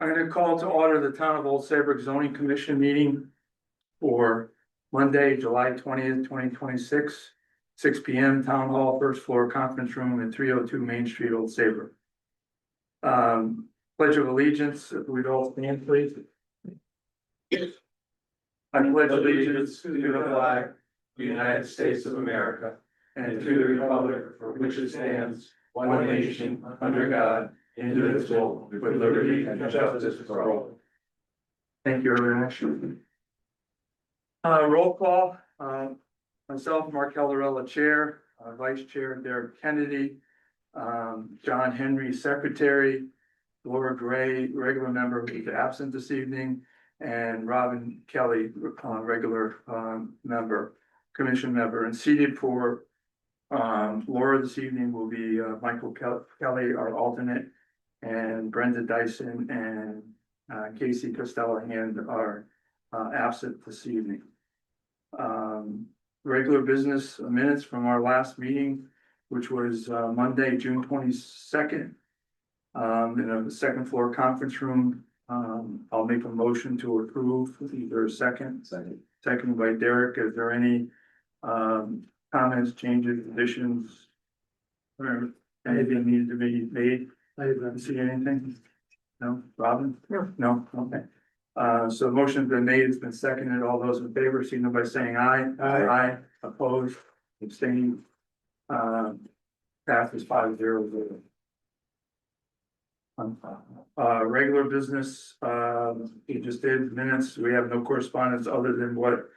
I'm gonna call to order the Town of Old Saybrook Zoning Commission meeting for Monday, July 20th, 2026, 6 P.M. Town Hall, first floor conference room at 302 Main Street, Old Saybrook. Pledge of allegiance, if we'd all stand, please. I pledge allegiance to the flag of the United States of America and to the republic for which it stands, one nation, under God, indivisible, with liberty and justice for all. Thank you very much. Roll call, myself, Mark Caldarella, Chair, Vice Chair Derek Kennedy, John Henry, Secretary, Laura Gray, regular member who is absent this evening, and Robin Kelly, regular member, commission member, and seated for Laura this evening will be Michael Kelly, our alternate, and Brenda Dyson and Casey Costello-Hand are absent this evening. Regular business minutes from our last meeting, which was Monday, June 22nd, in a second floor conference room. I'll make a motion to approve, either a second by Derek. Is there any comments, changes, additions, or anything needed to be made? I didn't see anything. No, Robin? No, okay. So the motion's been made, it's been seconded. All those in favor, signal by saying aye. Aye. Opposed, abstaining. Passes 5-0. Regular business, we just did minutes. We have no correspondence other than what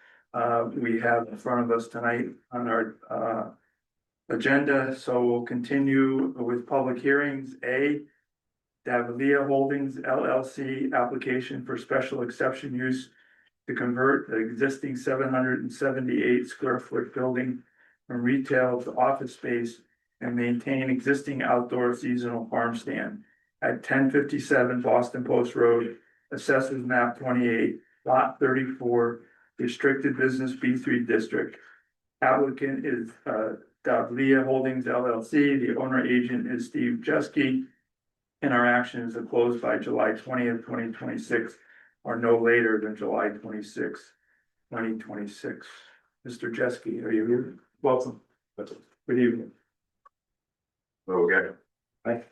we have in front of us tonight on our agenda. So we'll continue with public hearings. A, Davila Holdings LLC application for special exception use to convert the existing 778 square foot building from retail to office space and maintain existing outdoor seasonal farm stand at 1057 Boston Post Road, assessors map 28, lot 34, restricted business B3 district. Applicant is Davila Holdings LLC. The owner agent is Steve Jeske. And our action is to close by July 20th, 2026, or no later than July 26th, 2026. Mr. Jeske, are you here? Welcome. Good evening. Okay. Hi.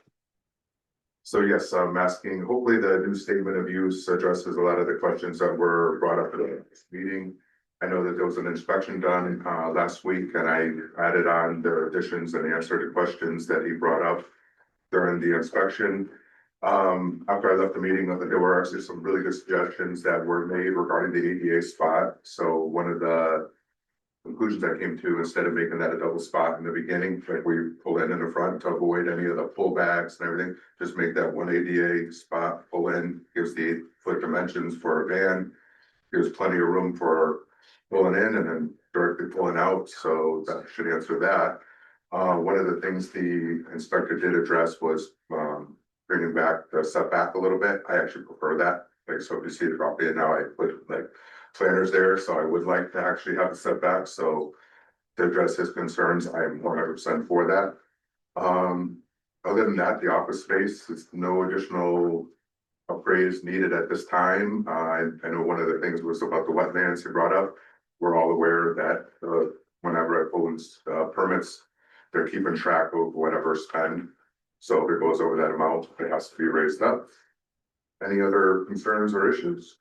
So yes, I'm asking, hopefully the new statement of use addresses a lot of the questions that were brought up at this meeting. I know that there was an inspection done last week and I added on the additions and answered the questions that he brought up during the inspection. After I left the meeting, there were actually some really good suggestions that were made regarding the ADA spot. So one of the conclusions I came to, instead of making that a double spot in the beginning, like we pull in the front to avoid any of the pullbacks and everything, just make that one ADA spot, pull in, gives the 8-foot dimensions for a van, gives plenty of room for pulling in and then directly pulling out. So that should answer that. One of the things the inspector did address was bringing back the setback a little bit. I actually prefer that. Like, so if you see the property now, I put like planters there, so I would like to actually have a setback. So to address his concerns, I am 100% for that. Other than that, the office space is no additional upgrades needed at this time. I know one of the things was about the wetlands he brought up. We're all aware that whenever I pull in permits, they're keeping track of whatever spend. So if it goes over that amount, it has to be raised up. Any other concerns or issues?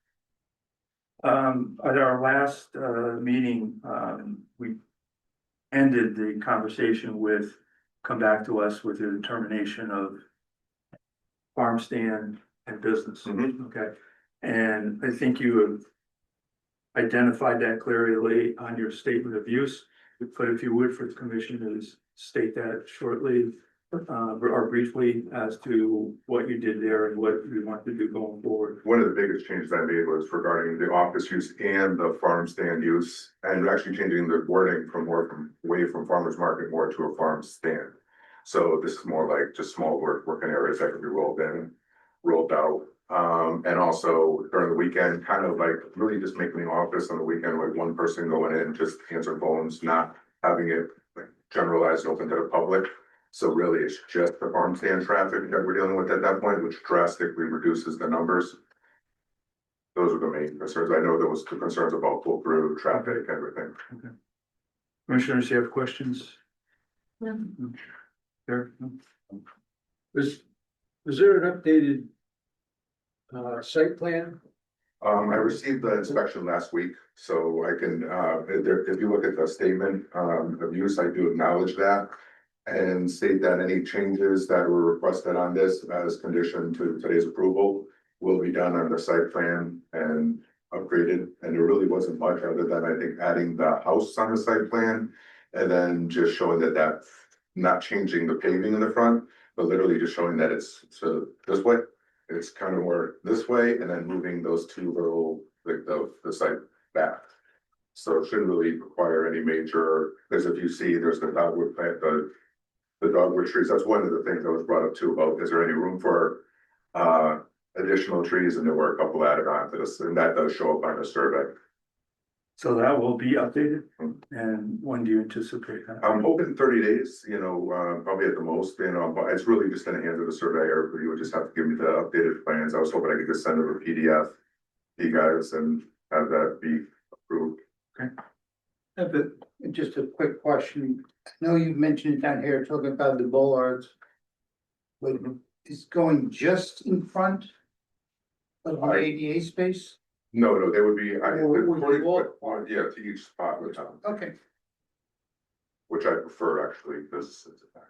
At our last meeting, we ended the conversation with come back to us with the determination of farm stand and business. Okay. And I think you have identified that clearly on your statement of use. But if you would, for the commission, to state that shortly or briefly as to what you did there and what you want to do going forward. One of the biggest changes I made was regarding the office use and the farm stand use, and actually changing the wording from away from farmers market more to a farm stand. So this is more like just small working areas that can be rolled out. And also during the weekend, kind of like really just making the office on the weekend with one person going in, just answering phones, not having it like generalized and open to the public. So really, it's just the farm stand traffic that we're dealing with at that point, which drastically reduces the numbers. Those are the main concerns. I know there was the concerns about pull through traffic, everything. Commissioners, you have questions? Yeah. There? No? Was there an updated site plan? I received the inspection last week, so I can, if you look at the statement, of use, I do acknowledge that. And state that any changes that were requested on this as condition to today's approval will be done on the site plan and upgraded. And there really wasn't much other than, I think, adding the house on the site plan. And then just showing that not changing the paving in the front, but literally just showing that it's this way. It's kind of more this way, and then moving those two little, like the site back. So it shouldn't really require any major, because if you see, there's the dogwood plant, the dogwood trees, that's one of the things that was brought up too, about is there any room for additional trees, and there were a couple added on to this, and that does show up on the survey. So that will be updated, and when do you anticipate that? I'm hoping 30 days, probably at the most, but it's really just in the hands of the surveyor, but you would just have to give me the updated plans. I was hoping I could just send over a PDF to you guys and have that be approved. Just a quick question. I know you've mentioned it down here, talking about the bollards. But it's going just in front of the ADA space? No, they would be, Or to each spot with them, Okay. which I prefer actually, because it's a back.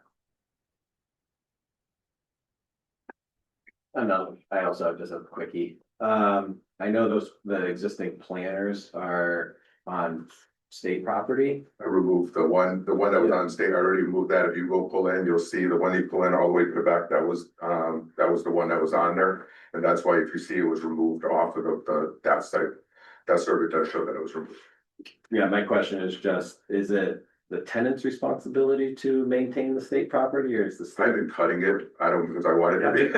I also have just a quickie. I know the existing planters are on state property. I removed the one that was on state, I already removed that. If you go pull in, you'll see the one you pull in all the way to the back, that was the one that was on there. And that's why if you see it was removed off of that site, that survey does show that it was removed. Yeah, my question is just, is it the tenant's responsibility to maintain the state property, or is the I've state? been cutting it, because I wanted to be.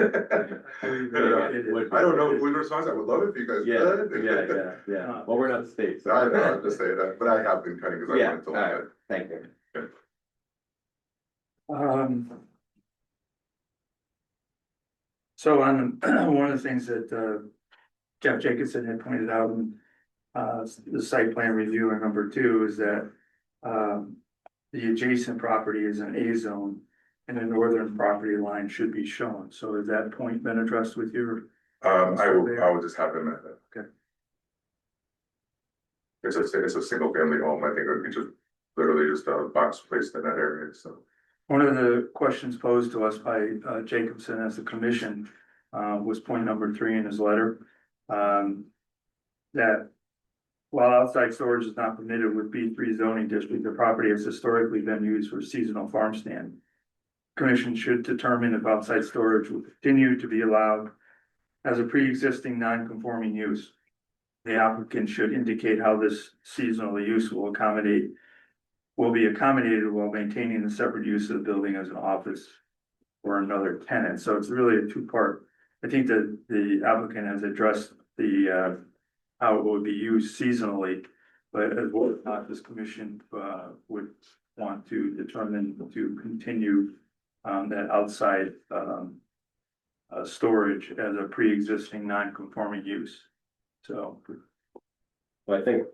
I don't know who's responsible, I would love it if you guys could. Yeah, well, we're not the state, so. I know, I'm just saying that, but I have been cutting because I Yeah, wanted to. alright, thank you. So on one of the things that Jeff Jacobson had pointed out in the site plan review in number 2 is that the adjacent property is an A zone and the northern property line should be shown. So has that point been addressed with your? I will just have them at that. Okay. It's a single family home, I think it would be just literally just a box placed in that area, so. One of the questions posed to us by Jacobson as the commission was point number 3 in his letter. That while outside storage is not permitted with B3 zoning district, the property has historically been used for seasonal farm stand. Commission should determine if outside storage will continue to be allowed as a pre-existing non-conforming use. The applicant should indicate how this seasonal use will be accommodated while maintaining the separate use of the building as an office or another tenant. So it's really a 2-part. I think that the applicant has addressed the how it would be used seasonally, but as well as not, this commission would want to determine to continue that outside storage as a pre-existing non-conforming use. So. Well, I think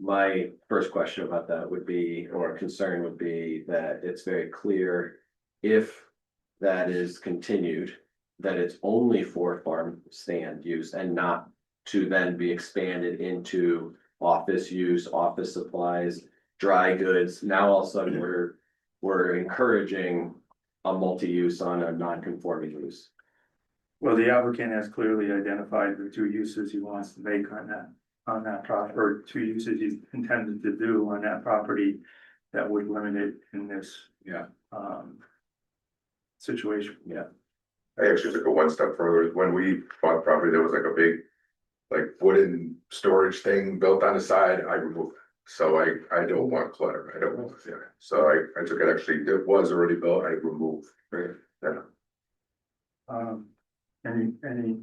my first question about that would be, or concern would be, that it's very clear if that is continued, that it's only for farm stand use and not to then be expanded into office use, office supplies, dry goods. Now all of a sudden we're encouraging a multi-use on a non-conforming use. Well, the applicant has clearly identified the 2 uses he wants to make on that property, or 2 uses he's intended to do on that property that would limit it in this. Situation. Yeah. I actually took it one step further. When we bought property, there was like a big, wooden storage thing built on the side. I removed it. So I don't want clutter. I don't want, so I took it, actually, it was already built. I removed. Right. Yeah. Any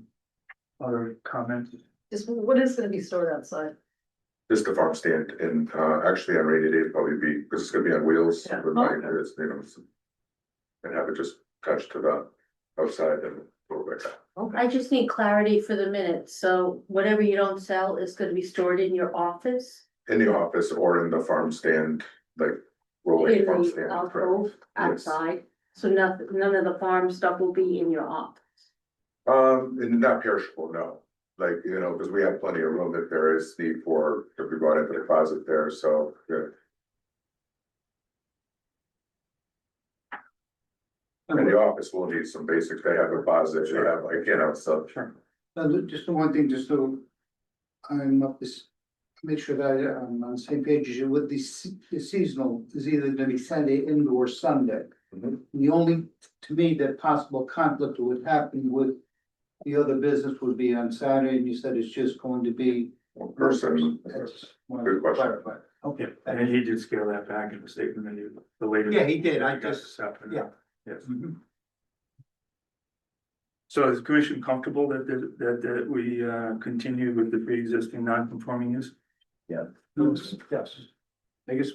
other comments? Just what is gonna be stored outside? Just the farm stand, and actually on rainy days probably be, because it's gonna be on wheels. Yeah. With my, Okay. and have it just touch to the outside and go back out. I just need clarity for the minutes, so whatever you don't sell is gonna be stored in your office? In the office or in the farm stand, like rolling In farm the stand. correct. alcove Yes. outside, so nothing, none of the farm stuff will be in your office? And not perishable, no. Like, you know, because we have plenty of room if there is need for, to be brought into the closet there, so, yeah. And the office will need some basics. They have a closet, they have like, you know, stuff. Sure. Just the one thing, just so I'm up this, make sure that I'm on the same page as you with the seasonal is either gonna be Sunday into or Sunday. Mhm. The only, to me, that possible conflict that would happen with the other business would be on Saturday, and you said it's just going to be. One person. That's one Good question. clarify. Okay. And he did scale that back in the statement and the latest. Yeah, he did. I just- yeah. Yes. Mhm. So is the commission comfortable that we continue with the pre-existing non-conforming use? Yes. I guess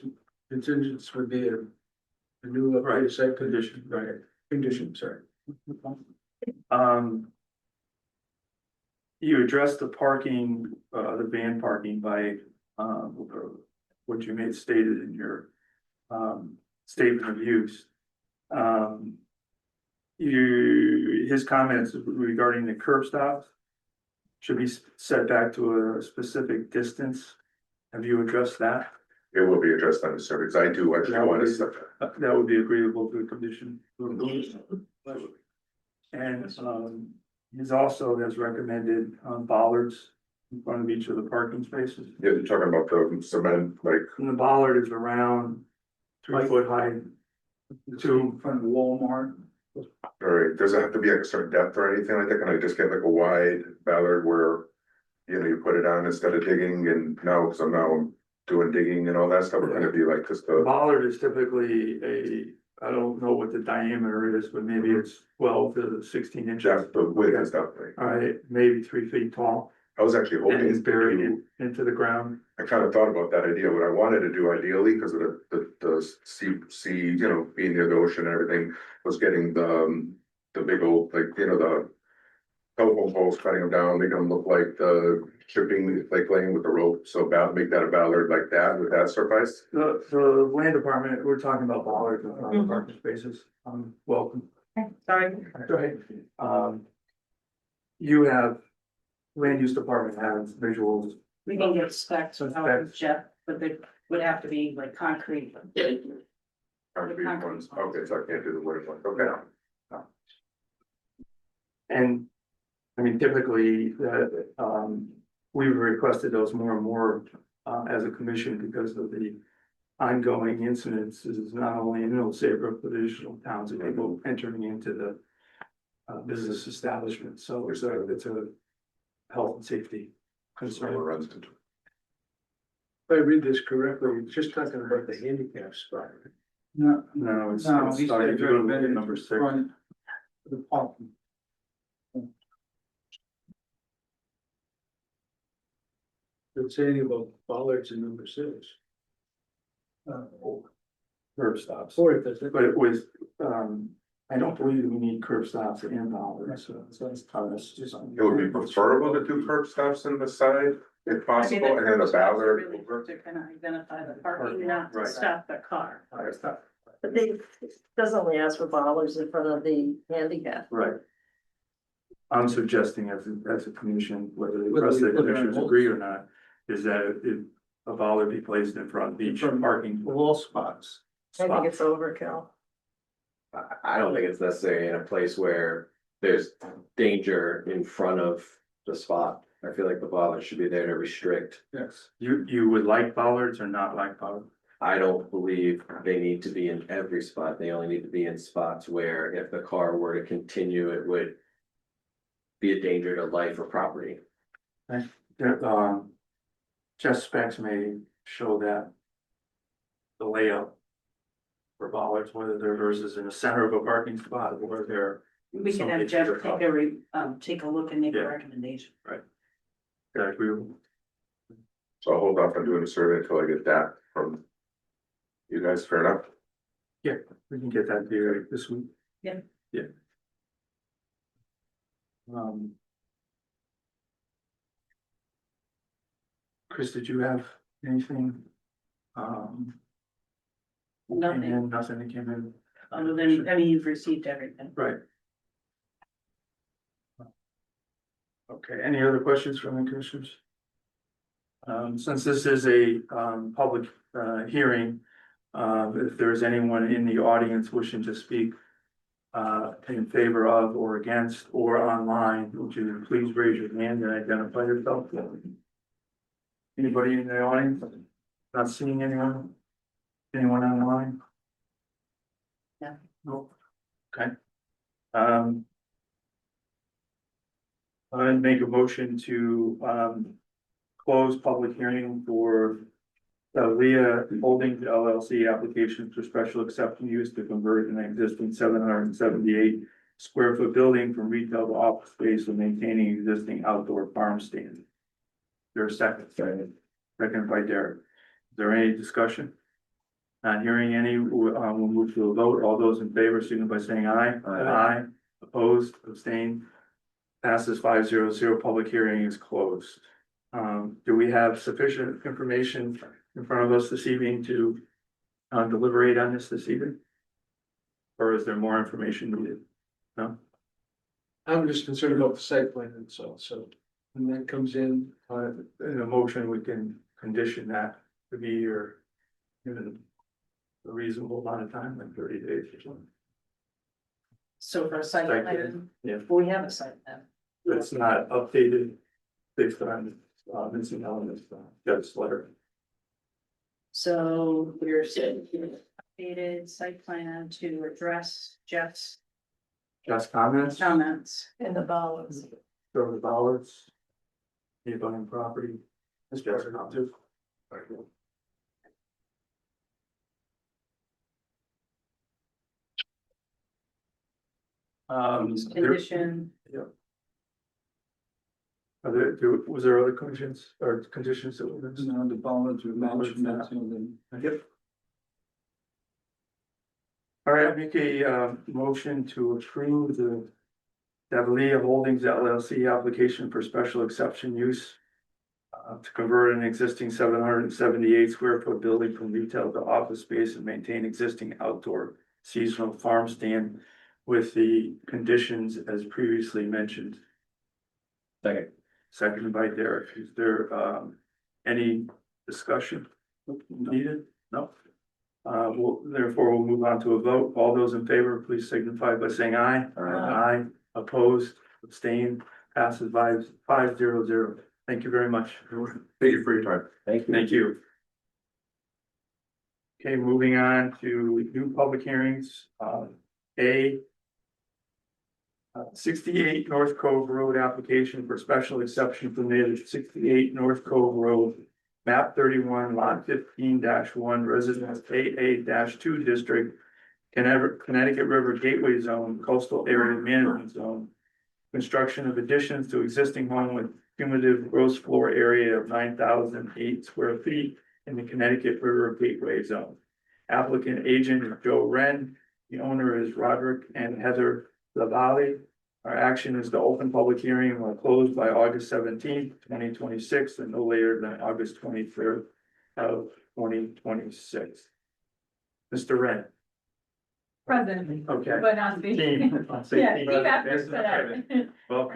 contingents would be a new Right. site Condition, right. condition, sorry. You addressed the parking, the van parking by, what you made stated in your, statement of use. His comments regarding the curb stops should be set back to a specific distance. Have you addressed that? It will be addressed on the survey, because I do actually want to step. That would be agreeable to the condition. And, he's also has recommended, bollards in front of each of the parking spaces. Yeah, you're talking about the cement, like, And the bollard is around 3 foot high. In front of Walmart. all right, does it have to be like a certain depth or anything like that? Can I just get like a wide ballard where, you know, you put it on instead of digging and now, because I'm now doing digging and all that stuff, we're gonna be like just The a. bollard is typically I don't know what the diameter is, but maybe it's 12 to 16 inches. Depth, the width is definitely. All right, maybe 3 feet tall, I was actually and it's hoping buried to, into the ground. I kind of thought about that idea, what I wanted to do ideally, because of the sea, you know, being near the ocean and everything, was getting the big old, like, you know, the telephone poles, cutting them down, making them look like the shipping, like laying with the rope, so about, make that a ballard like that, would that suffice? The land department, we're talking about bollards in front of parking spaces, welcome. Sorry. Go ahead. You have, land use department has visuals. We can get specs So without specs. Jeff, but they would have to be like concrete. Concrete ones, okay, so I can't do the wood ones, okay. And, I mean, typically, we've requested those more and more, as a commission because of the ongoing incidences, not only in Old Saybrook, but additional towns and people entering into the business establishment, so it's a health and safety Someone concern. runs into. If I read this correctly, it's just talking about the handicap spot. No, No, it's no, he starting said to go to recommended number 6. front of the parking. It's saying about bollards in number 6. Curb stops. Or it doesn't. But it was, I don't believe we need curb stops in bollards, so that's kind of just. It would be preferable to do curb stops in the side, if possible, and then a ballard Really over. to kind of identify the parking, not to Right. stop the car. But they, does only ask for bollards in front of the handicap. Right. I'm suggesting as a commission, whether the Whether rest of we the put it on commissioners hold. agree or not, is that if a bollard be placed in front of each parking All spots. I think spot. it's overkill. I don't think it's necessary in a place where there's danger in front of the spot. I feel like the bollard should be there to restrict. Yes. You would like bollards or not like bollards? I don't believe they need to be in every spot. They only need to be in spots where if the car were to continue, it would be a danger to life or property. There, just specs may show that the layout for bollards, whether they're versus in the center of a parking spot or they're. We can Some have cases Jeff are take a look and make Yeah. a recommendation. Agreeable. So I'll hold off on doing a survey until I get that from you guys, fair enough? We can get that to you this week. Yeah. Yeah. Chris, did you have anything? Nothing, And nothing that came in, other than, I mean, you've received everything. right? Okay, any other questions from the commissioners? Since this is a, public, hearing, if there's anyone in the audience wishing to speak in favor of or against or online, would you please raise your hand and identify yourself? Anybody in the audience? Not seeing anyone? Anyone online? No. Nope. Okay. I'd make a motion to close public hearing for Leah Holdings LLC application for special exception use to convert an existing 778 square foot building from retail to office space and maintaining existing outdoor farm stand. There's a second. Second by Derek. Is there any discussion? Not hearing any, we'll move to a vote. All those in favor, signify by saying aye. Aye. Opposed, abstained. Passes 5-0. Public hearing is closed. Do we have sufficient information in front of us this evening to deliberate on this evening? Or is there more information needed? No? I'm just concerned about the site plan and so when that comes in, In a motion, we can condition that to be your, given a reasonable amount of time, like 30 days or something. So for a site Site plan, plan, yeah. we have a site plan. It's not updated based on missing elements, Jeff's letter. So we're saying updated site plan to address Jeff's Just comments, comments. In the balance. go to the ballots. Neighboring property. That's Jeff's comment. Condition, Was there other conditions or conditions that were missing? No, the balance we mentioned that, that's in Yep. All right, I make a motion to approve the Davlia Holdings LLC application for special exception use to convert an existing 778 square foot building from retail to office space and maintain existing outdoor seasonal farm stand with the conditions as previously mentioned. Second. Seconded by Derek. Is there any discussion needed? No? Therefore, we'll move on to a vote. All those in favor, please signify by saying aye. Aye. Opposed, abstained, passes 5-0. Thank you very much. Thank you for your time. Thank you. Thank you. Okay, moving on to new public hearings. 68 North Cove Road application for special exception permitted 68 North Cove Road, map 31, lot 15-1, residence AA-2 district, Connecticut River Gateway Zone, coastal area management zone. Construction of additions to existing home with cumulative gross floor area of 9,008 square feet in the Connecticut River Gateway Zone. Applicant agent is Joe Wren. The owner is Roderick and Heather LaValle. Our action is to open public hearing will close by August 17th, 2026, and no later than August 23rd of 2026. Mr. Wren. Present, Okay. but not the. Team. I'll say Yeah, team. team effort today. Well,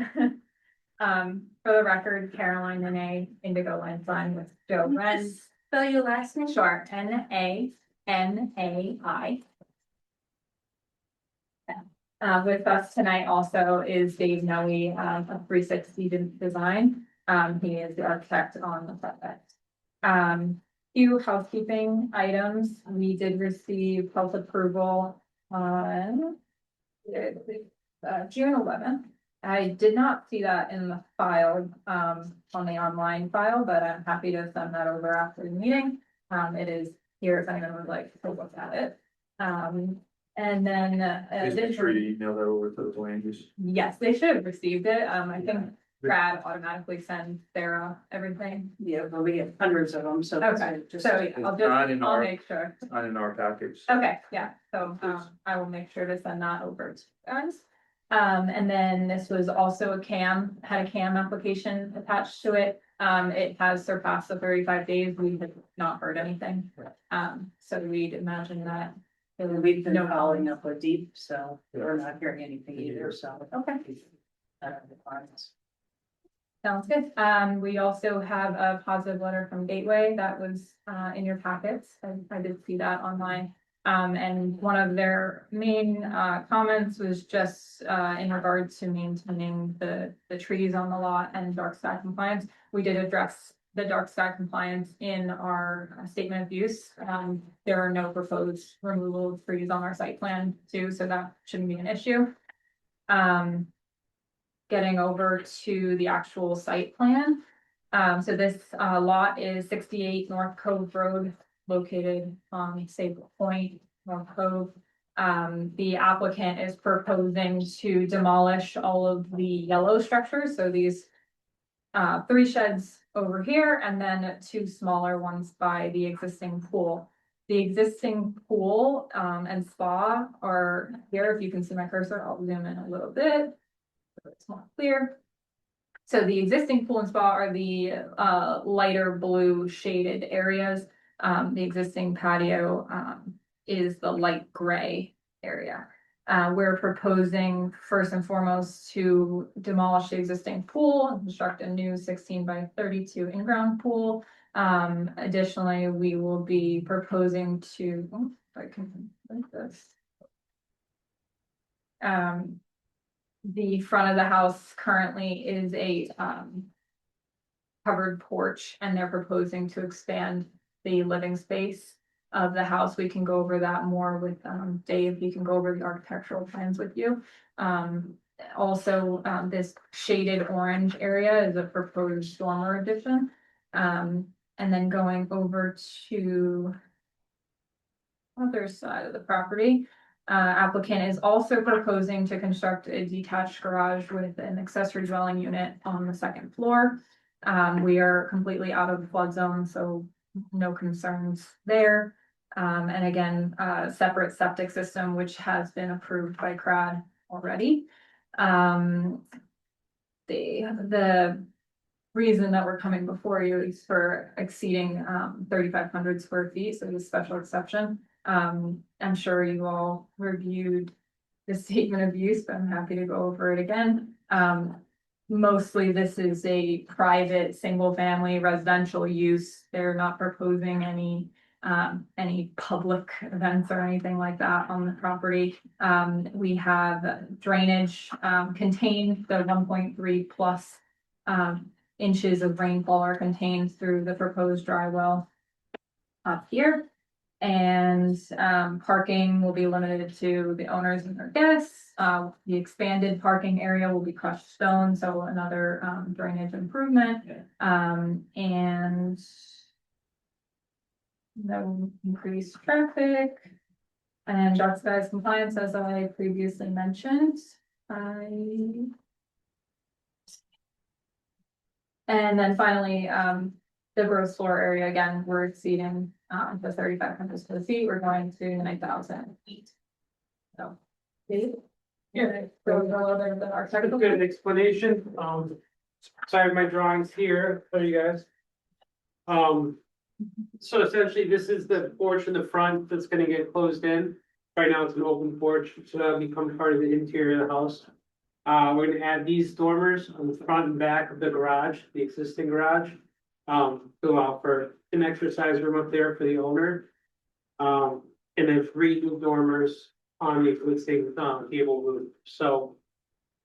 For the record, Caroline Nene, Indigo Line Sign with Joe Wren. Spell your last name? Sure, Nanai. With us tonight also is Dave Noe, of 360 Design. He is the architect on the project. Few housekeeping items. We did receive health approval on June 11th. I did not see that in the file, on the online file, but I'm happy to send that over after the meeting. It is here if anyone would like to look at it. And then, please make sure you email that over to the land use. yes, they should have received it. I think Brad automatically sends Sarah everything. Yeah, but we get hundreds of them, so. Okay, just- so yeah, I'll Not in just, I'll our- make sure. It's not in our package. Okay, yeah, so I will make sure to send that over to you guys. And then this was also had a CAM application attached to it. It has surpassed the 35 days. We have not heard anything. So we'd imagine that. And we've been No following comments. up with Deep, so we're not hearing anything either, so. Okay. The clients. Sounds good. We also have a positive letter from Gateway that was in your packets. I did see that online. And one of their main comments was just in regards to maintaining the trees on the lot and dark sky compliance. We did address the dark sky compliance in our statement of use. There are no proposed removal of trees on our site plan too, so that shouldn't be an issue. Getting over to the actual site plan. So this lot is 68 North Cove Road, located on Saybrook Point, North Cove. The applicant is proposing to demolish all of the yellow structures, so these 3 sheds over here, and then 2 smaller ones by the existing pool. The existing pool and spa are here. If you can see my cursor, I'll zoom in a little bit. It's more clear. So the existing pool and spa are the lighter blue shaded areas. The existing patio is the light gray area. We're proposing first and foremost to demolish the existing pool and construct a new 16 by 32 in-ground pool. Additionally, we will be proposing to, if I can like this. The front of the house currently is a covered porch, and they're proposing to expand the living space of the house. We can go over that more with Dave. He can go over the architectural plans with you. Also, this shaded orange area is a proposed dormer addition. And then going over to other side of the property. Applicant is also proposing to construct a detached garage with an accessory dwelling unit on the 2nd floor. We are completely out of the flood zone, so no concerns there. And again, separate septic system, which has been approved by CRAD already. The reason that we're coming before you is for exceeding 3,500 square feet, so this special exception. I'm sure you all reviewed the statement of use, but I'm happy to go over it again. Mostly this is a private, single-family residential use. They're not proposing any public events or anything like that on the property. We have drainage contained, the 1.3 plus inches of rainfall are contained through the proposed dry well up here. And parking will be limited to the owners and their guests. The expanded parking area will be crushed stone, so another drainage improvement. And no increased traffic. And dark skies compliance, as I previously mentioned. And then finally, the gross floor area, again, we're exceeding the 3,500 square feet, we're going to 9,000 feet. So. Dave? Yeah. So a little bit of the architectural. Good explanation. So I have my drawings here for you guys. So essentially, this is the porch in the front that's gonna get closed in. Right now, it's an open porch, so that'll become part of the interior of the house. We're gonna add these dormers on the front and back of the garage, the existing garage. To allow for an exercise room up there for the owner. And then 3 new dormers on the existing gable roof. So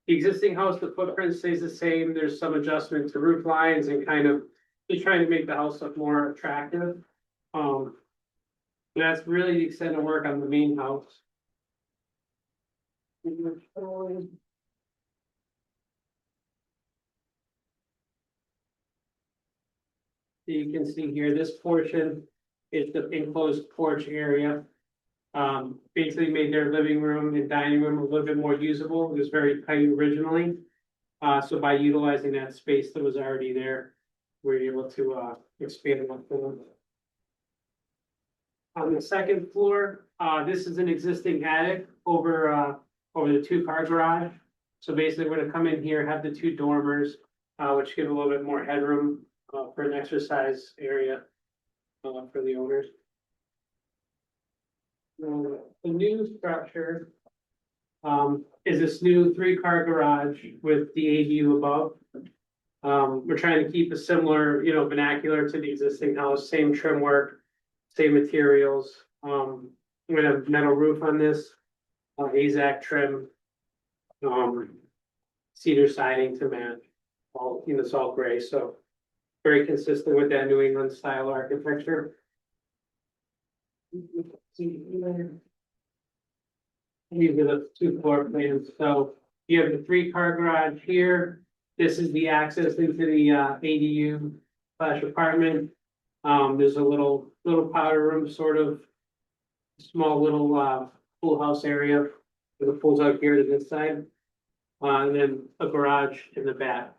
the existing house, the footprint stays the same. There's some adjustment to roof lines and kind of just trying to make the house look more attractive. That's really the extent of work on the main house. You can see here, this portion is the enclosed porch area. Basically made their living room and dining room a little bit more usable. It was very tight originally. So by utilizing that space that was already there, we're able to expand one floor. On the second floor, this is an existing attic over the two-car garage. So basically, we're gonna come in here, have the two dormers, which give a little bit more headroom for an exercise area for the owners. The new structure is this new three-car garage with the ADU above. We're trying to keep a similar, vernacular to the existing house, same trim work, same materials. We're gonna have metal roof on this, AZAC trim, cedar siding to match. All, it's all gray, so very consistent with that New England style architecture. These are the two floor plans. So you have the three-car garage here. This is the access into the ADU / apartment. There's a little powder room, sort of small little pool house area with the pool's out here to this side. And then a garage in the back.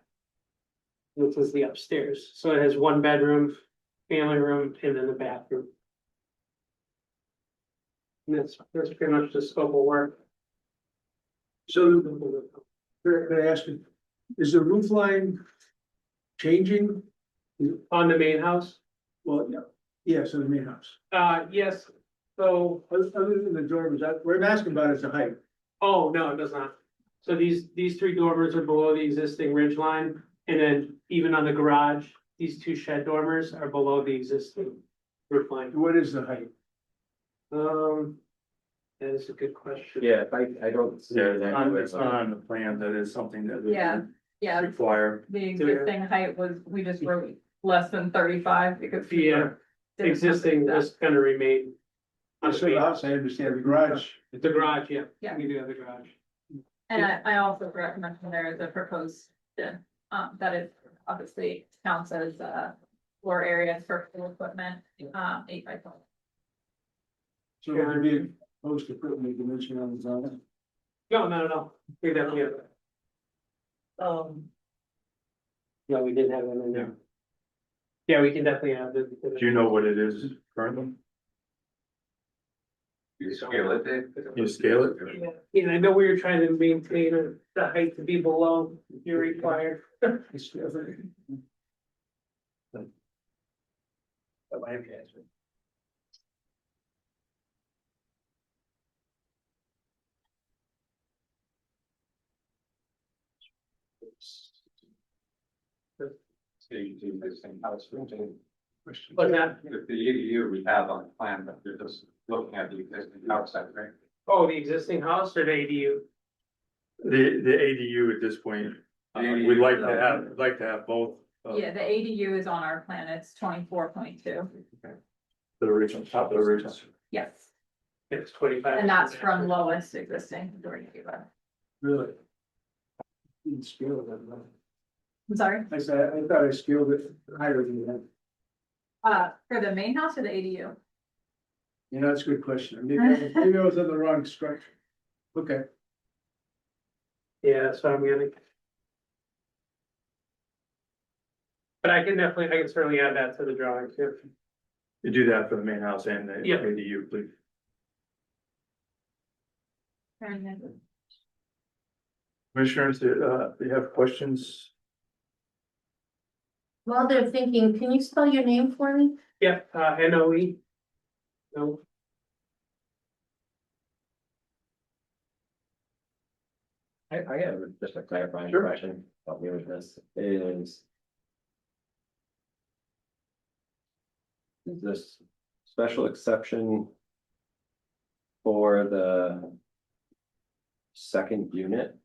This is the upstairs. So it has one bedroom, family room, and then the bathroom. And that's pretty much the scope of work. So, can I ask you, is the roof line changing? On the main house? Well, yeah, yes, in the main house. Yes, so, Other than the dormers, what I'm asking about is the height. oh, no, it does not. So these three dormers are below the existing ridge line, and then even on the garage, these two shed dormers are below the existing roof line. What is the height? That is a good question. Yeah, I don't see Yeah, that. it's not on the plan, that is something that is Yeah, required. the existing height was, we just wrote less than 35 because. Yeah, existing is gonna remain. So the house, I understand the garage. The garage, yeah. Yeah. We do have the garage. And I also forgot to mention there is a proposed, that is obviously counts as, floor areas for pool equipment, 8x12. So would there be a post equipment dimension on the design? No. We definitely have that. No, we didn't have them in there. Yeah, we can definitely have the. Do you know what it is currently? You scale it, Dave? You scale it? Yeah, I know we were trying to maintain the height to be below your required. It's different. But not, The ADU we have on the plan, but you're just looking at the existing outside, right? oh, the existing house or the ADU? The ADU at this point, we'd like to have both. Yeah, the ADU is on our plan, it's 24.2, The original, top of the original. yes, It's 25. and that's from lowest existing. Really? Didn't scale it that much. I'm sorry, I said, I thought I scaled it higher than that. for the main house or the ADU? You know, that's a good question. Maybe I was on the wrong structure. Okay. Yeah, so I'm gonna. But I can certainly add that to the drawing too. You do that for the main house and the Yeah. ADU, please. Commissioners, do you have questions? While they're thinking, can you spell your name for me? Yeah, NOE. No, I have just a clarifying Sure. question about me with this is. Is this special exception? For the. Second unit?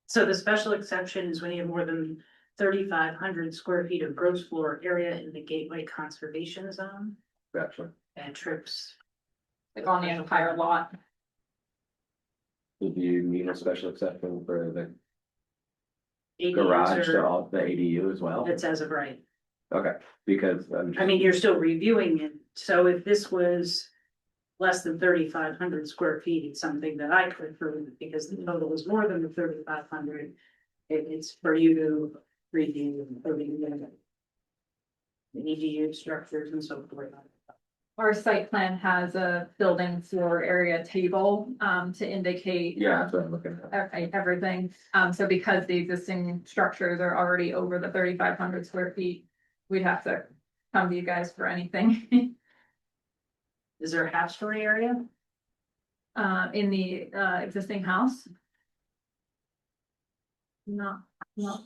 So the special exception is when you have more than 3,500 square feet of gross floor area in the Gateway Conservation Zone Gotcha. and trips. Like on the entire lot. Did you need a special exception for the ADUs garage to are- all the ADU as well? That's as of right. Okay, because I'm I mean, you're still reviewing it, so if this was less than 3,500 square feet, it's something that I could approve, because the total is more than the 3,500. It's for you to review, the EDU structures and so forth. Our site plan has a building floor area table, to indicate. That's what I'm looking at. Everything, so because the existing structures are already over the 3,500 square feet, we'd have to come to you guys for anything. Is there a half-story area? In the, existing house? No, no.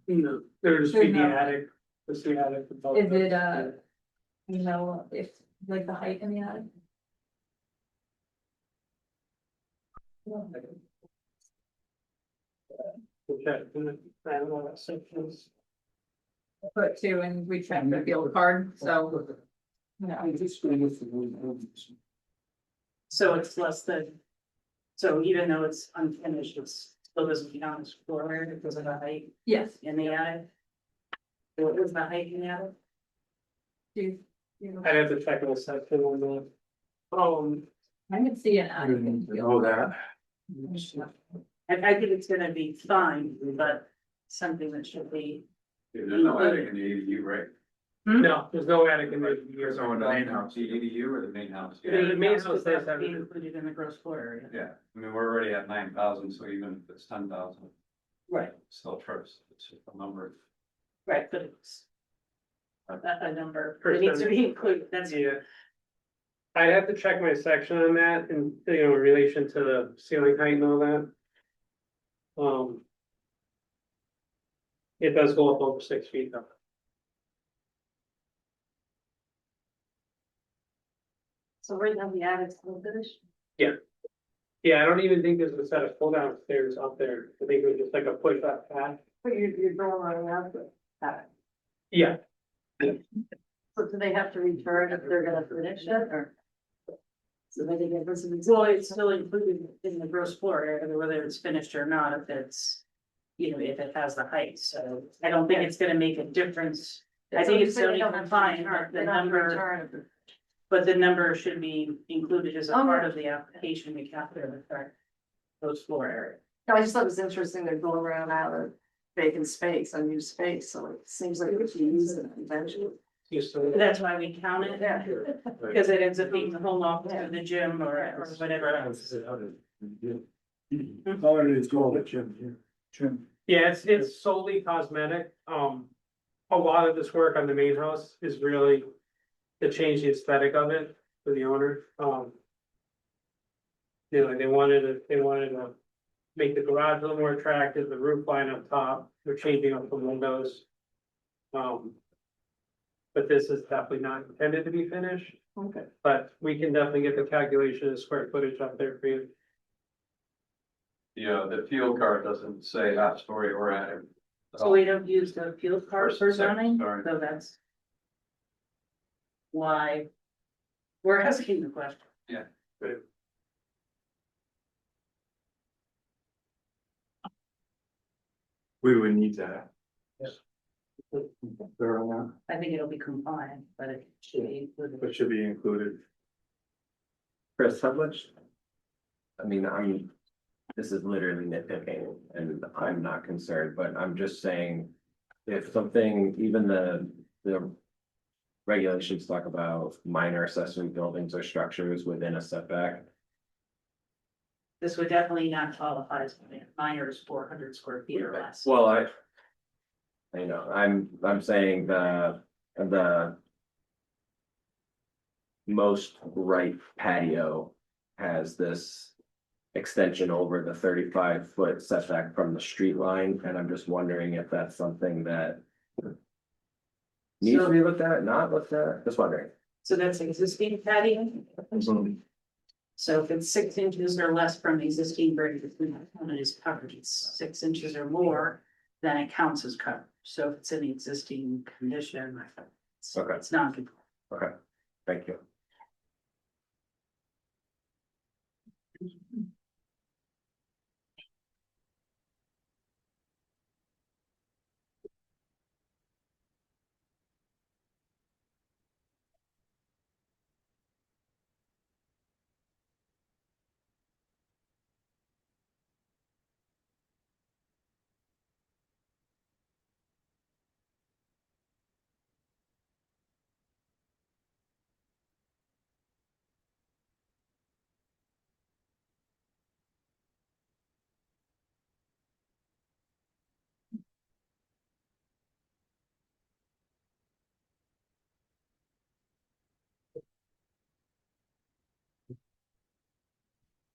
No, there would just be the There's no- attic, just the attic. above Is the- it, you know, if, like the height in the attic? Okay, I don't know, that's sections. Put two and we check the field card, so. No, So it's less than, so even though it's unfinished, it's still doesn't count as floor area because of the height yes. in the attic. What was the height in the attic? Do I'd have to check in a section on that. I could see an attic. in the field. that. I think it's gonna be fine, but something that should be. There's no attic in the ADU, right? No, there's no attic in there. There's no in the main house. The ADU or the main house? The main house has does to have be it. included in the gross floor area. Yeah, I mean, we're already at 9,000, so even if it's 10,000, Right, still first, it's just a number. right, but it's. A number, it needs to be included, that's. Yeah. I'd have to check my section on that and, you know, in relation to the ceiling height and all that. It does go up over 6 feet though. So right now the attic's still finished? Yeah, I don't even think there's a set of pull down stairs up there. I think it was just like a push up pad. But you're going on out the attic. Yeah, So do they have to return if they're gonna finish it or? So they can this is. Well, it's still included in the gross floor area, whether it's finished or not, if it's. You know, if it has the height, so I don't think it's gonna make a difference. I think it's only compliant, but the number, but the number should be included as a part of the application, we calculate the correct. Gross floor area. I just thought it was interesting, they're going around out of vacant space, unused space, so it seems like we should use it eventually. used to. That's why we count it, Yeah. because it ends up being the home office or the gym or whatever else. All it is, called it, Jim. Yeah, it's solely cosmetic. A lot of this work on the main house is really to change the aesthetic of it for the owner. You know, like they wanted to make the garage a little more attractive, the roof line up top, they're changing up the windows. But this is definitely not intended to be finished, Okay. but we can definitely get the calculation of square footage up there for you. Yeah, the field card doesn't say half story or attic. So we don't use the field card for zoning, Sorry. so that's. Why? We're asking the question. We would need that. There on that, I think it'll be compliant, but it should be included. but should be included. Chris, how much? I mean, this is literally nitpicking and I'm not concerned, but I'm just saying. If something, even the regulations talk about minor accessory buildings or structures within a setback. This would definitely not qualify as minor is 400 square feet or less. Well, I know, I'm saying the most right patio has this extension over the 35-foot setback from the street line, and I'm just wondering if that's something that needs to be looked at, not looked at, just wondering. So that's existing patio. So if it's 6 inches or less from the existing brick, it's not counted as coverage. It's 6 inches or more, then it counts as coverage. So if it's in the existing condition, Okay. it's not. Okay, thank you.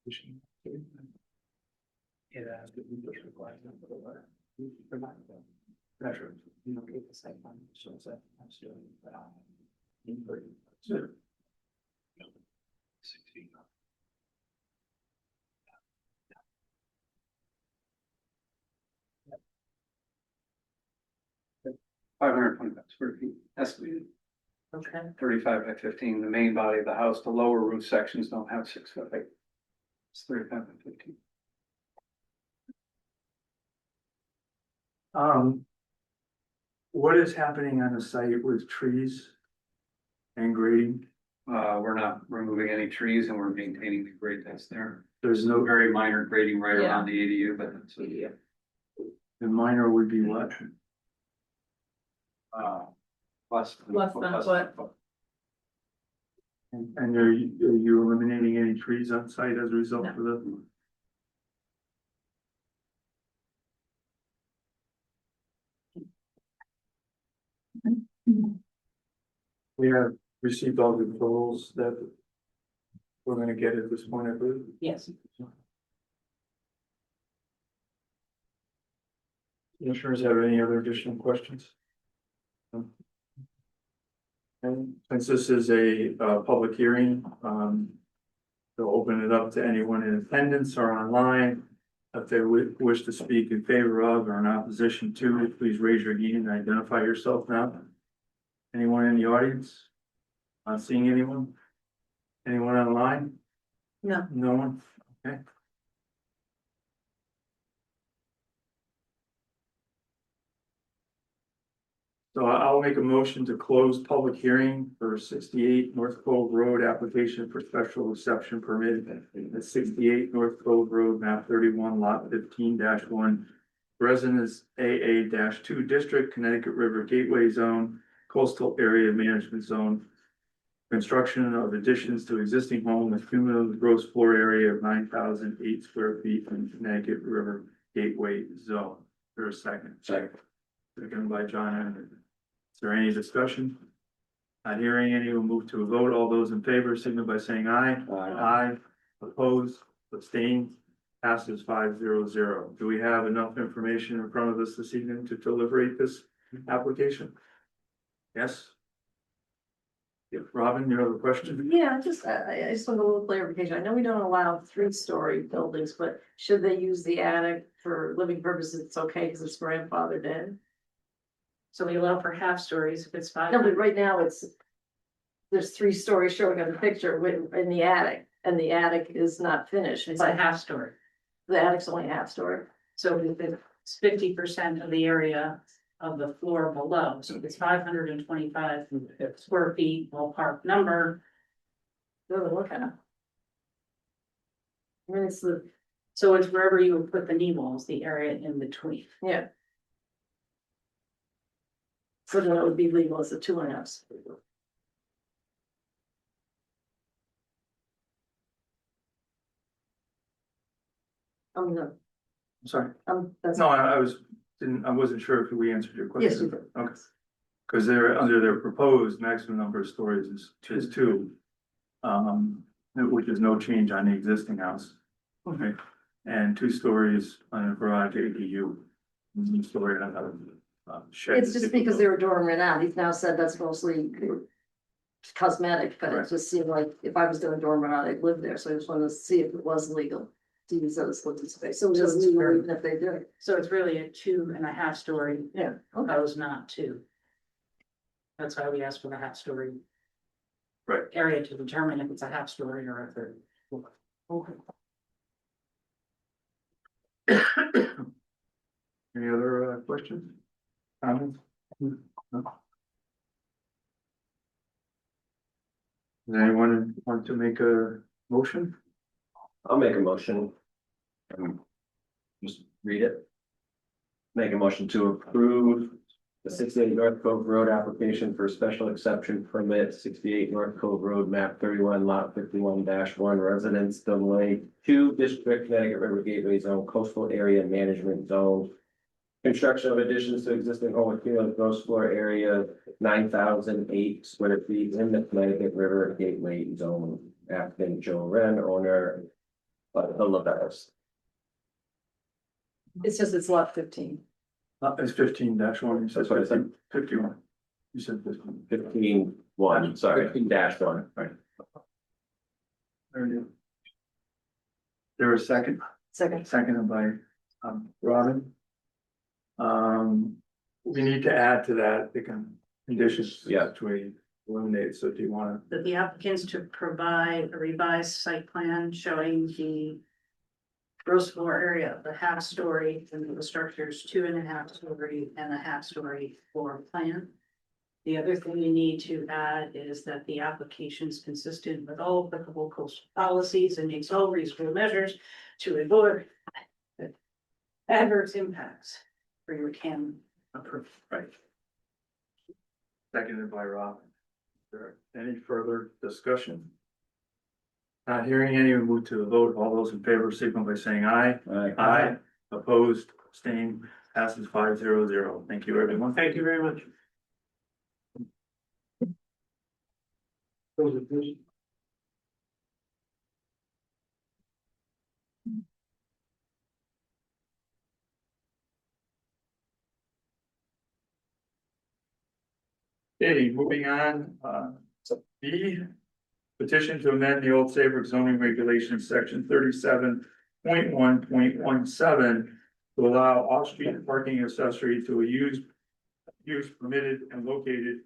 It has to be just required. Measure, you know, get the same one, so it's that. I'm still, Sure. 16. Five hundred twenty-five square feet estimated, Okay. 35 by 15. The main body of the house, the lower roof sections don't have 6 foot height. It's 35 by 15. What is happening on the site with trees and grading? We're not removing any trees and we're maintaining the grade that's there. There's no, Very minor grading right Yeah. around the ADU, but it's the minor would be what? less than. Less than a foot. And are you eliminating any trees on site as a result of the? We have received all the totals that we're gonna get at this point, I believe. Yes. Commissioners have any other additional questions? And since this is a public hearing, they'll open it up to anyone in attendance or online. If they wish to speak in favor of or in opposition to, please raise your hand and identify yourself now. Anyone in the audience? Not seeing anyone? Anyone online? No. No one? Okay. So I'll make a motion to close public hearing for 68 North Cove Road application for special reception permit at 68 North Cove Road, map 31, lot 15-1, residence AA-2 district, Connecticut River Gateway Zone, coastal area management zone. Construction of additions to existing home with cumulative gross floor area of 9,008 square feet in Connecticut River Gateway Zone. For a second. Second. Second by John Henry. Is there any discussion? Not hearing any, we'll move to a vote. All those in favor, signify by saying aye. Aye. Opposed, abstained, passes 5-0. Do we have enough information in front of us this evening to deliberate this application? Yes? Yeah, Robin, you have a question? Yeah, I just want a little clarification. I know we don't allow 3-story buildings, but should they use the attic for living purposes? It's okay because it's grandfathered in. So we allow for half stories if it's 5. No, but right now there's 3 stories showing on the picture in the attic, and the attic is not finished. It's a half story. The attic's only a half story. So if it's 50% of the area of the floor below, so if it's 525 square feet, ballpark number. What are we looking at? I mean, it's So it's wherever you would put the knee walls, the area in between. yeah. So then it would be legal as a 2.5. No, Sorry. that's. No, I wasn't sure if we answered your question. Yes, you did. Okay. Because they're under their proposed maximum number of stories is 2. Which is no change on the existing house. Okay, and 2 stories on a garage ADU. 1 story on a shed. It's just because they were dorming it out. He's now said that's mostly cosmetic, but it Right. just seemed like if I was doing dormant out, I'd live there. So I just wanted to see if it was legal to use that as living space. So it was legal even if they did. So it's really a 2.5 story, Yeah, okay. proposed, not 2. That's why we asked for the half story. Right. Area to determine if it's a half story or a third. Okay. Any other questions? Comments? No? Does anyone want to make a motion? I'll make a motion. Just read it. Make a motion to approve the 68 North Cove Road application for special exception permit, 68 North Cove Road, map 31, lot 51-1, residence Dunway 2, district, Connecticut River Gateway Zone, coastal area management zone. Construction of additions to existing home with cumulative gross floor area 9,008 square feet in the Connecticut River Gateway Zone. Applicant Joe Wren, owner But I love that house. It's just, it's lot 15. It's 15-1, you said That's what I said. 51. You said 15. 15-1, sorry, 15-1, right? There you go. There was a second, Second. seconded by, Robin. We need to add to that the conditions. Yeah. Which we eliminate, so do you wanna? That the applicants to provide a revised site plan showing the gross floor area of the half story and the structure's 2.5 story and a half story floor plan. The other thing we need to add is that the application is consistent with all applicable coastal policies and makes all reasonable measures to avoid adverse impacts for your CAM approval. Right. Seconded by Robin. Is there any further discussion? Not hearing any, we move to the vote. All those in favor, signal by saying aye. Aye. Opposed, abstained, passes 5-0. Thank you, everyone. Thank you very much. Okay, moving on, B, petition to amend the old Saybrook zoning regulations, section 37.1.17 to allow off-street parking accessory to a use permitted and located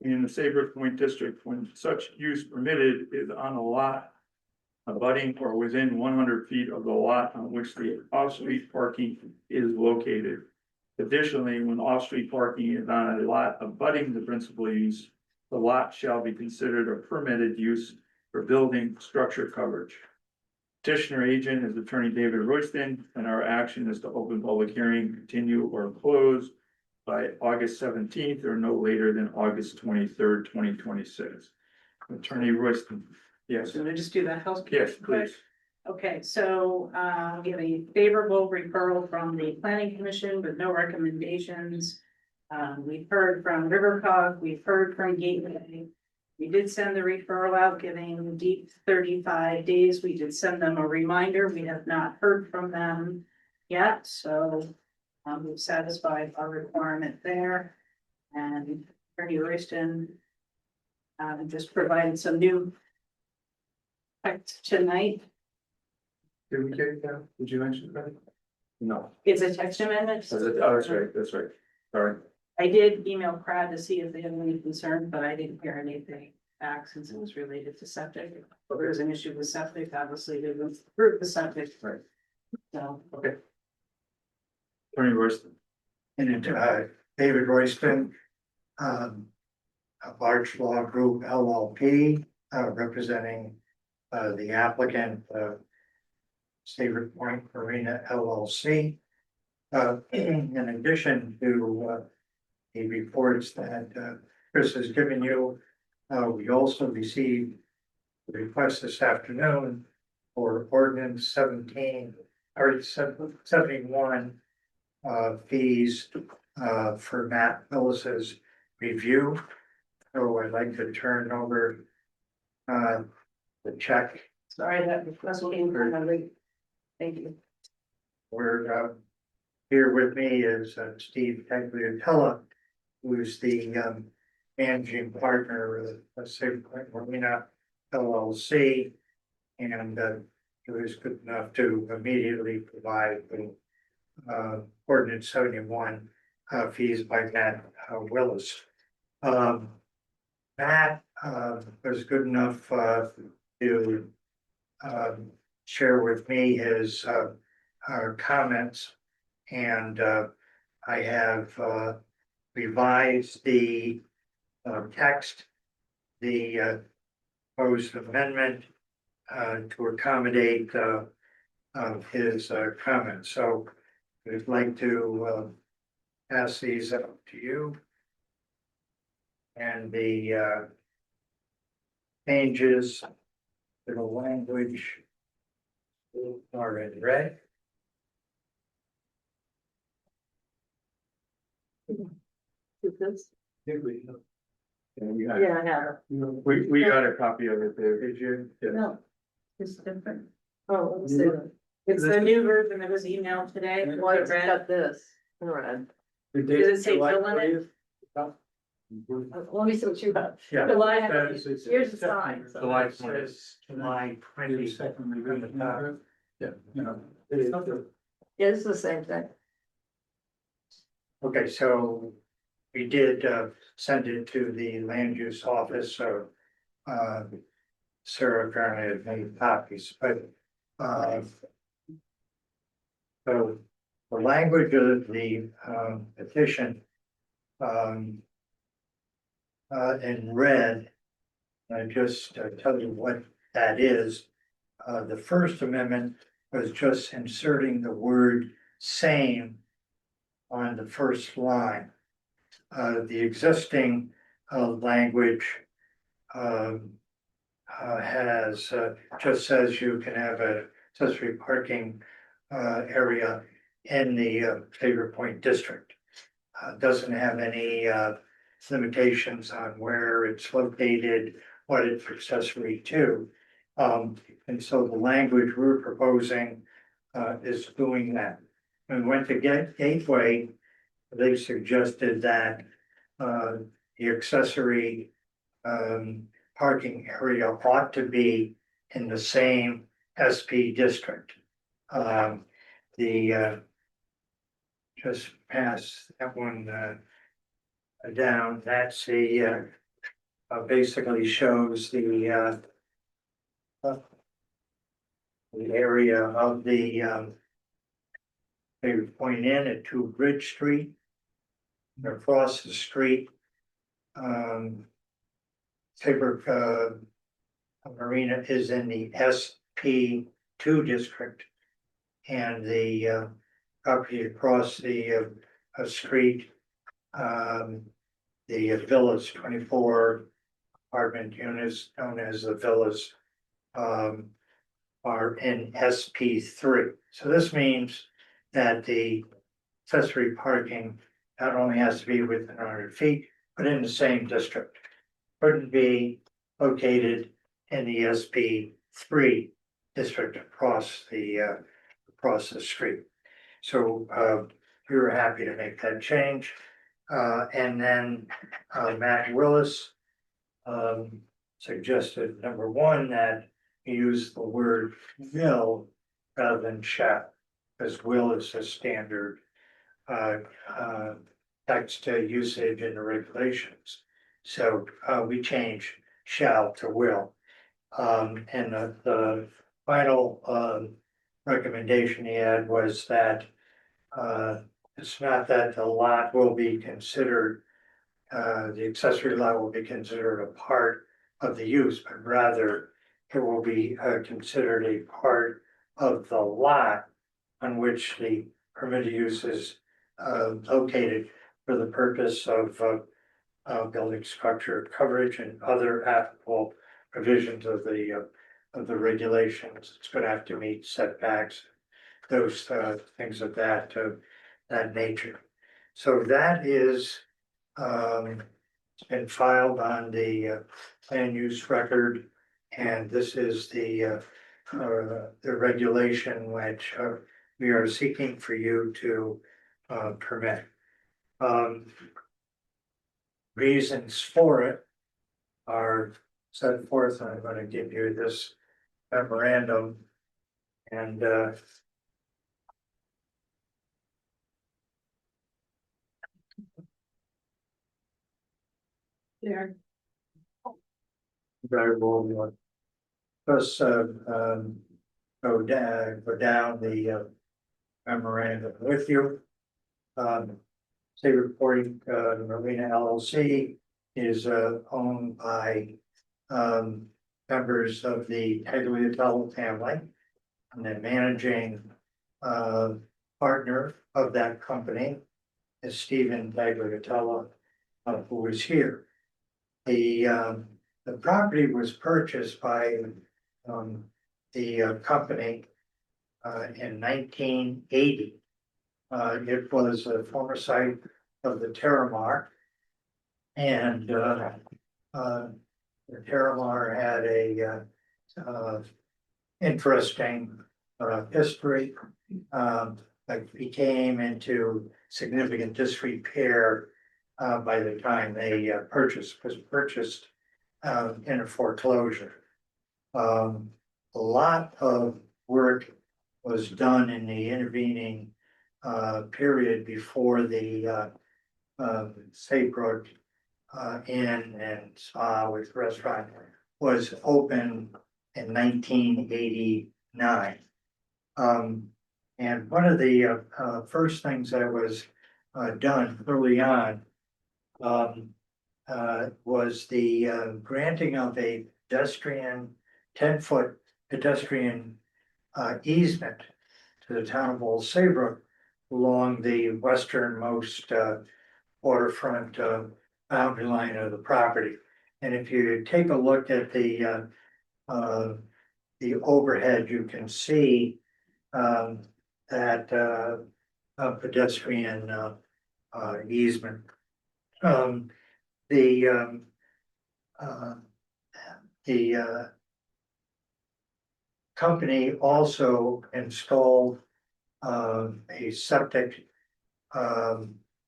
in the Saybrook Point district when such use permitted is on a lot abutting or within 100 feet of the lot on which the off-street parking is located. Additionally, when off-street parking is on a lot abutting the principal use, the lot shall be considered a permitted use for building structure coverage. Petitioner agent is Attorney David Royston, and our action is to open public hearing, continue or close by August 17th or no later than August 23rd, 2026. Attorney Royston, yes. So I just do that housekeeping. Yes, quick? please. Okay, so we have a favorable referral from the planning commission with no recommendations. We've heard from Rivercog, we've heard from Gateway. We did send the referral out, giving deep 35 days. We did send them a reminder. We have not heard from them yet, so we've satisfied our requirement there. And Attorney Royston just provided some new text tonight. Did we get it down? Did you mention that? No. It's a text amendment. Oh, that's right, that's right. Sorry. I did email Brad to see if they had any concern, but I didn't hear anything back since it was related to septic. If there was an issue with septic, obviously they would approve the septic. Right. So, Okay. Attorney Royston. And David Royston, of Arch Law Group LLP, representing the applicant, Saybrook Point Marina LLC. In addition to the reports that Chris has given you, we also received a request this afternoon for ordinance 71 fees for Matt Willis's review. So I'd like to turn over the check. sorry that request came from my. Thank you. We're here with me is Steve Tagliatella, who's the managing partner of Saybrook Marina LLC. And he was good enough to immediately provide the ordinance 71 fees by Matt Willis. Matt was good enough to share with me his comments, and I have revised the text, the proposed amendment to accommodate his comments. So I'd like to pass these out to you. And the changes to the language are in red. Yeah, Yeah, I have. we got a copy of it there, did you? Yeah. No. It's different. Oh, let's see. It's the new version that was emailed today. Why the it's red. got this, in red. The Does it date, say July fill in it? 20th. Let me see what you have. Yeah. July, It's- here's the sign. so- July 20th. July 22nd. Yeah. Yeah, it's the same thing. Okay, so we did send it to the land use office, so Sarah apparently had made copies, but so the language of the petition in red, I just tell you what that is. The First Amendment was just inserting the word same on the first line. The existing language has just says you can have a accessory parking area in the Saybrook Point district. Doesn't have any limitations on where it's located, what it's accessory to. And so the language we're proposing is doing that. And went to Gateway, they suggested that the accessory parking area ought to be in the same SP district. The just pass that one down, that's the basically shows the area of the they point in at 2 Bridge Street. Across the street, Saybrook Marina is in the SP2 district. And the property across the street, the villas, 24 apartment units known as the villas, are in SP3. So this means that the accessory parking not only has to be within 100 feet, but in the same district. Couldn't be located in the SP3 district across the street. So we were happy to make that change. And then Matt Willis suggested, number one, that you use the word will rather than shall, because will is a standard text usage in the regulations. So we change shall to will. And the final recommendation he had was that it's not that the lot will be considered, the accessory lot will be considered a part of the use, but rather it will be considered a part of the lot on which the permitted use is located for the purpose of building structure coverage and other applicable provisions of the regulations. It's gonna have to meet setbacks, those things of that nature. So that is it's been filed on the land use record, and this is the regulation which we are seeking for you to permit. Reasons for it are set forth, and I'm going to give you this memorandum. And There. very well, just go down the memorandum with you. Saybrook Point Marina LLC is owned by members of the Tagliatella family, and the managing partner of that company is Stephen Tagliatella, who is here. The property was purchased by the company in 1980. It was a former site of the Terramar. And the Terramar had a interesting history. Like became into significant disrepair by the time they was purchased in a foreclosure. A lot of work was done in the intervening period before the Saybrook Inn and Spa with restaurant was opened in 1989. And one of the first things that was done early on was the granting of a pedestrian, 10-foot pedestrian easement to the town of Old Saybrook along the westernmost waterfront boundary line of the property. And if you take a look at the overhead, you can see that pedestrian easement. The company also installed a septic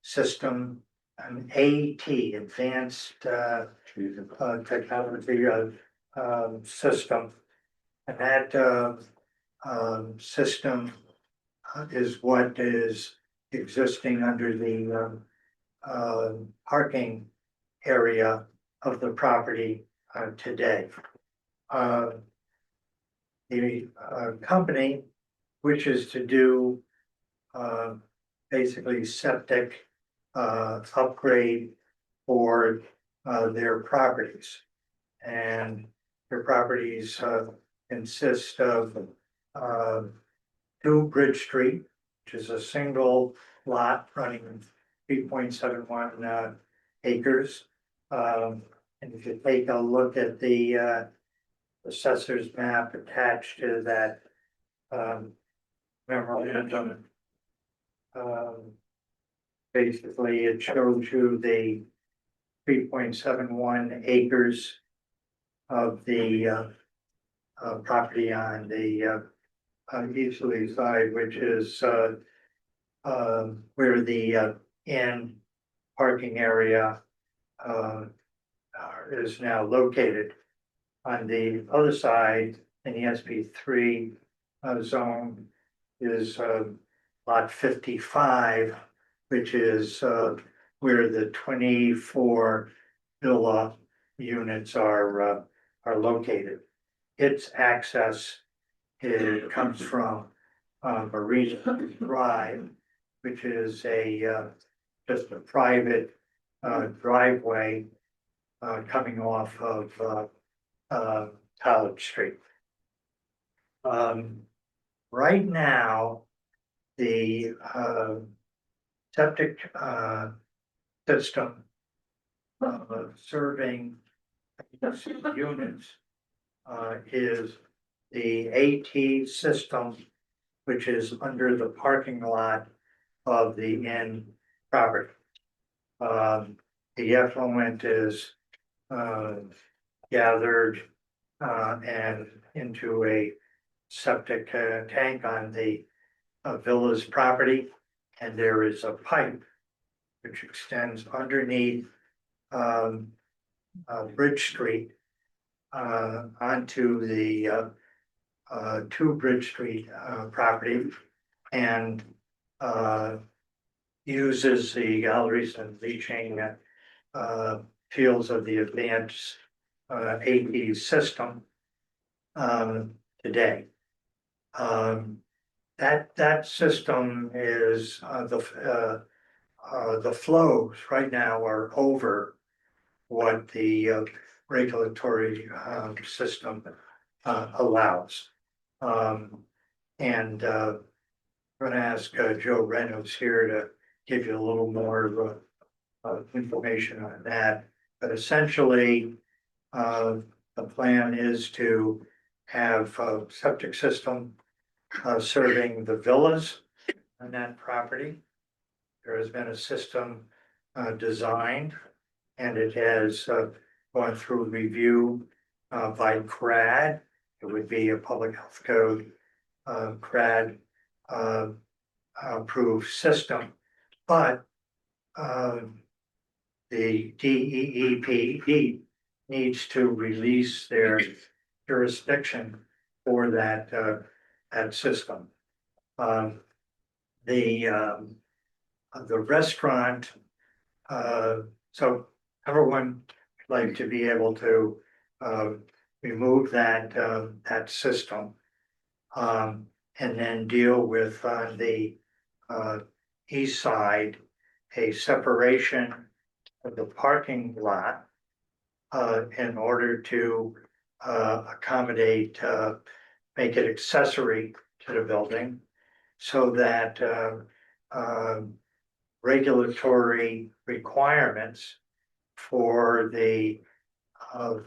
system, an AT, advanced technology system. And that system is what is existing under the parking area of the property today. The company wishes to do basically septic upgrade for their properties. And their properties consist of 2 Bridge Street, which is a single lot running 3.71 acres. And if you take a look at the assessor's map attached to that memorandum, basically it shows you the 3.71 acres of the property on the easterly side, which is where the inn parking area is now located. On the other side, in the SP3 zone, is lot 55, which is where the 24 villa units are located. Its access comes from Marina Drive, which is just a private driveway coming off of College Street. Right now, the septic system serving units is the AT system, which is under the parking lot of the inn property. The effluent is gathered and into a septic tank on the villa's property, and there is a pipe which extends underneath Bridge Street onto the 2 Bridge Street property, and uses the galleries and leaching fields of the advanced AT system today. That system is the flows right now are over what the regulatory system allows. And I'm going to ask Joe Reynolds here to give you a little more information on that. But essentially, the plan is to have a septic system serving the villas on that property. There has been a system designed, and it has gone through review by CRAD. It it would be a public health code, CRAD, approved system, but, the DEEP needs to release their jurisdiction for that system. The restaurant, so everyone would like to be able to, remove that system. And then deal with, the, east side, a separation of the parking lot. In order to, accommodate, make it accessory to the building. So that, regulatory requirements for the,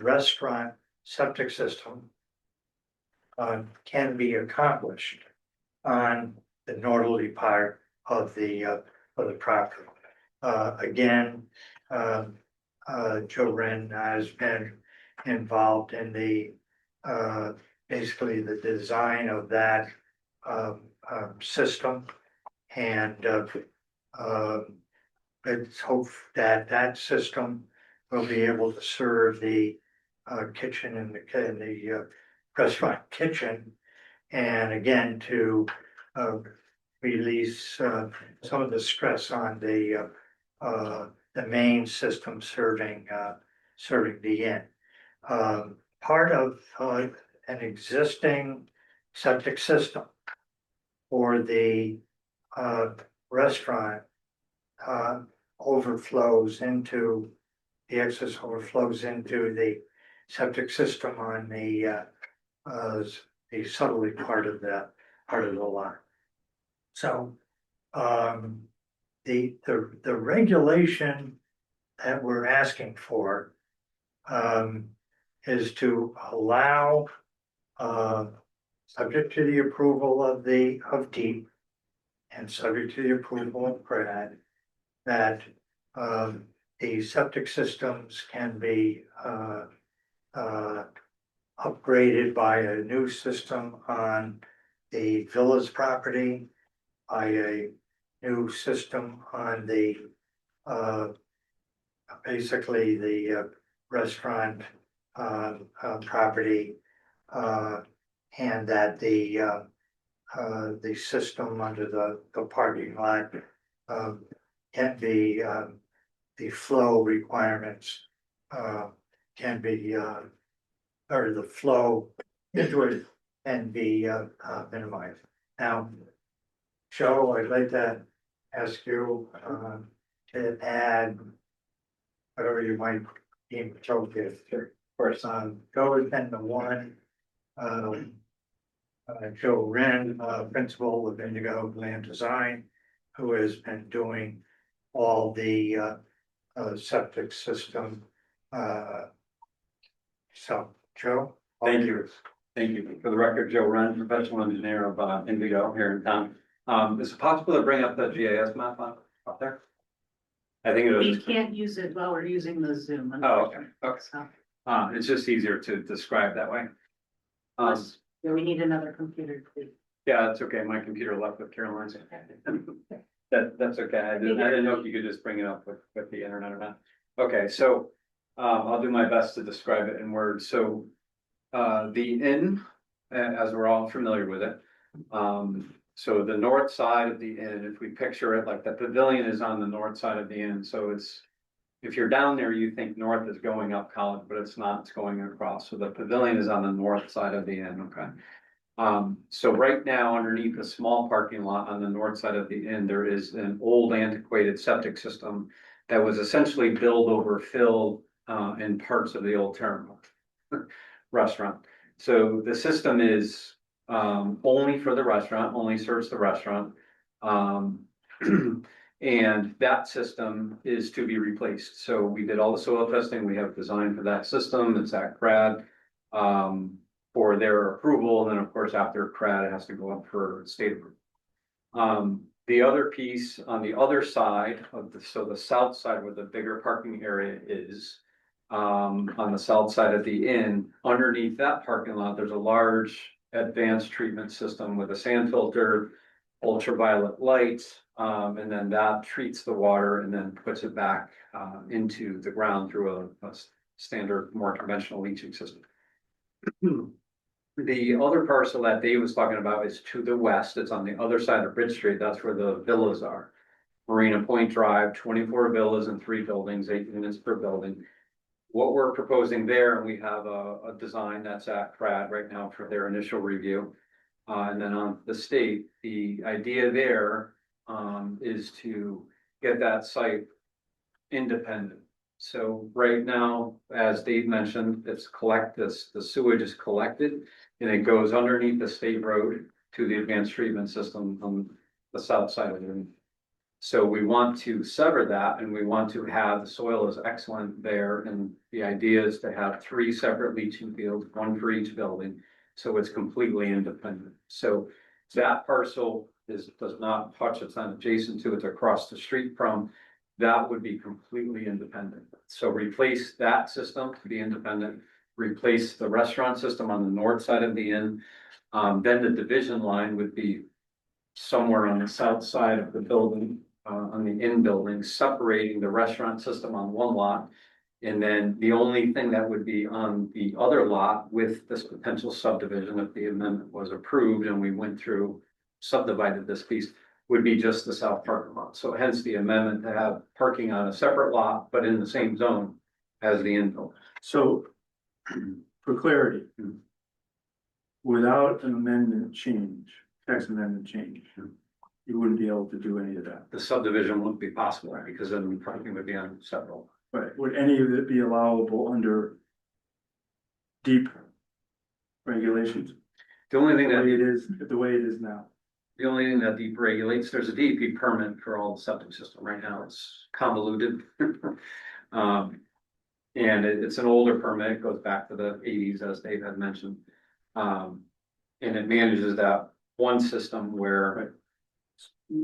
restaurant septic system. Can be accomplished on the northerly part of the property. Again, Joe Wren has been involved in the, basically the design of that, system. And, it's hoped that that system will be able to serve the, kitchen and the restaurant kitchen. And again, to, release, some of the stress on the main system serving the inn. Part of, an existing septic system for the, restaurant, overflows into, the excess overflows into the septic system on the southerly part of the lot. So, the regulation that we're asking for, is to allow, subject to the approval of DEEP and subject to the approval of CRAD, that, the septic systems can be, upgraded by a new system on the villa's property, by a new system on the, basically the, restaurant, property. And that the system under the parking lot, can be, the flow requirements, can be, or the flow into it can be, minimized. Now, Joe, I'd like to ask you, to add whatever you might deem appropriate. Of course, Joe has been the one, Joe Wren, principal of Indigo Land Design, who has been doing all the, septic system. So, Joe? Thank you. Thank you. For the record, Joe Wren, professional engineer of Indigo here in town. Is it possible to bring up the GIS map up there? I think it We was. can't use it while we're using the Zoom. Oh, okay, okay. So, It's just easier to describe that way. yeah, we need another computer, please. Yeah, that's okay. My computer left with Caroline's. That's okay. I didn't know if you could just bring it up with the internet or not. Okay, so, I'll do my best to describe it in words. So, the inn, as we're all familiar with it. So the north side of the inn, if we picture it like the pavilion is on the north side of the inn, so it's. If you're down there, you think north is going up College, but it's not, it's going across. So the pavilion is on the north side of the inn, okay? So right now, underneath a small parking lot on the north side of the inn, there is an old antiquated septic system that was essentially built over fill in parts of the old terminal restaurant. So the system is only for the restaurant, only serves the restaurant. And that system is to be replaced. So we did all the soil testing. We have design for that system. It's at CRAD for their approval. And then of course, after CRAD, it has to go up for state approval. The other piece on the other side of the south side where the bigger parking area is, on the south side of the inn. Underneath that parking lot, there's a large advanced treatment system with a sand filter, ultraviolet lights, and then that treats the water and then puts it back into the ground through a standard, more conventional leaching system. The other parcel that Dave was talking about is to the west. It's on the other side of Bridge Street. That's where the villas are. Marina Point Drive, 24 villas and 3 buildings, 8 units per building. What we're proposing there, and we have a design that's at CRAD right now for their initial review. And then on the state, the idea there is to get that site independent. So right now, as Dave mentioned, the sewage is collected and it goes underneath the state road to the advanced treatment system on the south side of it. So we want to sever that and we want to have, the soil is excellent there, and the idea is to have 3 separate leaching fields, 1 for each building. So it's completely independent. So that parcel does not touch, it's not adjacent to, it's across the street from, that would be completely independent. So replace that system to be independent, replace the restaurant system on the north side of the inn. Then the division line would be somewhere on the south side of the building, on the inn building, separating the restaurant system on one lot. And then the only thing that would be on the other lot with this potential subdivision, if the amendment was approved and we went through, subdivided this piece, would be just the south parking lot. So hence the amendment to have parking on a separate lot, but in the same zone as the inn building. So for clarity, without an amendment change, text amendment change, you wouldn't be able to do any of that. The subdivision wouldn't be possible because then parking would be on several. Right, would any of it be allowable under deep regulations? The only thing The way that, it is, the way it is now. the only thing that deep regulates, there's a DEP permit for all the septic system right now. It's convoluted. And it's an older permit, it goes back to the 80s, as Dave had mentioned. And it manages that one system where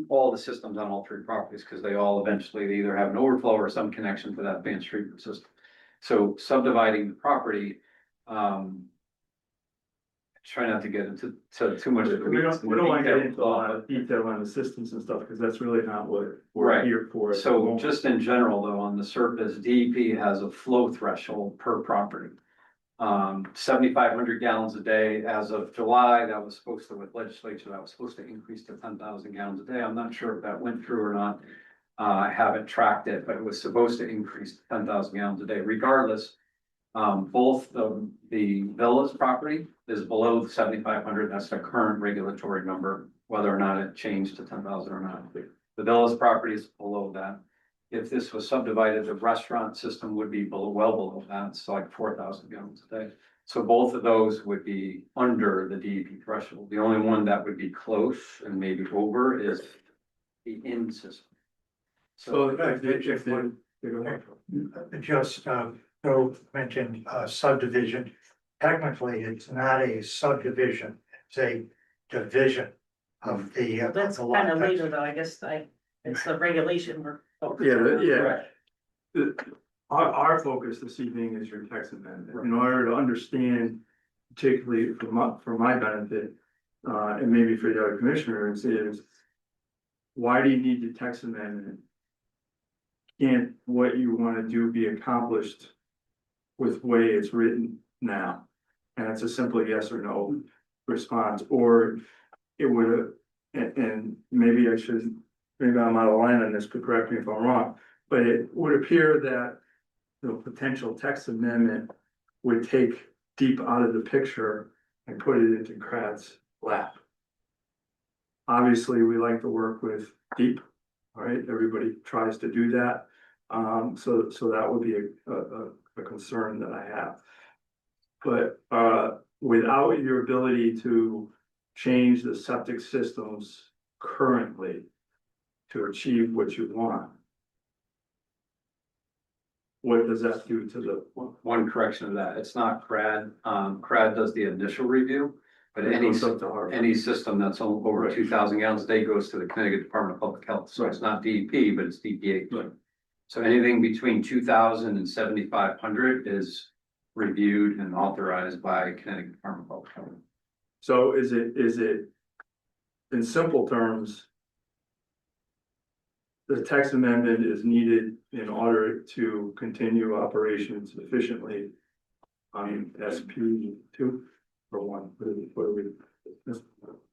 all the systems on all 3 properties, because they all eventually they either have an overflow or some connection to that advanced treatment system. So subdividing the property, try not to get into too much of the We weeds. don't want to get into a lot of detail on the systems and stuff, because that's really not what we're Right. here for. at the So moment. just in general, though, on the surface, DEP has a flow threshold per property. 7,500 gallons a day as of July, that was supposed to, with legislature, that was supposed to increase to 10,000 gallons a day. I'm not sure if that went through or not. I haven't tracked it, but it was supposed to increase to 10,000 gallons a day. Regardless, both the villas property is below the 7,500. That's the current regulatory number, whether or not it changed to 10,000 or not. The villas property is below that. If this was subdivided, the restaurant system would be well below that. It's like 4,000 gallons a day. So both of those would be under the DEP threshold. The only one that would be close and maybe over is the inn system. So if they go ahead. Just, Joe mentioned subdivision. Technically, it's not a subdivision, it's a division of the. That's the lot. kind of later though, I guess it's the regulation we're. Our focus this evening is your text amendment. In order to understand, particularly for my benefit, and maybe for the other commissioners, is why do you need the text amendment? Can't what you want to do be accomplished with the way it's written now? And it's a simple yes or no response, or it would, and maybe I should, maybe I'm out of line on this, but correct me if I'm wrong, but it would appear that the potential text amendment would take deep out of the picture and put it into CRAD's lap. Obviously, we like to work with deep, all right, everybody tries to do that. So that would be a concern that I have. But without your ability to change the septic systems currently to achieve what you want, what does that do to the? One correction of that, it's not CRAD. CRAD does the initial review, but any system that's over Right. 2,000 gallons a day goes to the Connecticut Department of Public Health. So it's not DEP, but it's DPH. Right. So anything between 2,000 and 7,500 is reviewed and authorized by Connecticut Department of Public Health. So is it, in simple terms, the text amendment is needed in order to continue operations efficiently on SP two or one? What are we?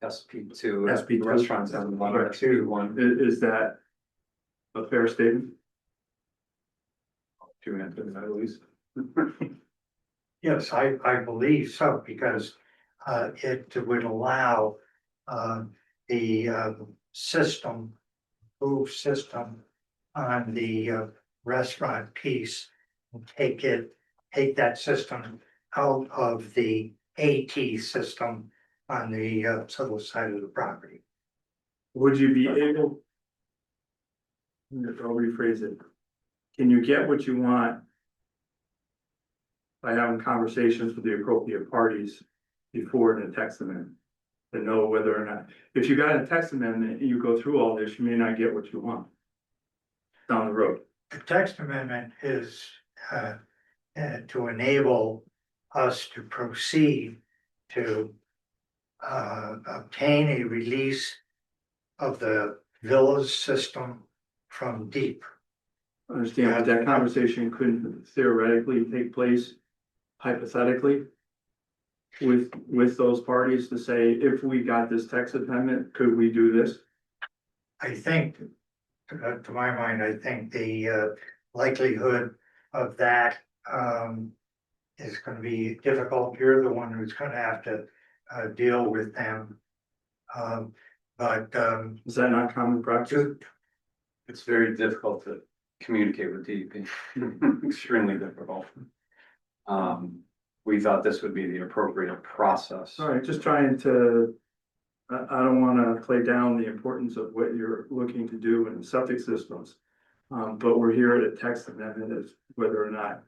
SP2. SP2. Restaurants and one, SP1. Is that a fair statement? To answer that, at least. Yes, I believe so, because it would allow the system, move system on the restaurant piece and take that system out of the AT system on the southern side of the property. Would you be able? I'll rephrase it. Can you get what you want by having conversations with the appropriate parties before the text amendment? To know whether or not, if you got a text amendment and you go through all this, you may not get what you want down the road. The text amendment is to enable us to proceed to obtain a release of the villas system from deep. Understand what that conversation could theoretically take place hypothetically with those parties to say, if we got this text amendment, could we do this? I think, to my mind, I think the likelihood of that is going to be difficult. You're the one who's going to have to deal with them. Is that not common practice? It's very difficult to communicate with DEP, extremely difficult. We thought this would be the appropriate process. All right, just trying to, I don't wanna play down the importance of what you're looking to do in the septic systems. But we're here at a text amendment as whether or not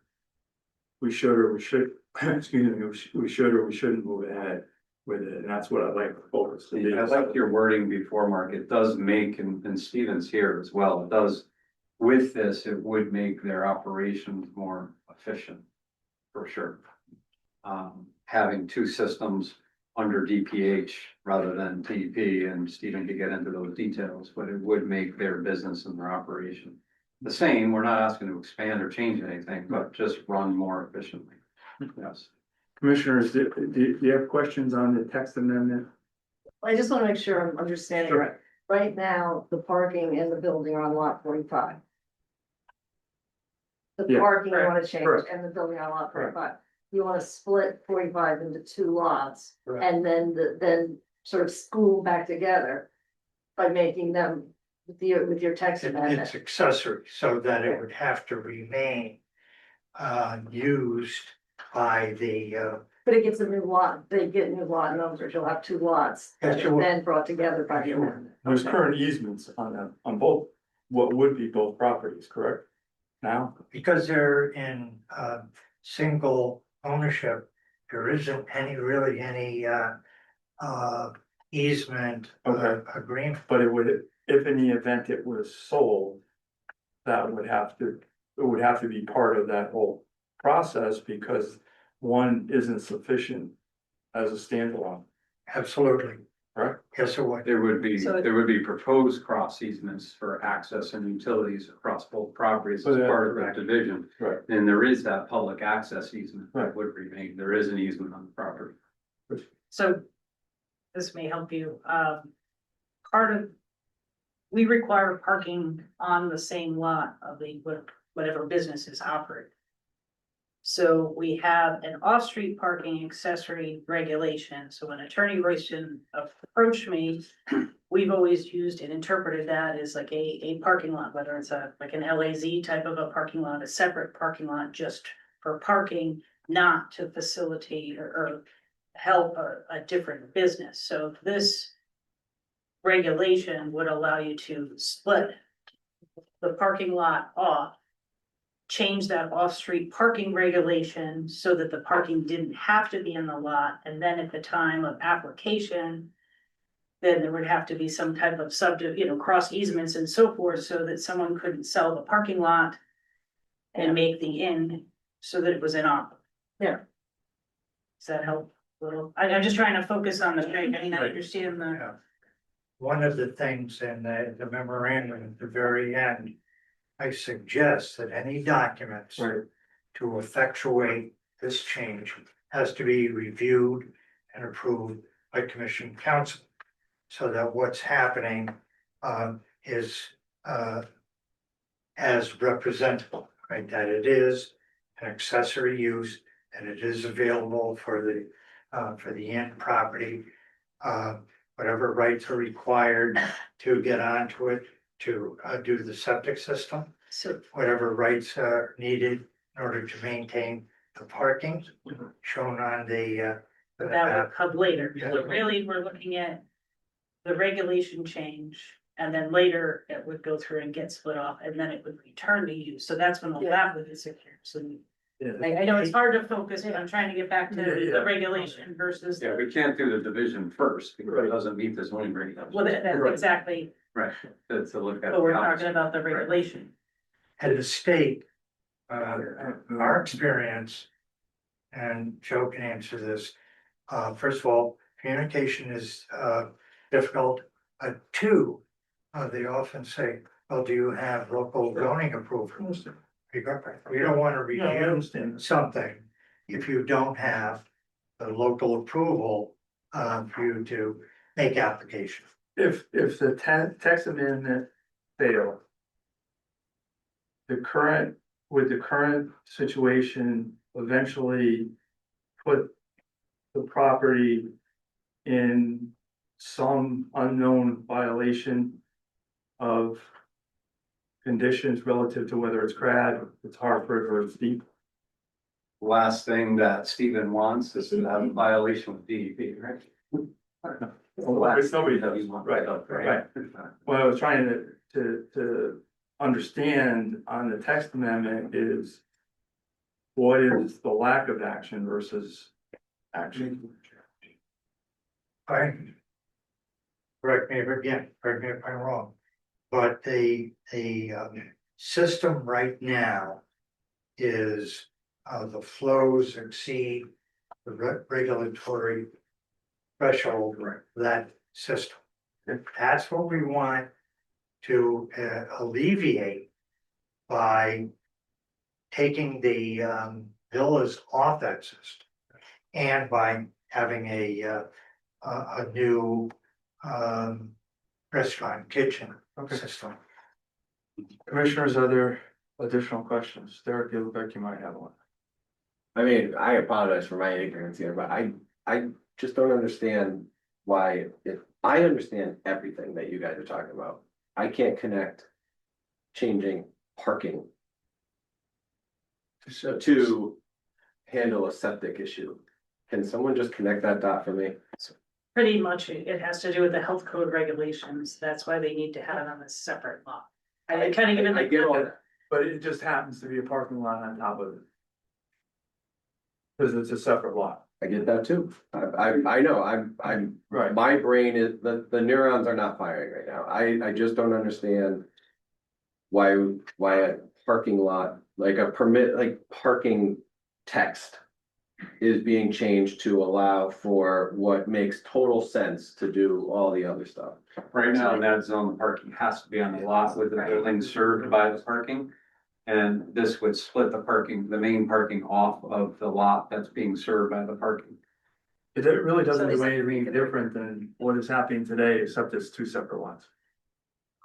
we should or we should, excuse me, we should or we shouldn't move ahead with it, and that's what I'd like to focus. I like your wording before, Mark. It does make, and Stephen's here as well, it does, with this, it would make their operations more efficient, for sure. Having two systems under DPH rather than DEP, and Stephen could get into those details, but it would make their business and their operation the same. We're not asking to expand or change anything, but just run more efficiently. Yes. Commissioners, do you have questions on the text amendment? I just wanna make sure I'm understanding Sure. right. Right now, the parking and the building are on lot 45. The Yeah, parking you wanna change correct. and the building on lot Correct. 45. You wanna split 45 into two lots Correct. and then sort of school back together by making them with your text amendment. It's accessory, so that it would have to remain used by the But it gets a new lot, they get new lot numbers, you'll have two lots, Yes, that you are will. then brought together by the Yes, you will. amendment. There's Okay. current easements on both, what would be both properties, correct? Now, because they're in single ownership, there isn't really any easement Okay. agreement. but it would, if in the event it was sold, that would have to, it would have to be part of that whole process because one isn't sufficient as a standalone, Absolutely. correct? Yes, it would. There would be, So it- there would be proposed cross easements for access and utilities across both properties as Oh, yeah. part of that division. Right. And there is that public access easement Right. that would remain. There is an easement on the property. So this may help you. Part of, we require parking on the same lot of the, whatever businesses operate. So we have an off-street parking accessory regulation. So when Attorney Royston approached me, we've always used and interpreted that as like a parking lot, whether it's like an LAZ type of a parking lot, a separate parking lot just for parking, not to facilitate or help a different business. So this regulation would allow you to split the parking lot off, change that off-street parking regulation so that the parking didn't have to be in the lot, and then at the time of application, then there would have to be some type of cross easements and so forth, so that someone couldn't sell the parking lot. And make the inn so that it was inoperable. Yeah. Does that help a little? I'm just trying to focus on the, I mean, I understand the. Yeah. One of the things in the memorandum at the very end, I suggest that any documents to effectuate this change has to be reviewed and approved by commission council. So that what's happening is as representable, right? That it is an accessory use, and it is available for the inn property. Whatever rights are required to get onto it, to do the septic system, So whatever rights are needed in order to maintain the parking shown on the that map. would come later. Yeah. So really, we're looking at the regulation change. And then later it would go through and get split off, and then it would return to use. So that's when the lab would disappear. So I know it's hard to focus, but I'm trying to get back to the regulation versus. Yeah, we can't do the division first because it doesn't meet the zoning regulations. Well, that's exactly Right, to look at. what we're talking about, the regulation. At the state, our experience, and Joe can answer this. First of all, communication is difficult. Two, they often say, well, do you have local zoning approval? We don't want to review something if you don't have the local approval for you to make application. If the text amendment failed. Would the current situation eventually put the property in some unknown violation of conditions relative to whether it's Crad, it's Hartford, or it's Deep? Last thing that Stephen wants is to have a violation with DEP, right? Which nobody does, right, right. What I was trying to understand on the text amendment is what is the lack of action versus action? Fine. Correct me if I'm wrong, but the system right now is the flows exceed the regulatory threshold of that system. That's what we want to alleviate by taking the villas off that system and by having a new restaurant kitchen system. Commissioners, are there additional questions? Derek, you look like you might have one. I mean, I apologize for my ignorance here, but I just don't understand why, if I understand everything that you guys are talking about, I can't connect changing parking to handle a septic issue. Can someone just connect that dot for me? Pretty much, it has to do with the health code regulations. That's why they need to have it on a separate lot. I kind of given I get all the. that. But it just happens to be a parking lot on top of it. Cause it's a separate lot. I get that too. I know, I'm, Right. my brain is, the neurons are not firing right now. I just don't understand why a parking lot, like a permit, like parking text is being changed to allow for what makes total sense to do all the other stuff. Right now, in that zone, the parking has to be on the lot with the building served by the parking. And this would split the parking, the main parking off of the lot that's being served by the parking. It really doesn't do anything different than what is happening today, except it's two separate lots.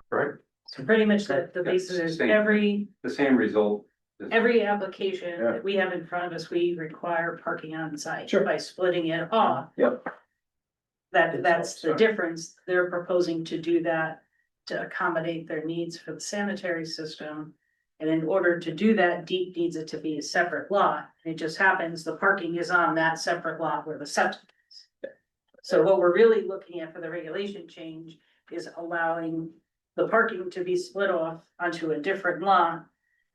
Right? So pretty much the basis is Same. The same result. every application Yeah. that we have in front of us, we require parking on site. Sure. By splitting it off. Yep. That's the difference. They're proposing to do that to accommodate their needs for the sanitary system. And in order to do that, Deep needs it to be a separate lot. It just happens the parking is on that separate lot where the septic is. So what we're really looking at for the regulation change is allowing the parking to be split off onto a different lot.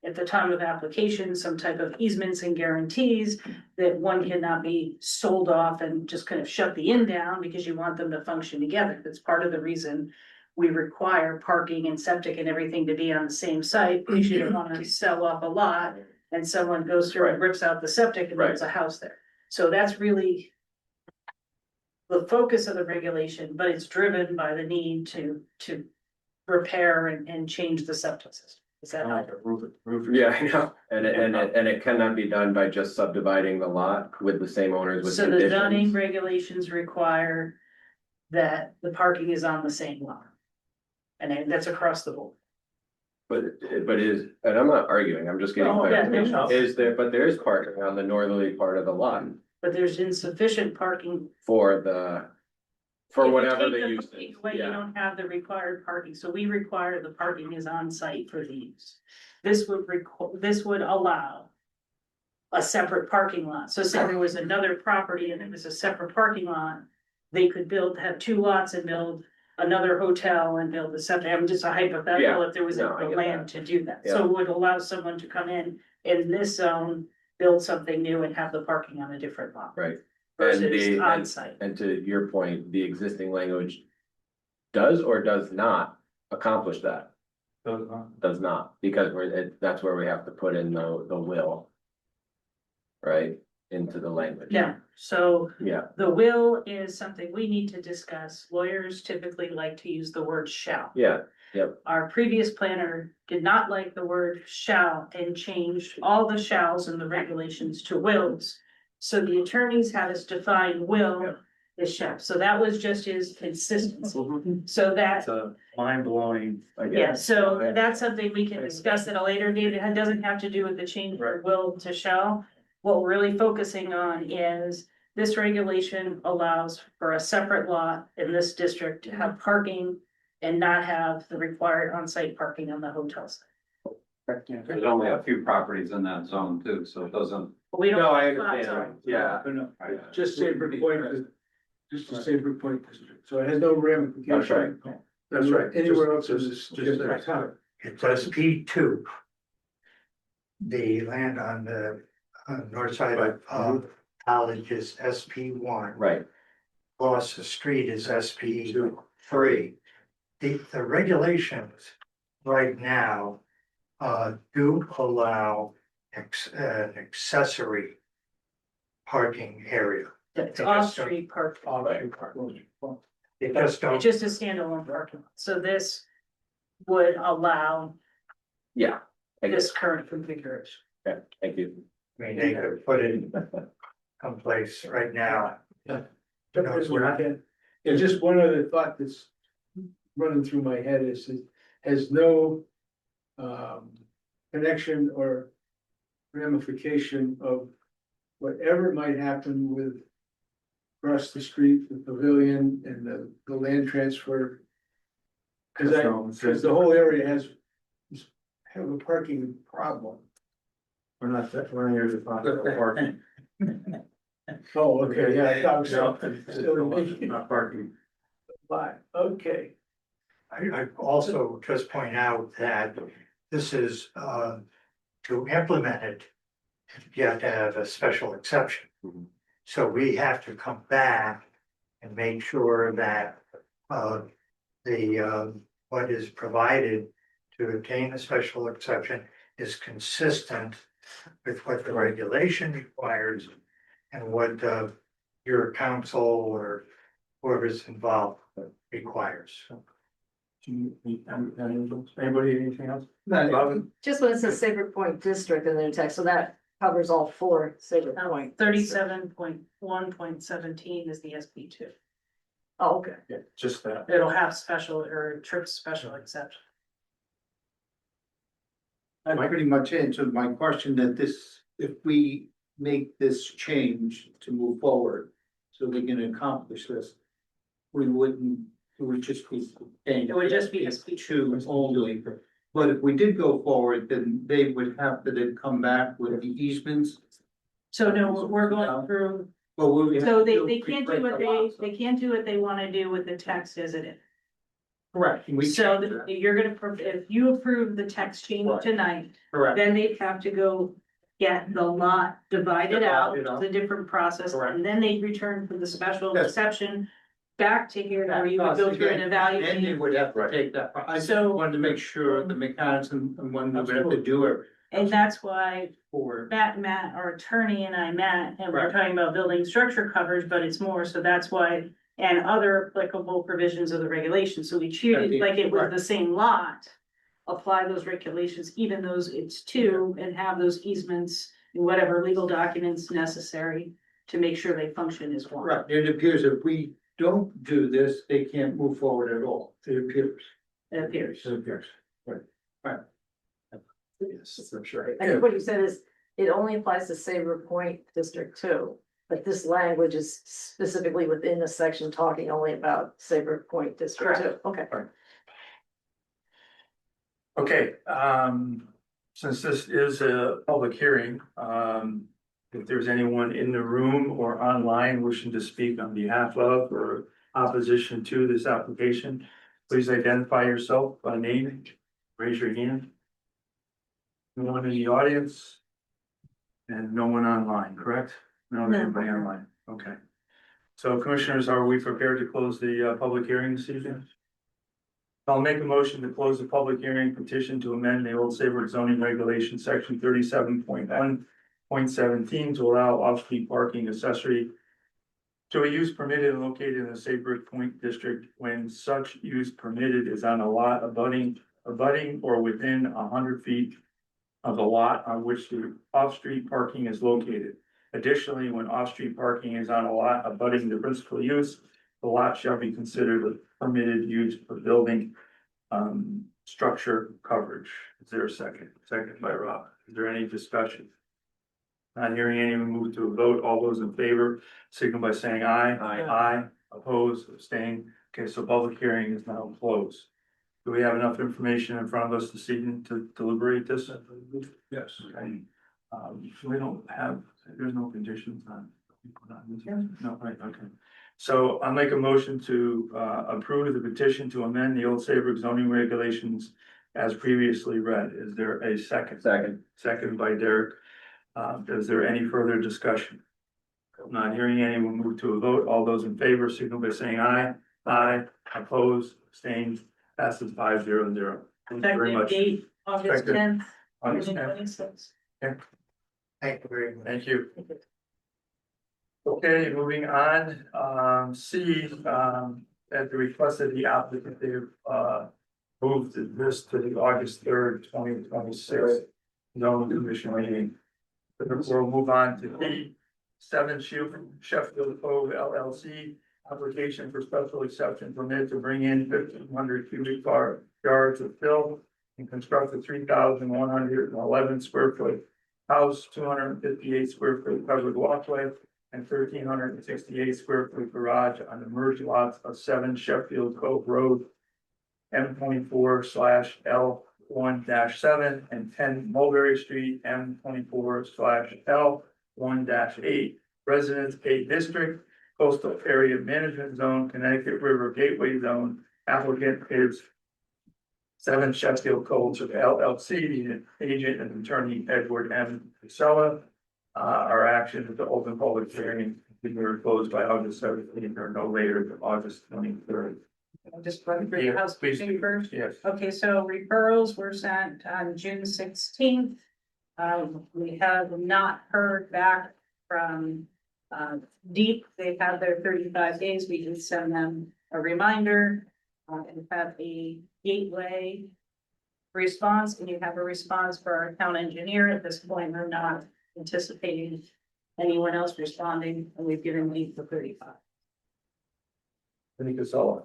at the time of application, some type of easements and guarantees that one cannot be sold off and just kind of shut the inn down because you want them to function together. That's part of the reason we require parking and septic and everything to be on the same site, because you don't want to sell off a lot and someone goes through and rips out the septic and there's a house there. So that's really the focus of the regulation, but it's driven by the need to repair and change the septic system. Is that how? Yeah, I know, and it cannot be done by just subdividing the lot with the same owners with So the zoning conditions. regulations require that the parking is on the same lot. And then that's across the board. But is, and I'm not arguing, I'm just getting Oh, yeah, clarification, no. is there, but there is parking on the northerly part of the lot But there's insufficient parking. for If you whatever take the the use parking is, away, you yeah. don't have the required parking, so we require the parking is on site for the use. This would allow a separate parking lot, so say there was another property and it was a separate parking lot. They could have two lots and build another hotel and build the septic, I'm just a hypothetical, Yeah. if there was No, I the get land that. to do that. So it would allow someone to come in this zone, build something new and have the parking on a different lot. Right. Versus on site. And to your point, the existing language does or does not accomplish that, does not, because that's where we have to put in the will. Right, into the language. Yeah, so Yeah, the will is something we need to discuss. Lawyers typically like to use the word shall. yeah, Our previous planner did not like the word shall and changed all the shalls in the regulations to wills. So the attorneys had us define will as shall. So that was just his consistency. So that, It's a mind blowing. yeah, so that's something we can discuss at a later date. It doesn't have to do with the change from will to shall. What we're really focusing on is this regulation allows for a separate lot in this district to have parking and not have the required on-site parking on the hotel site. There's only a few properties in that zone too, so it doesn't. We don't. no, I have spot understand, zones. yeah. Just Saybrook Point, just the Saybrook Point district, so it has no ramification. That's right. That's right. Anywhere else in Just this there. town. It's SP2. The land on the north side of college is SP1. Right, Across the street is SP3. The regulations right now do allow an accessory parking area. It's off-street parking. It just It's don't, just a standalone parking lot. So this would allow yeah, this current configuration. okay, thank you. I mean, they could put it someplace right now. And just one other thought that's running through my head is it has no connection or ramification of whatever might happen with across the street, the pavilion and the land transfer. Cause the whole area have a parking problem. We're not here to talk about parking. Oh, okay, yeah, I thought so. Not parking. But, okay. I also just point out that this is to implement it, you have to have a special exception. Mhm. So we have to come back and make sure that what is provided to obtain a special exception is consistent with what the regulation requires and what your council or whoever's involved requires. Anybody, anything else? Robin? Just when it says Saybrook Point District in the text, so that covers all four Saybrook Point. 37.1.17 is the SP2. Oh, okay. Yeah, just that. It'll have special or trip special exception. I'm pretty much answered my question that if we make this change to move forward, so we can accomplish this. We wouldn't, it would just be. It would just be SP2 only, but if we did go forward, then they would have to then come back with the easements. So no, we're going through, But we would have so to they can't do what rewrite the law, so- they can't do what they wanna do with the text as it is. Correct. We So changed that. you're gonna, if you approve the text change Right. tonight, Correct. then they have to go get the lot divided out, Divided out. the different process, Correct. and then they return for the special Yes. exception back to here, where you would Us go through and again, Then they evaluate. would have to take that. I just So- wanted to make sure the mechanics and when we have to do it And that's why for. Matt, our attorney and I met, and we're Right. talking about building structure coverage, but it's more, so that's why. And other applicable provisions of the regulations, so we treated it like it was Right. the same lot. Apply those regulations, even though it's two, and have those easements, and whatever legal documents necessary to make sure they function as one. Right, it appears if we don't do this, they can't move forward at all. It appears. It appears. It appears. Right. Yes, I'm sure. I think what you said is, it only applies to Saybrook Point District Two. But this language is specifically within the section talking only about Saybrook Point District Two. Okay. Okay, since this is a public hearing, if there's anyone in the room or online wishing to speak on behalf of or opposition to this application, please identify yourself by name, raise your hand. No one in the audience? And no one online, correct? No, anybody online, okay. So commissioners, are we prepared to close the public hearing this evening? I'll make a motion to close the public hearing petition to amend the Old Saybrook zoning regulation, section 37.1.17 to allow off-street parking accessory to a use permitted and located in the Saybrook Point district when such use permitted is on a lot abutting or within 100 feet of the lot on which the off-street parking is located. Additionally, when off-street parking is on a lot abutting the principal use, the lot shall be considered a permitted use for building structure coverage. Is there a second? Second by Rob. Is there any discussion? Not hearing anyone, move to a vote. All those in favor, signal by saying aye. Aye. Aye, oppose, abstain. Okay, so public hearing is now closed. Do we have enough information in front of us this evening to deliberate this? Yes. Okay. We don't have, there's no conditions on. No, right, okay. So I'll make a motion to approve the petition to amend the Old Saybrook zoning regulations as previously read. Is there a second? Second. Second by Derek. Is there any further discussion? Not hearing any, we'll move to a vote. All those in favor signal by saying aye. Aye, opposed, abstained, passes 5-0. Thank you very Effective much. date, August Effective 10th, August 10th. 2026. Thank you very much. Thank you. Okay, moving on, C, at the request of the applicant, they've moved this to the August 3rd, 2026 zoning commission meeting. We'll move on to D, 7 Sheffield Cove LLC, application for special exception permit to bring in 1,500 cubic yards of fill and construct a 3,111 square foot house, 258 square foot covered walkway, and 1,368 square foot garage on the merged lots of 7 Sheffield Cove Road, M24/L1-7 and 10 Mulberry Street, M24/L1-8, Residence A District, Coastal Area Management Zone, Connecticut River Gateway Zone. Applicant is 7 Sheffield Cove LLC, the agent and attorney Edward M. Casella. Our action is to open public hearing, we were closed by August 17th or no later than August 23rd. I'll just run through Yeah, the housekeeping please. first. Yes. Okay, so referrals were sent on June 16th. We have not heard back from Deep. They have their 35 days. We can send them a reminder and have a gateway response, and you have a response for our town engineer. At this point, we're not anticipating anyone else responding, and we've given Deep the 35. Any Casella?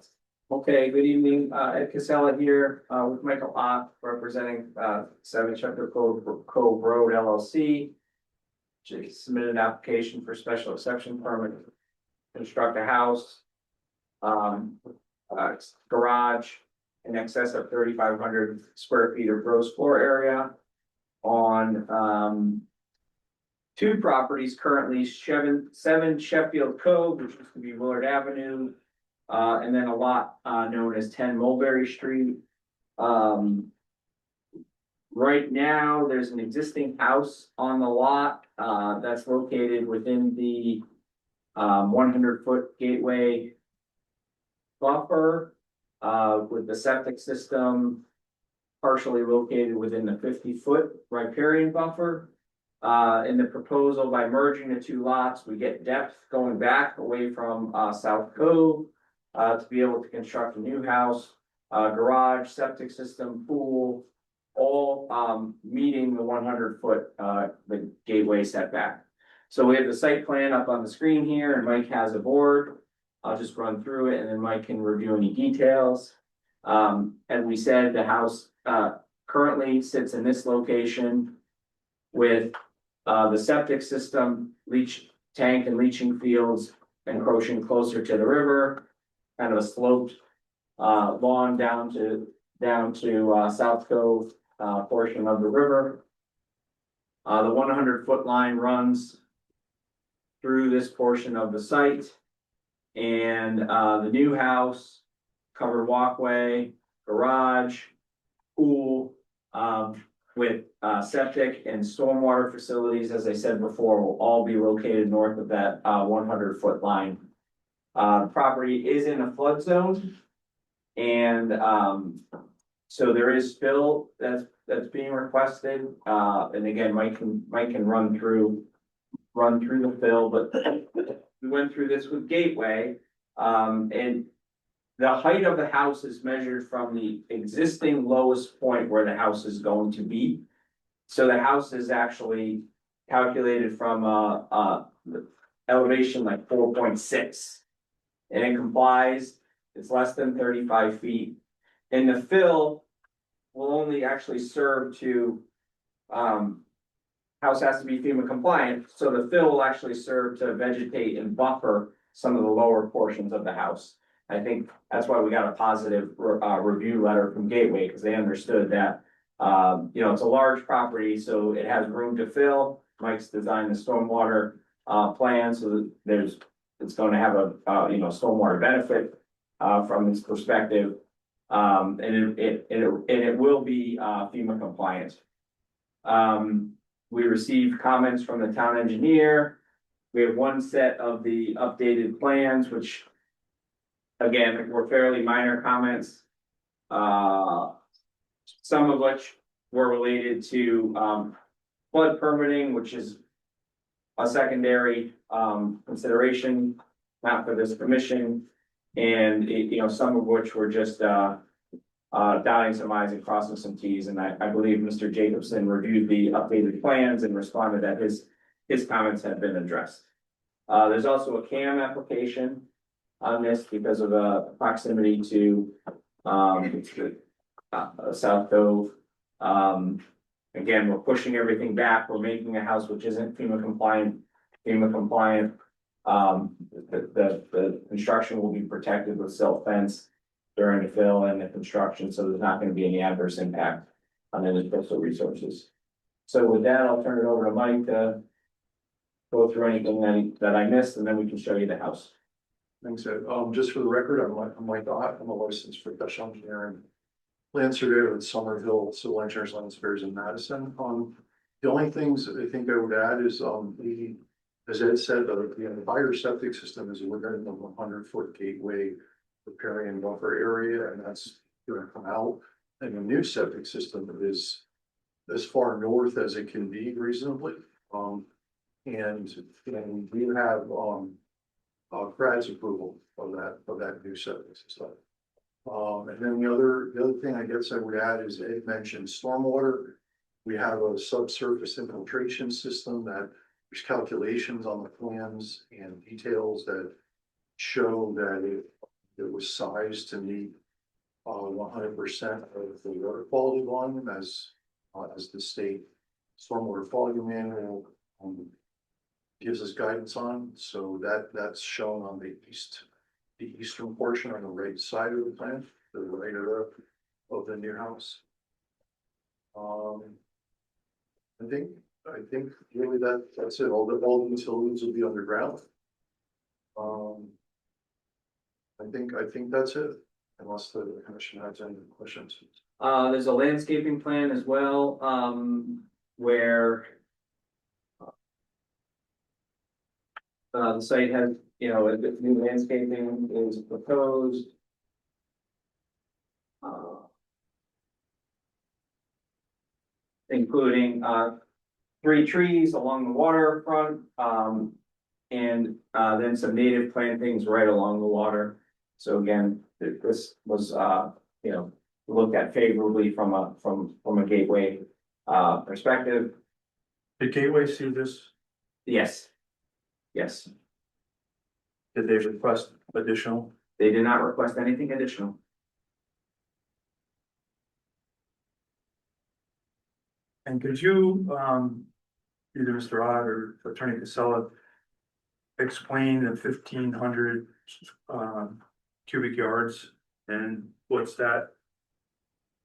Okay, good evening, Ed Casella here, with Michael Ott, representing, 7 Shepherd Cove Road LLC. She submitted an application for special exception permit, to construct a house. Garage in excess of 3,500 square feet of gross floor area. On, 2 properties currently, 7 Sheffield Cove, which used to be Willard Avenue. and then a lot, known as 10 Mulberry Street. Right now, there's an existing house on the lot, that's located within the 100-foot gateway buffer, with the septic system partially located within the 50-foot riparian buffer. In the proposal, by merging the two lots, we get depth going back away from South Cove to be able to construct a new house, garage, septic system, pool, all meeting the 100-foot the gateway setback. So we have the site plan up on the screen here, and Mike has a board. I'll just run through it, and then Mike can review any details. As we said, the house currently sits in this location with the septic system, leach tank and leaching fields encroaching closer to the river, kind of a sloped lawn down to South Cove portion of the river. The 100-foot line runs through this portion of the site, and the new house, covered walkway, garage, pool, with septic and stormwater facilities, as I said before, will all be located north of that 100-foot line. The property is in a flood zone, and so there is fill that's being requested. And again, Mike can run through the fill, but we went through this with Gateway, and the height of the house is measured from the existing lowest point where the house is going to be. So the house is actually calculated from elevation like 4.6. And it complies, it's less than 35 feet. And the fill will only actually serve to, house has to be FEMA compliant, so the fill will actually serve to vegetate and buffer some of the lower portions of the house. I think that's why we got a positive review letter from Gateway, because they understood that, it's a large property, so it has room to fill. Mike's designed the stormwater plan, so that it's going to have a stormwater benefit from this perspective, and it will be FEMA compliant. We received comments from the town engineer. We have one set of the updated plans, which again, were fairly minor comments. Some of which were related to flood permitting, which is a secondary consideration, not for this commission. And some of which were just dotting some i's and crossing some t's. And I believe Mr. Jacobson reviewed the updated plans and responded that his comments had been addressed. There's also a CAM application on this because of proximity to South Cove. Again, we're pushing everything back. We're making a house which isn't FEMA compliant. The construction will be protected with silt fence during the fill and the construction, so there's not going to be any adverse impact on any coastal resources. So with that, I'll turn it over to Mike to go through anything that I missed, and then we can show you the house. Thanks, Ed. Just for the record, I'm Mike Ott. I'm a licensed professional engineer and land surveyor with Somerville Civil Engineers Land Surveyors in Madison. The only things I think I would add is, as Ed said, the fire septic system is within the 100-foot gateway riparian buffer area, and that's going to come out. And the new septic system is as far north as it can be reasonably. And we do have Brad's approval of that new septic system. And then the other thing I guess I would add is Ed mentioned stormwater. We have a subsurface infiltration system that there's calculations on the plans and details that show that it was sized to meet 100% of the water quality volume as the state stormwater quality manual gives us guidance on. So that's shown on the eastern portion on the right side of the plan, the right of the new house. I think really that's it. All the utilities will be underground. I think that's it, unless the commission has any questions. There's a landscaping plan as well, where. The site has, a new landscaping is proposed. Including, 3 trees along the waterfront, and, then some native plantings right along the water. So again, this was, looked at favorably from a gateway, perspective. Did Gateway see this? Yes. Yes, Did they request additional? they did not request anything additional. And could you, either Mr. Odd or Attorney Casella, explain the 1,500 cubic yards and what's that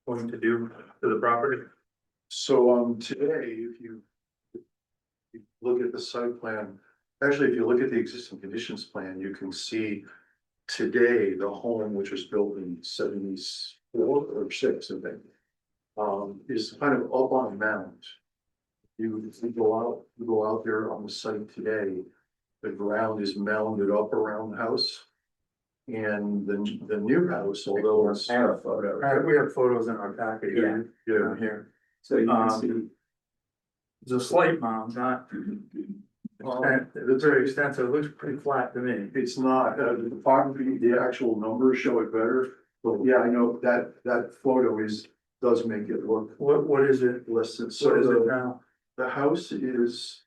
going to do to the property? So, today, if you look at the site plan, actually, if you look at the existing conditions plan, you can see today, the home, which was built in 74 or 6, I think, is kind of up on a mound. You go out there on the site today, the ground is mounded up around the house. And the new house, although it's. I have a photo. We have photos in our packet here. Yeah. Here. So you can see. It's a slight mound, not. It's very extensive, it looks pretty flat to me. It's not, the topography, the actual numbers show it better, but yeah, I know that photo does make it look What is it? less than, What so is it now? the house is.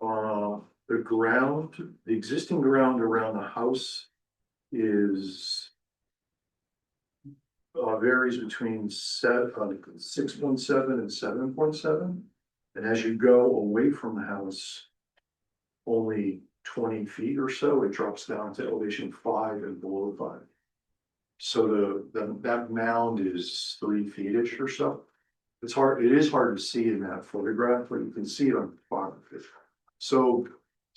The ground, the existing ground around the house is. Varies between 6.7 and 7.7, and as you go away from the house. Only 20 feet or so, it drops down to elevation 5 and below 5. So that mound is 3 feet-ish or so. It is hard to see in that photograph, but you can see it on photography. So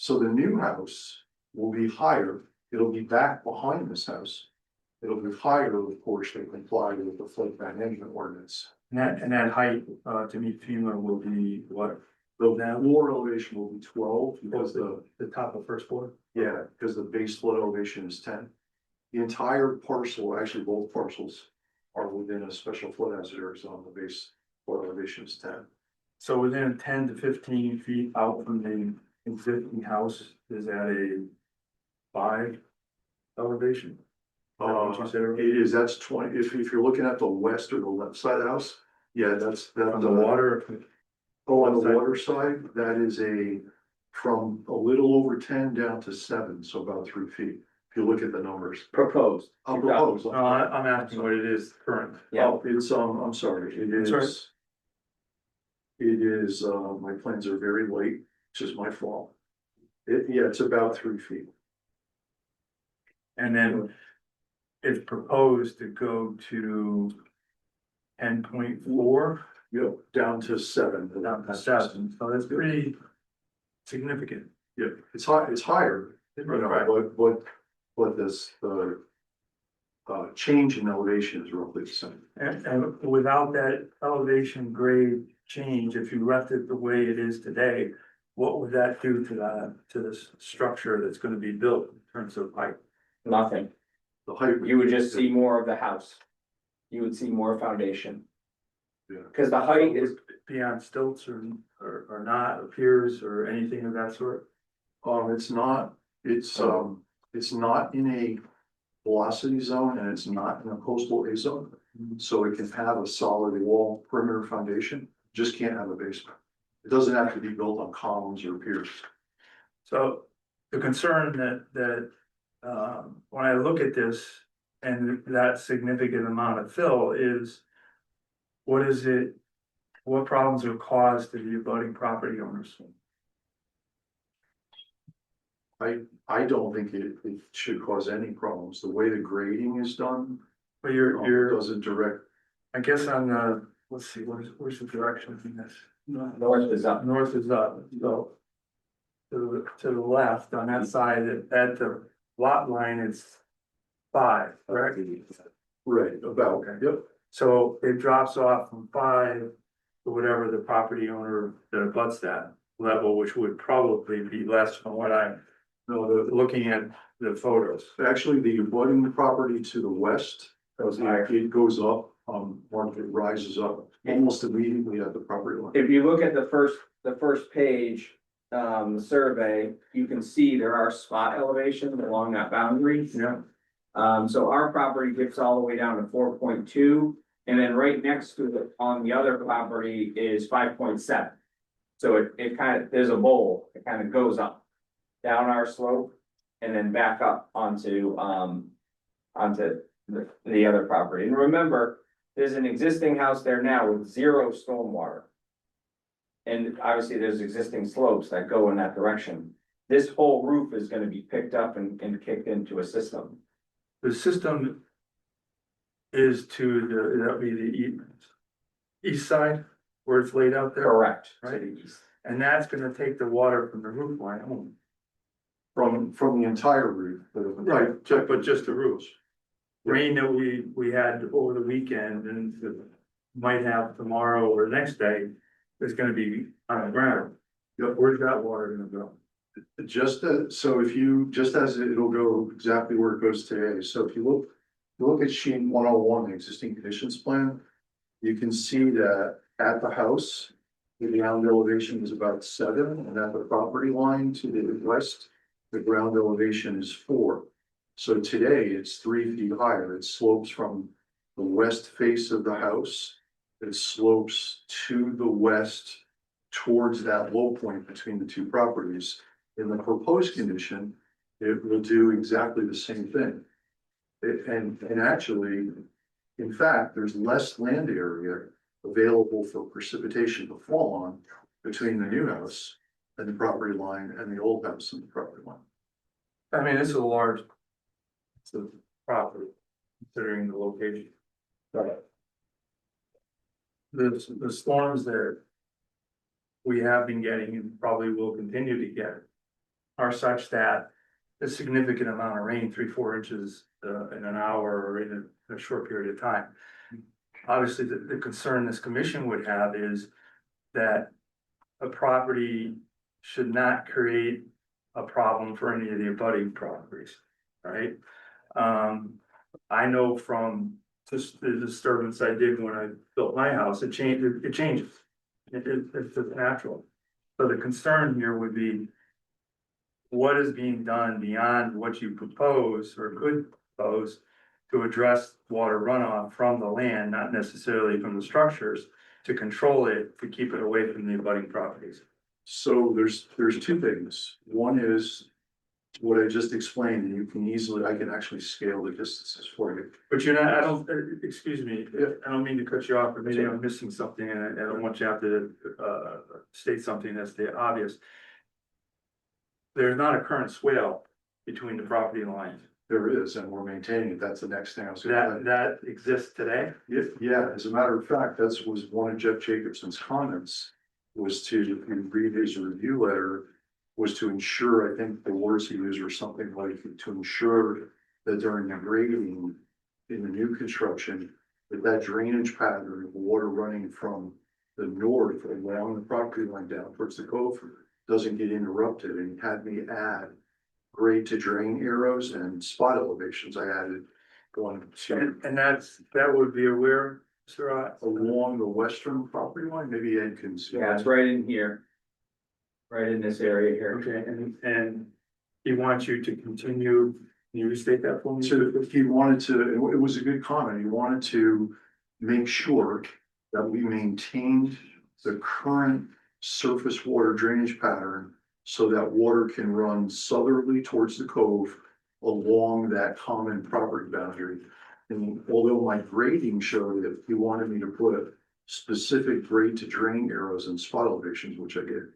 the new house will be higher, it'll be back behind this house. It'll be higher, of course, they comply with the flood management ordinance. And that height, to meet FEMA will be what? The floor elevation will be 12 because The top of first floor? yeah, because the base flood elevation is 10. The entire parcel, actually both parcels, are within a special flood hazard area zone. The base flood elevation is 10. So within 10 to 15 feet out from the existing house, is that a 5 elevation? What you said earlier? It is, that's 20, if you're looking at the west or the left side of the house, yeah, that's. On the water? Oh, on the water side, that is from a little over 10 down to 7, so about 3 feet. If you look at the numbers. Proposed. I'll propose. No, I'm asking what it is current. Yeah. Oh, it's, I'm sorry, it is. Sorry. It is, my plans are very late, which is my fault. It's about 3 feet. And then it's proposed to go to 10.4. Down to 7. Down to 7, so that's pretty significant. Yeah, it's higher, Right. but the change in elevation is roughly the same. And without that elevation grade change, if you left it the way it is today, what would that do to this structure that's gonna be built in terms of height? Nothing. The height. You would just see more of the house. You would see more foundation. Yeah. Cause the height is, Beyond stilts or not, or piers or anything of that sort? It's not in a velocity zone and it's not in a coastal A zone. So it can have a solid wall perimeter foundation, just can't have a basement. It doesn't have to be built on columns or piers. So the concern that when I look at this and that significant amount of fill is. What problems are caused to the abutting property owners? I don't think it should cause any problems. The way the grading is done. But you're, Doesn't direct. I guess on the, let's see, where's the direction from this? north is up. North is up, so. To the left on that side, at the lot line, it's 5, correct? Right, about, yep. So it drops off from 5 to whatever the property owner that abuts that level, which would probably be less from what I know, looking at the photos. Actually, the abutting property to the west, as it goes up, market rises up almost immediately at the property line. If you look at the first page, the survey, you can see there are spot elevations along that boundary. Yeah. So our property dips all the way down to 4.2, and then right next to it on the other property is 5.7. So it kind of, there's a bowl, it kind of goes up, down our slope, and then back up onto the other property. And remember, there's an existing house there now with 0 stormwater. And obviously, there's existing slopes that go in that direction. This whole roof is gonna be picked up and kicked into a system. The system is to that'd be the east side where it's laid out there. Correct. Right. And that's gonna take the water from the roof line home. From the entire roof. But just the roofs. Rain that we had over the weekend and might have tomorrow or next day is gonna be on the ground. Where's that water gonna go? Just so if you, just as it'll go exactly where it goes today, so if you look at sheet 101, the existing conditions plan. You can see that at the house, the ground elevation is about 7, and at the property line to the west, the ground elevation is 4. So today it's 3 feet higher. It slopes from the west face of the house. It slopes to the west towards that low point between the 2 properties. In the proposed condition, it will do exactly the same thing. And actually, in fact, there's less land area available for precipitation to fall on between the new house and the property line and the old house and the property line. I mean, this is a large. It's a property, considering the location. The storms that we have been getting and probably will continue to get are such that a significant amount of rain, 3-4 inches in an hour or in a short period of time. Obviously, the concern this commission would have is that a property should not create a problem for any of the abutting properties, right? I know from just the disturbance I did when I built my house, it changes. It's just natural. So the concern here would be what is being done beyond what you propose or could propose to address water runoff from the land, not necessarily from the structures, to control it, to keep it away from the abutting properties. So there's 2 things. One is what I just explained, and you can easily, I can actually scale the distances for you. But you're not, I don't, excuse me, I don't mean to cut you off, but maybe I'm missing something and I don't want you to have to state something that's the obvious. There's not a current swale between the property lines. There is, and we're maintaining it. That's the next thing I was gonna. That exists today? Yeah, as a matter of fact, was one of Jeff Jacobson's comments, was to, if you read his review letter, was to ensure, I think the words he used were something like, to ensure that during the grading in the new construction, that drainage pattern of water running from the north along the property line down towards the cove doesn't get interrupted, and he had me add grade to drain arrows and spot elevations. I added one. And that would be where, Sir, along the western property line, maybe Ed can see. Yeah, it's right in here. Right in this area here. okay, and he wants you to continue, can you restate that for me? So if he wanted to, it was a good comment, he wanted to make sure that we maintained the current surface water drainage pattern so that water can run southerly towards the cove along that common property boundary. And although my grading showed that he wanted me to put specific grade to drain arrows and spot elevations, which I did.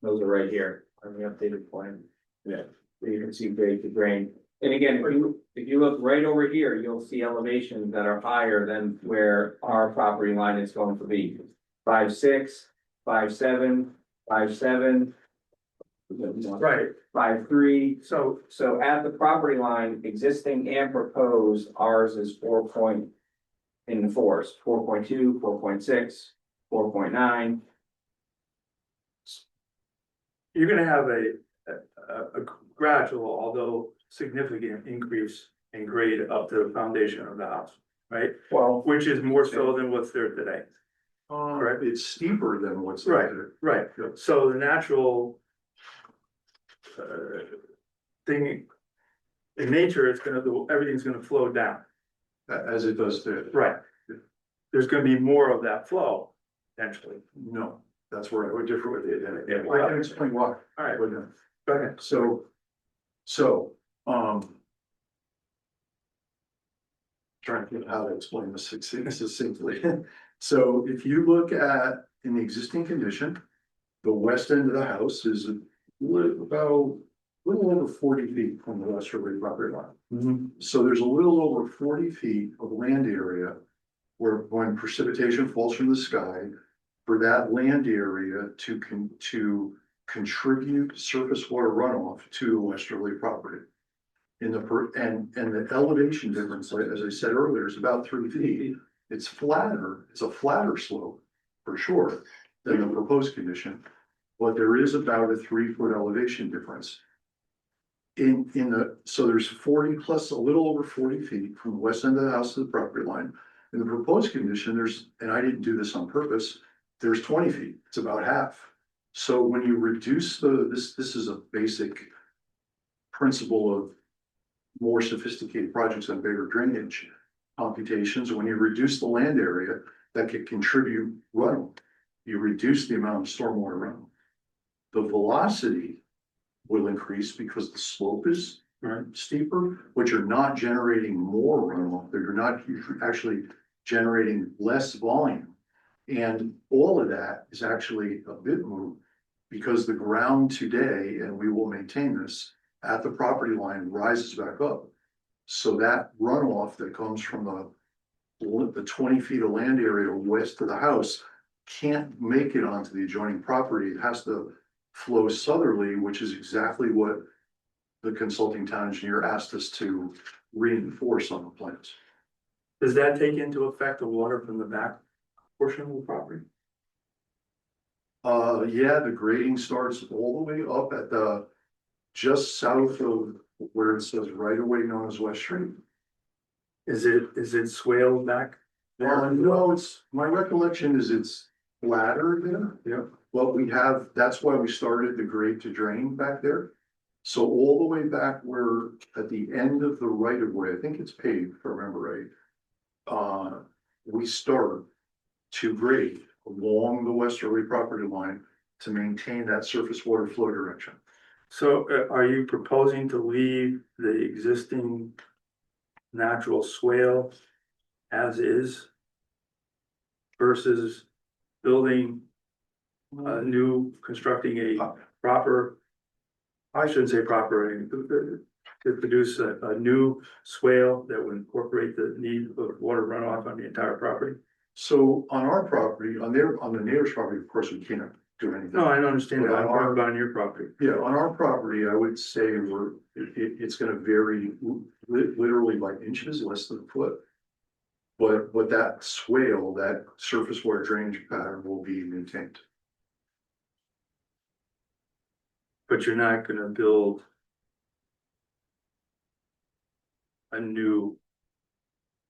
Those are right here on the updated plan. Yeah. So you can see grade to drain. And again, if you look right over here, you'll see elevations that are higher than where our property line is going to be. 5.6, 5.7, 5.7, Right, 5.3. so, So at the property line, existing and proposed, ours is 4 point in the fours, 4.2, 4.6, 4.9. you're gonna have a gradual, although significant increase in grade up to the foundation of the house, right? Well, Which is more so than what's there today. Correct. It's steeper than what's Right. there. Right, so the natural thing in nature, it's gonna do, everything's gonna flow down. As it does there. Right. There's gonna be more of that flow, potentially. No, that's where I would differ with you. Yeah. I can explain why. All right, But no. go ahead. So, trying to think how to explain this succinctly. So if you look at, in the existing condition, the west end of the house is about, a little over 40 feet from the westerly property line. So there's a little over 40 feet of land area where when precipitation falls from the sky, for that land area to contribute surface water runoff to the westerly property. And the elevation difference, like, as I said earlier, is about 3 feet. It's flatter, it's a flatter slope for sure than the proposed condition. But there is about a 3 foot elevation difference. So there's 40 plus a little over 40 feet from the west end of the house to the property line. In the proposed condition, and I didn't do this on purpose, there's 20 feet, it's about half. So when you reduce this is a basic principle of more sophisticated projects and bigger drainage computations. When you reduce the land area, that could contribute runoff. You reduce the amount of stormwater runoff. The velocity will increase because the slope is steeper, but you're not generating more runoff. You're actually generating less volume. And all of that is actually a bit moot because the ground today, and we will maintain this, at the property line rises back up. So that runoff that comes from the 20 feet of land area west of the house can't make it onto the adjoining property. It has to flow southerly, which is exactly what the consulting town engineer asked us to reinforce on the plans. Does that take into effect the water from the back portion of the property? Yeah, the grading starts all the way up at just south of where it says right away known as West Street. Is it swaled back? No, my recollection is it's flatter there. Yeah. But that's why we started the grade to drain back there. So all the way back where at the end of the right of way, I think it's paved, if I remember right. We start to grade along the westerly property line to maintain that surface water flow direction. So are you proposing to leave the existing natural swale as is versus building constructing a proper, I shouldn't say proper, to produce a new swale that would incorporate the need of water runoff on the entire property? So on our property, on the neighbor's property, of course, we can't do anything. No, I don't understand that. But I'm on talking our- about on your property. Yeah, on our property, I would say it's gonna vary literally by inches, less than a foot. But that swale, that surface water drainage pattern will be maintained. But you're not gonna build a new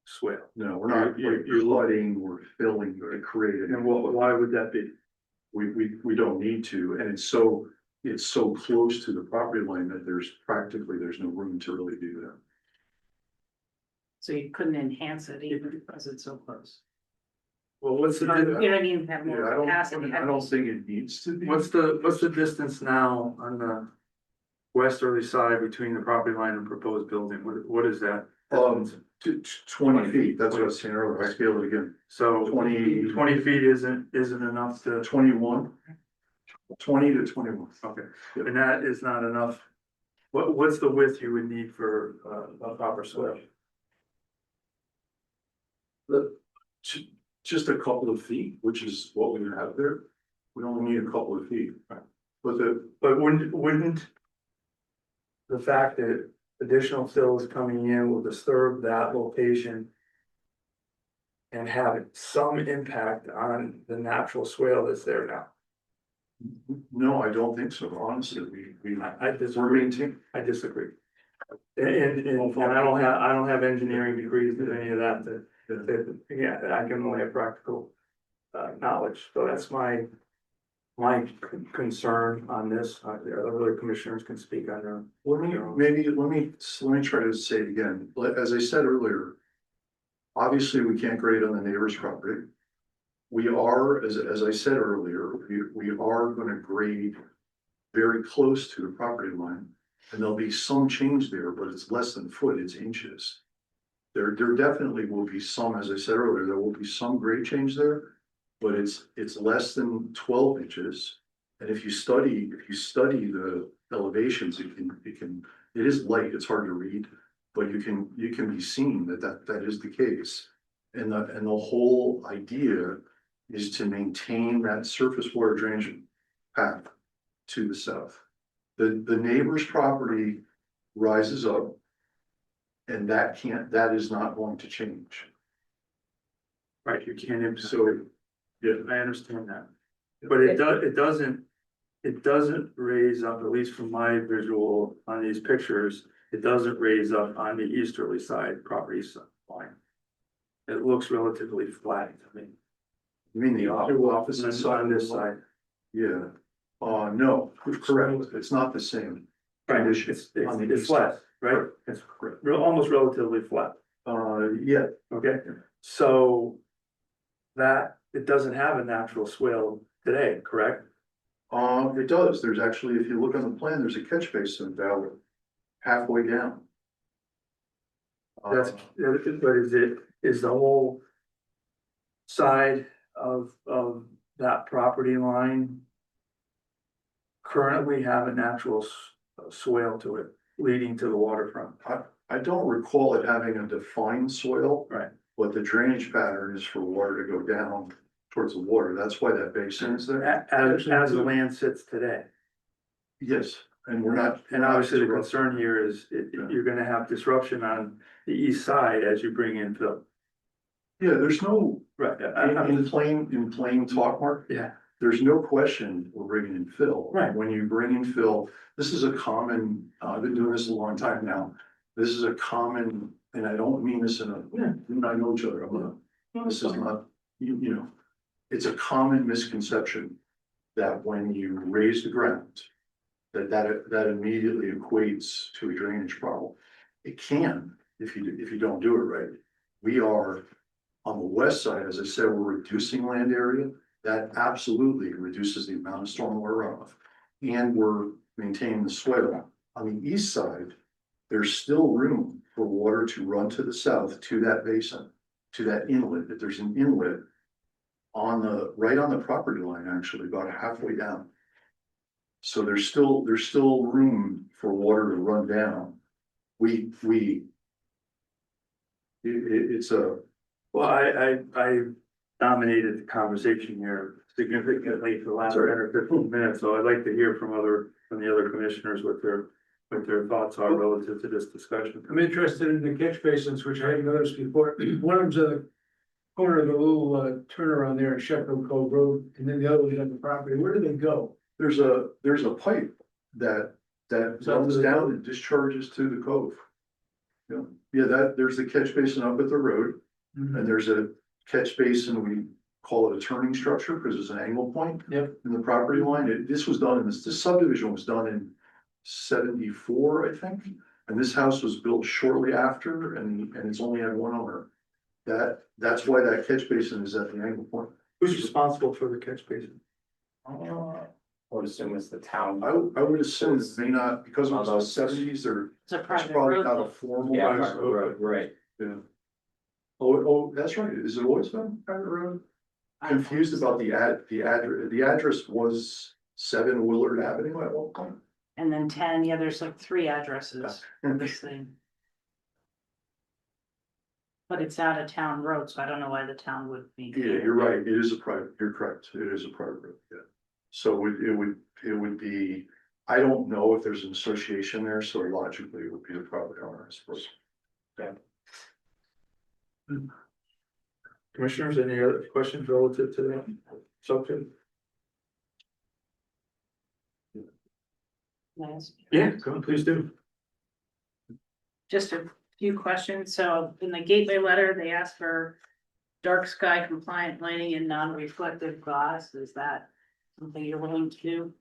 swale. No, we're not, You're flooding, we're filling, or creating. And why would that be? We don't need to, and it's so close to the property line that there's no room to really do that. So you couldn't enhance it even because it's so close. Well, what's You know the, what I mean, have Yeah, more capacity. I don't think it needs to be. what's the distance now on the westerly side between the property line and proposed building? What is that? 20 feet, that's what I was saying earlier, I scaled it again, So 20 20 feet isn't enough to, 21. 20 to 21. okay, and that is not enough. What's the width you would need for a proper swale? Just a couple of feet, which is what we have there. We only need a couple of feet. But the, But wouldn't the fact that additional fill is coming in will disturb that location and have some impact on the natural swale that's there now? no, I don't think so, honestly, I we're disagree. maintaining. I disagree. And I don't have engineering degrees or any of that, yeah, I can only have practical knowledge, so that's my concern on this. The other commissioners can speak on their. Let me try to say it again, as I said earlier. Obviously, we can't grade on the neighbor's property. We are, as I said earlier, we are gonna grade very close to the property line. And there'll be some change there, but it's less than a foot, it's inches. There definitely will be some, as I said earlier, there will be some grade change there. But it's less than 12 inches. And if you study the elevations, it is light, it's hard to read. But you can be seen that is the case. And the whole idea is to maintain that surface water drainage path to the south. The neighbor's property rises up. And that is not going to change. Right, you can't, So, yeah, I understand that. But it doesn't raise up, at least from my visual on these pictures, it doesn't raise up on the easterly side property line. It looks relatively flat to me. you mean the opposite side On this side. Yeah, no, correct, it's not the same. Right, condition on the it's east flat, side. right? That's correct. Almost relatively flat, Yeah, okay? So that, it doesn't have a natural swale today, correct? it does, there's actually, if you look on the plan, there's a catch basin about halfway down. That's, but is the whole side of that property line currently have a natural swale to it leading to the waterfront? I don't recall it having a defined soil. Right. But the drainage pattern is for water to go down towards the water, that's why that basin is there. As the land sits today. Yes, and we're not. And obviously the concern here is you're gonna have disruption on the east side as you bring in fill. Yeah, there's no, Right. in plain talk, Mark, Yeah, there's no question we're bringing in fill. Right. When you bring in fill, this is a common, I've been doing this a long time now. This is a common, and I don't mean this in a, you and I know each other, this is not, you know. It's a common misconception that when you raise the ground, that immediately equates to a drainage problem. It can, if you don't do it right. We are on the west side, as I said, we're reducing land area. That absolutely reduces the amount of stormwater runoff. And we're maintaining the swale. On the east side, there's still room for water to run to the south to that basin, to that inlet. If there's an inlet right on the property line, actually, about halfway down. So there's still room for water to run down. It's a. well, I dominated the conversation here significantly for the last 10 or 15 minutes, so I'd like to hear from the other commissioners what their thoughts are relative to this discussion. I'm interested in the catch basins, which I hadn't noticed before. One of them's at the corner of the little turnaround there at Sheffield Cove Road, and then the other one's on the property. Where do they go? There's a pipe that runs down and discharges to the cove. There's the catch basin up at the road, and there's a catch basin, we call it a turning structure, because it's an angle point. Yep. In the property line, this subdivision was done in 74, I think, and this house was built shortly after, and it's only had one owner. That's why that catch basin is at the angle point. Who's responsible for the catch basin? I would assume it's the town. I would assume it may not, because it was the 70s, or It's a it's private probably road. not a formal. Yeah, private road. right. Yeah. Oh, that's right. Is it always been a private road? Confused about the address. The address was 7 Willard Avenue at one point. And then 10, yeah, there's like 3 addresses for this thing. But it's not a town road, so I don't know why the town would be. Yeah, you're right. It is a private, you're correct. It is a private road, yeah. So it would be, I don't know if there's an association there, so logically it would be the property owner, I suppose. Commissioners, any other questions relative to that subject? Nice. Yeah, go on, please do. Just a few questions. So in the gateway letter, they asked for dark sky compliant lighting and non-reflective glass. Is that something you're willing to do?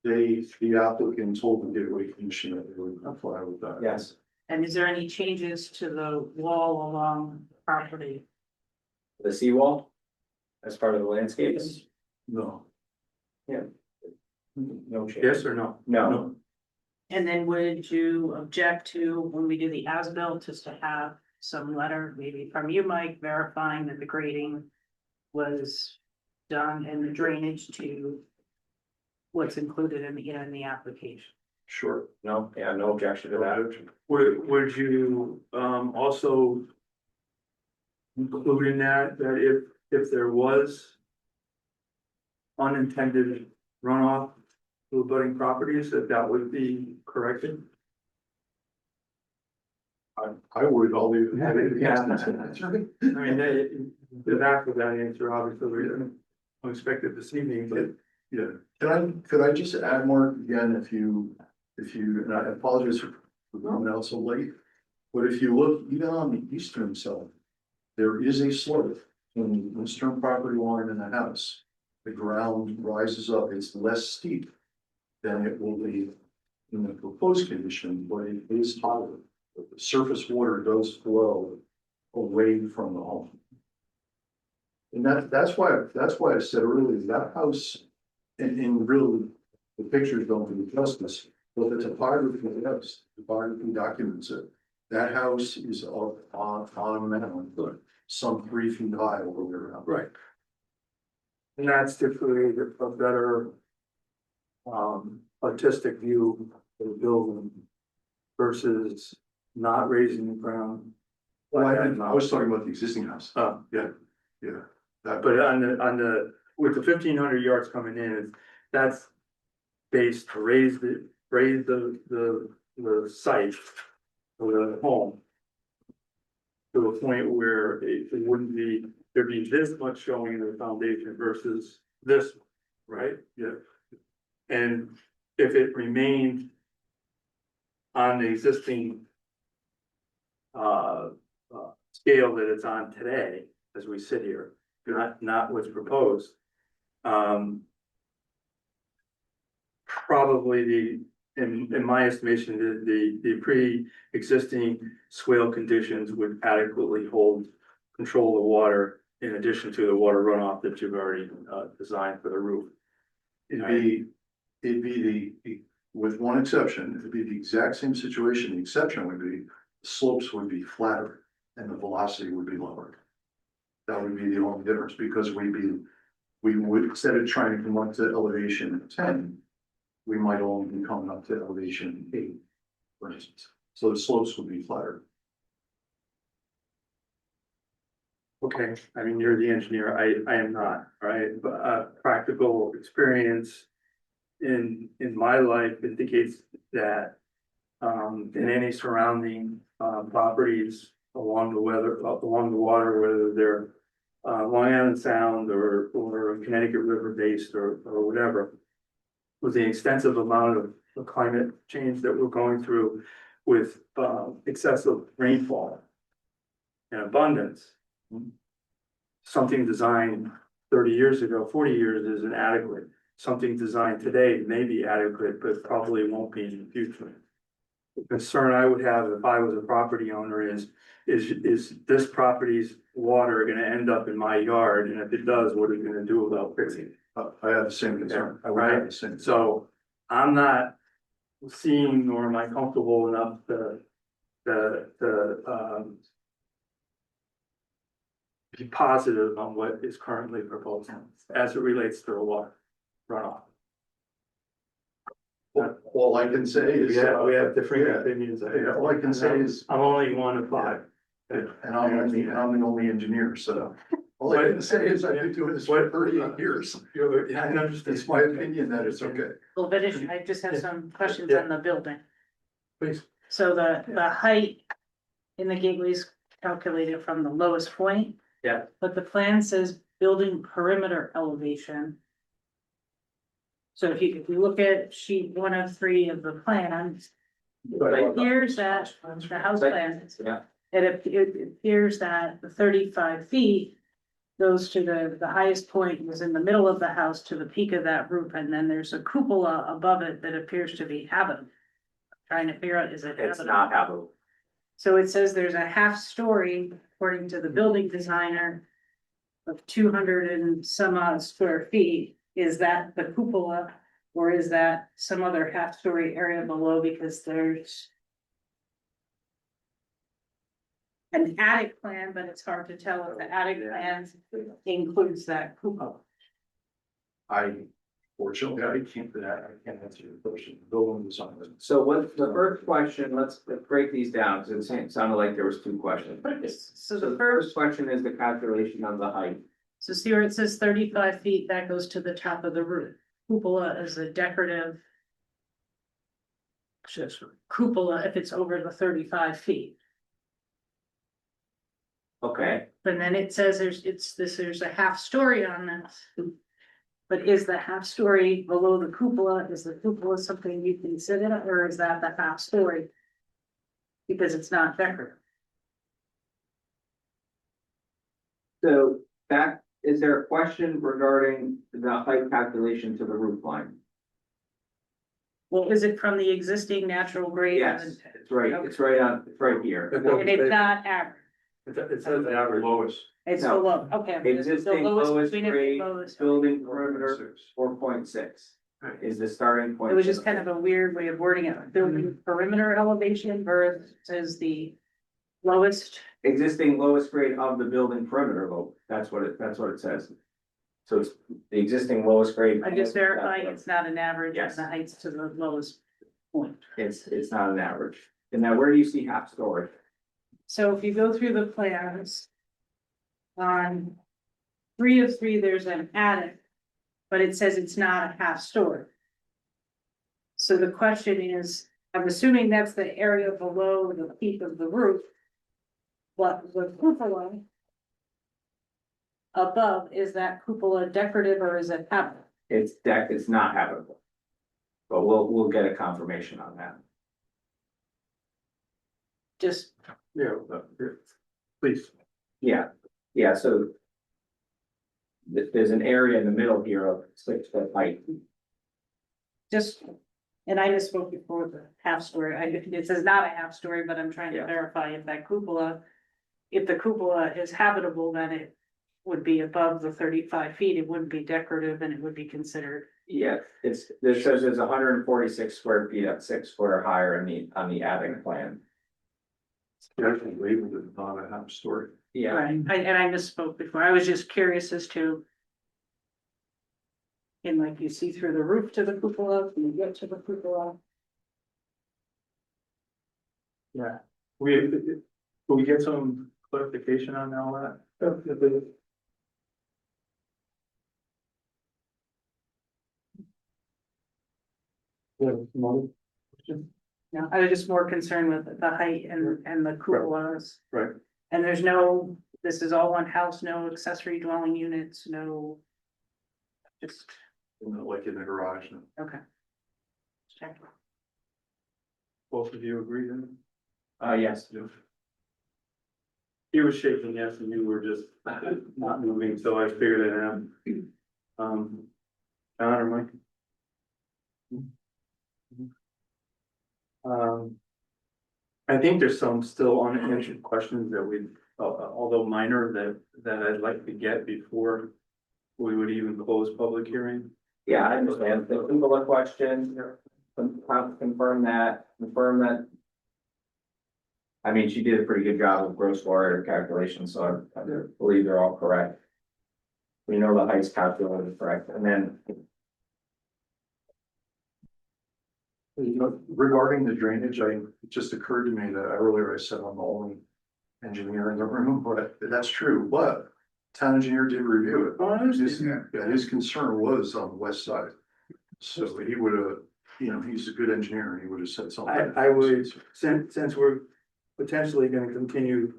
The applicant told the Gateway Commission that they would comply with that. Yes, And is there any changes to the wall along the property? the seawall as part of the landscape. No. No change. Yes or no? No, And then would you object to, when we do the as-built, just to have some letter, maybe from you, Mike, verifying that the grading was done and the drainage to what's included in the application? Sure. no, yeah, no objection to that. Would you, also include in that, if there was unintended runoff to abutting properties, that would be corrected? I would, I'll leave. I mean, the back of that answer, obviously, we unexpected this evening, but Yeah, could I just add, Mark, again, if you, and I apologize for coming out so late. But if you look, even on the eastern side, there is a slope from the eastern property line in the house. The ground rises up, it's less steep than it will be in the proposed condition, but it is higher. The surface water does flow away from the home. And that's why I said earlier, that house, and really, the pictures don't do justice, but the topography documents it. That house is up on a mountain, some 3 feet high all the way around. right. And that's typically a better artistic view of the building versus not raising the ground. Well, I was talking about the existing house. Oh, Yeah. That, but on the, with the 1,500 yards coming in, that's based to raise the site of the home to a point where it wouldn't be, there'd be this much showing in the foundation versus this, right? Yeah. And if it remained on the existing scale that it's on today, as we sit here, not what's proposed, probably in my estimation, the pre-existing swale conditions would adequately control the water in addition to the water runoff that you've already designed for the roof. it'd be with one exception, it'd be the exact same situation. The exception would be the slopes would be flatter and the velocity would be lower. That would be the only difference, because we would, instead of trying to come up to elevation 10, we might only be coming up to elevation 8, for instance. So the slopes would be flatter. Okay, I mean, you're the engineer, I am not, right? But practical experience in my life indicates that in any surrounding properties along the water, whether they're Long Island Sound or Connecticut River based or whatever, with the extensive amount of climate change that we're going through with excessive rainfall and abundance, something designed 30 years ago, 40 years is inadequate. Something designed today may be adequate, but probably won't be in the future. The concern I would have if I was a property owner is this property's water gonna end up in my yard? And if it does, what are you gonna do about fixing it? I have the same concern. I would have the same. So I'm not seeing nor am I comfortable enough to be positive on what is currently proposed as it relates to the water runoff. All I can say is. We have different yeah, opinions. yeah, all I can say is. I'm only one of 5. And I'm the only engineer, so All I can say is I've been doing this for 38 years. Yeah, I understand. It's my opinion that it's okay. Well, but I just have some questions on the building. Please. So the height in the gateway is calculated from the lowest point. Yeah. But the plan says building perimeter elevation. So if you look at sheet 1 of 3 of the plan, it appears that the house plan. Yeah. It appears that the 35 feet goes to the highest point, was in the middle of the house to the peak of that roof, and then there's a cupola above it that appears to be habitable. Trying to figure out, is it It's habitable? not habitable. So it says there's a half story, according to the building designer, of 200 and some odd square feet. Is that the cupola, or is that some other half story area below, because there's an attic plan, but it's hard to tell if the attic plan includes that cupola. Fortunately, I keep that, I can't answer your question, building design. So what, the first question, let's break these down, because it sounded like there was 2 questions. So So the the first question is the calculation of the height. So see where it says 35 feet, that goes to the top of the roof. Cupola is a decorative. Cupola if it's over the 35 feet. Okay, But then it says there's a half story on this. But is the half story below the cupola, is the cupola something you consider, or is that the half story? Because it's not decorative. so that, is there a question regarding the height calculation to the roof line? Well, is it from the existing natural grade? Yes, it's right here. And it's not average, It says the average lowest. it's No. below, okay. The Existing lowest between it, grade lowest. building perimeter 4.6 is the starting point. It was just kind of a weird way of wording it, building perimeter elevation versus the lowest. Existing lowest grade of the building perimeter, vote, that's what it says. So it's the existing lowest grade. I'm just verifying it's not an average of Yes. the heights to the lowest point. It's not an average. And now where do you see half story? So if you go through the plans. On 3 of 3, there's an attic, but it says it's not a half story. So the question is, I'm assuming that's the area below the peak of the roof. But the cupola above, is that cupola decorative or is it habitable? It's not habitable. But we'll get a confirmation on that. Just, Yeah, please. Yeah, so. There's an area in the middle here of 6 foot height. and I just spoke before the half story, it says not a half story, but I'm trying to Yeah. verify if that cupola. If the cupola is habitable, then it would be above the 35 feet, it wouldn't be decorative and it would be considered. Yeah, this says there's 146 square feet at 6 foot or higher on the attic plan. Actually labeled it not a half story. Yeah, Right, and I misspoke before, I was just curious as to. And like you see through the roof to the cupola, when you get to the cupola. Yeah, will we get some clarification on all that? Yeah, no question? No, I was just more concerned with the height and the cupolas. Right. And there's no, this is all one house, no accessory dwelling units, no. Just, Like in the garage. okay. Check. Both of you agree then? yes, He was shaking yes, and you were just not moving, so I figured it out. John or Mike? I think there's some still unanswered questions that we, although minor, that I'd like to get before we would even close public hearing. yeah, I understand. The cupola question, confirm that. I mean, she did a pretty good job of gross floor area calculation, so I believe they're all correct. We know the heights calculated correct, and then, Regarding the drainage, it just occurred to me that earlier I said I'm the only engineer in the room, but that's true, but town engineer did review it. Oh, I His, understand. yeah, his concern was on the west side. So he would have, you know, he's a good engineer, and he would have said something. I would, since we're potentially gonna continue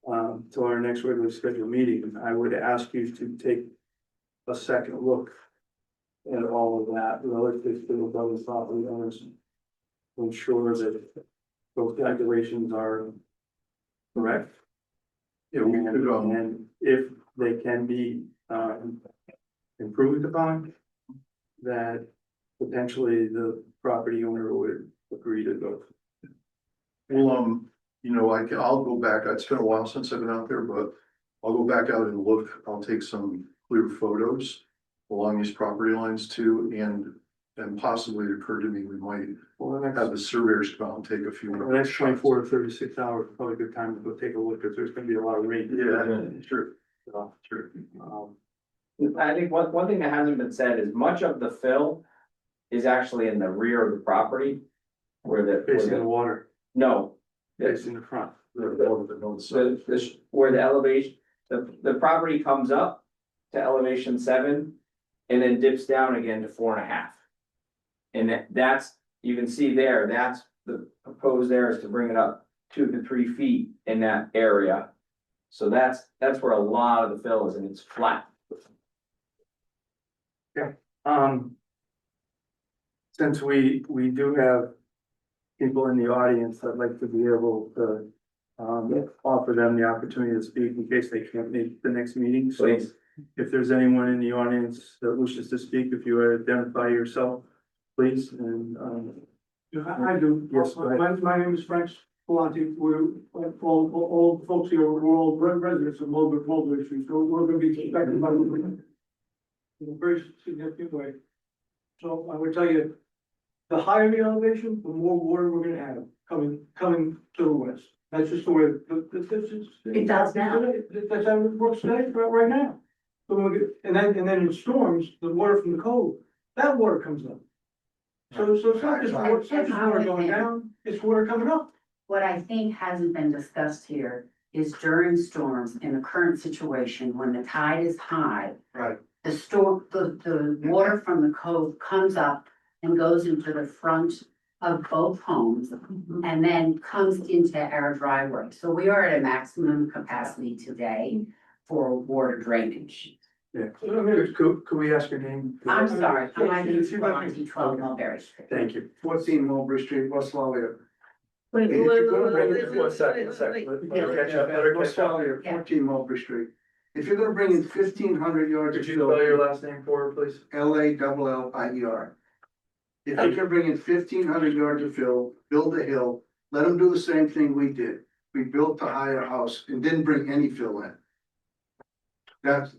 to our next regularly scheduled meeting, I would ask you to take a second look at all of that relative to those property owners. To ensure that those calculations are correct. Yeah, we could, And if they can be improved upon, that potentially the property owner would agree to go. well, you know, I'll go back, it's been a while since I've been out there, but I'll go back out and look, I'll take some clear photos along these property lines too, and possibly it occurred to me, we might Well, the have the next, surveyors come out and take a few. the next 24 to 36 hours, is probably a good time to go take a look, because there's gonna be a lot of rain. Yeah, sure, So, sure. um, I think one thing that hasn't been said is much of the fill is actually in the rear of the property. Where Facing the water, no, facing the front. They're more than on the side. where the elevation, the property comes up to elevation 7. And then dips down again to 4.5. And that's, you can see there, that's the proposed there is to bring it up 2 to 3 feet in that area. So that's where a lot of the fill is, and it's flat. Um. Since we do have people in the audience, I'd like to be able to offer them the opportunity to speak in case they can't make the next meeting. So Please. if there's anyone in the audience that wishes to speak, if you would identify yourself, please, and I do. Yes, go ahead. My name is Frank Palante. We're all the folks here, we're all residents of Mulberry Street, so we're gonna be affected by the in a very significant way. So I would tell you, the higher the elevation, the more water we're gonna have coming to the west. That's just the way, this is. It does now. That's how it works today, right now. So and then in storms, the water from the cove, that water comes up. So it's not just water going down, it's water coming up. What I think hasn't been discussed here is during storms in the current situation, when the tide is high. Right. The water from the cove comes up and goes into the front of both homes and then comes into our driveway. So we are at a maximum capacity today for water drainage. yeah, could we ask your name? I'm sorry, my name is Palante, 12 Mulberry Street. Thank you. 14 Mulberry Street, West Lolliot. Wait, If you're gonna bring it- One second. Let her catch up, let her West catch up. Lolliot, 14 Mulberry Street. If you're gonna bring in 1,500 yards Could of you fill. spell your last name for her, please? LALLIER. If you can bring in 1,500 yards of fill, build a hill, let them do the same thing we did. We built a higher house and didn't bring any fill in.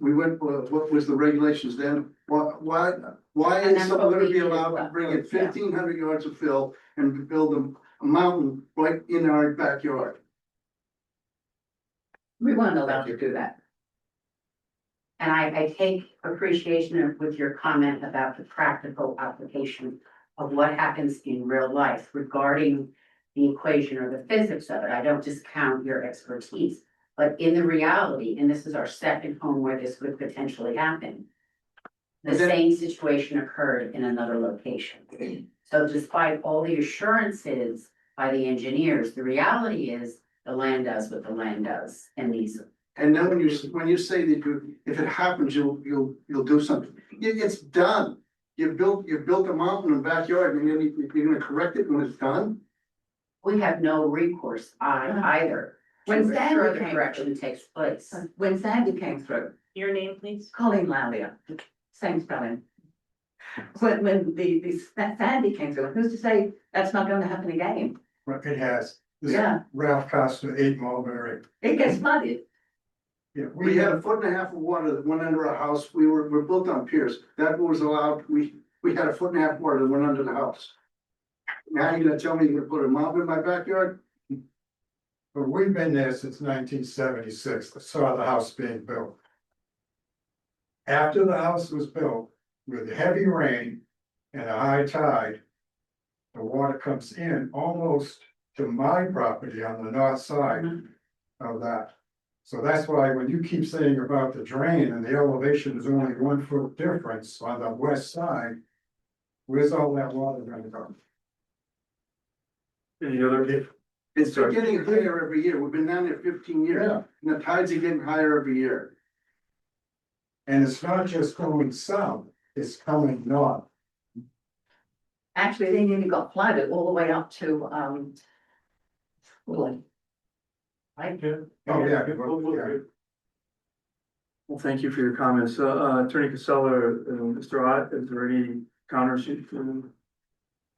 We went, what was the regulations then? Why And is that's someone what gonna we be did as allowed to well. bring in Yeah. 1,500 yards of fill and build a mountain right in our backyard? We weren't allowed to do that. And I take appreciation with your comment about the practical application of what happens in real life regarding the equation or the physics of it. I don't discount your expertise, but in the reality, and this is our second home where this could potentially happen. The same situation occurred in another location. So despite all the assurances by the engineers, the reality is the land does what the land does in these. And then when you say that if it happens, you'll do something, it's done. You built a mountain in the backyard and you're gonna correct it when it's done? We have no recourse either. When To Sandy ensure the came correction takes place. When Sandy came through, Your name, please? Colleen Lally, same spelling. When the Sandy came through, who's to say that's not gonna happen again? It has. Yeah. Ralph Costa, 8 Mulberry. It gets flooded. Yeah, we had 1.5 feet of water that went under our house. We're built on piers. That was allowed. We had 1.5 feet of water that went under the house. Now you're gonna tell me you're gonna put a mountain in my backyard? But we've been there since 1976, saw the house being built. After the house was built, with heavy rain and a high tide, the water comes in almost to my property on the north side of that. So that's why when you keep saying about the drain and the elevation is only 1 foot difference on the west side. Where's all that water gonna go? Any other? It's been getting higher every year. We've been down there 15 years. Yeah. And the tides are getting higher every year. And it's not just going south, it's coming north. Actually, they nearly got flooded all the way up to, Woodland. Right? Oh, yeah. Well, thank you for your comments. Attorney Casella, Mr. Ott, is there any counters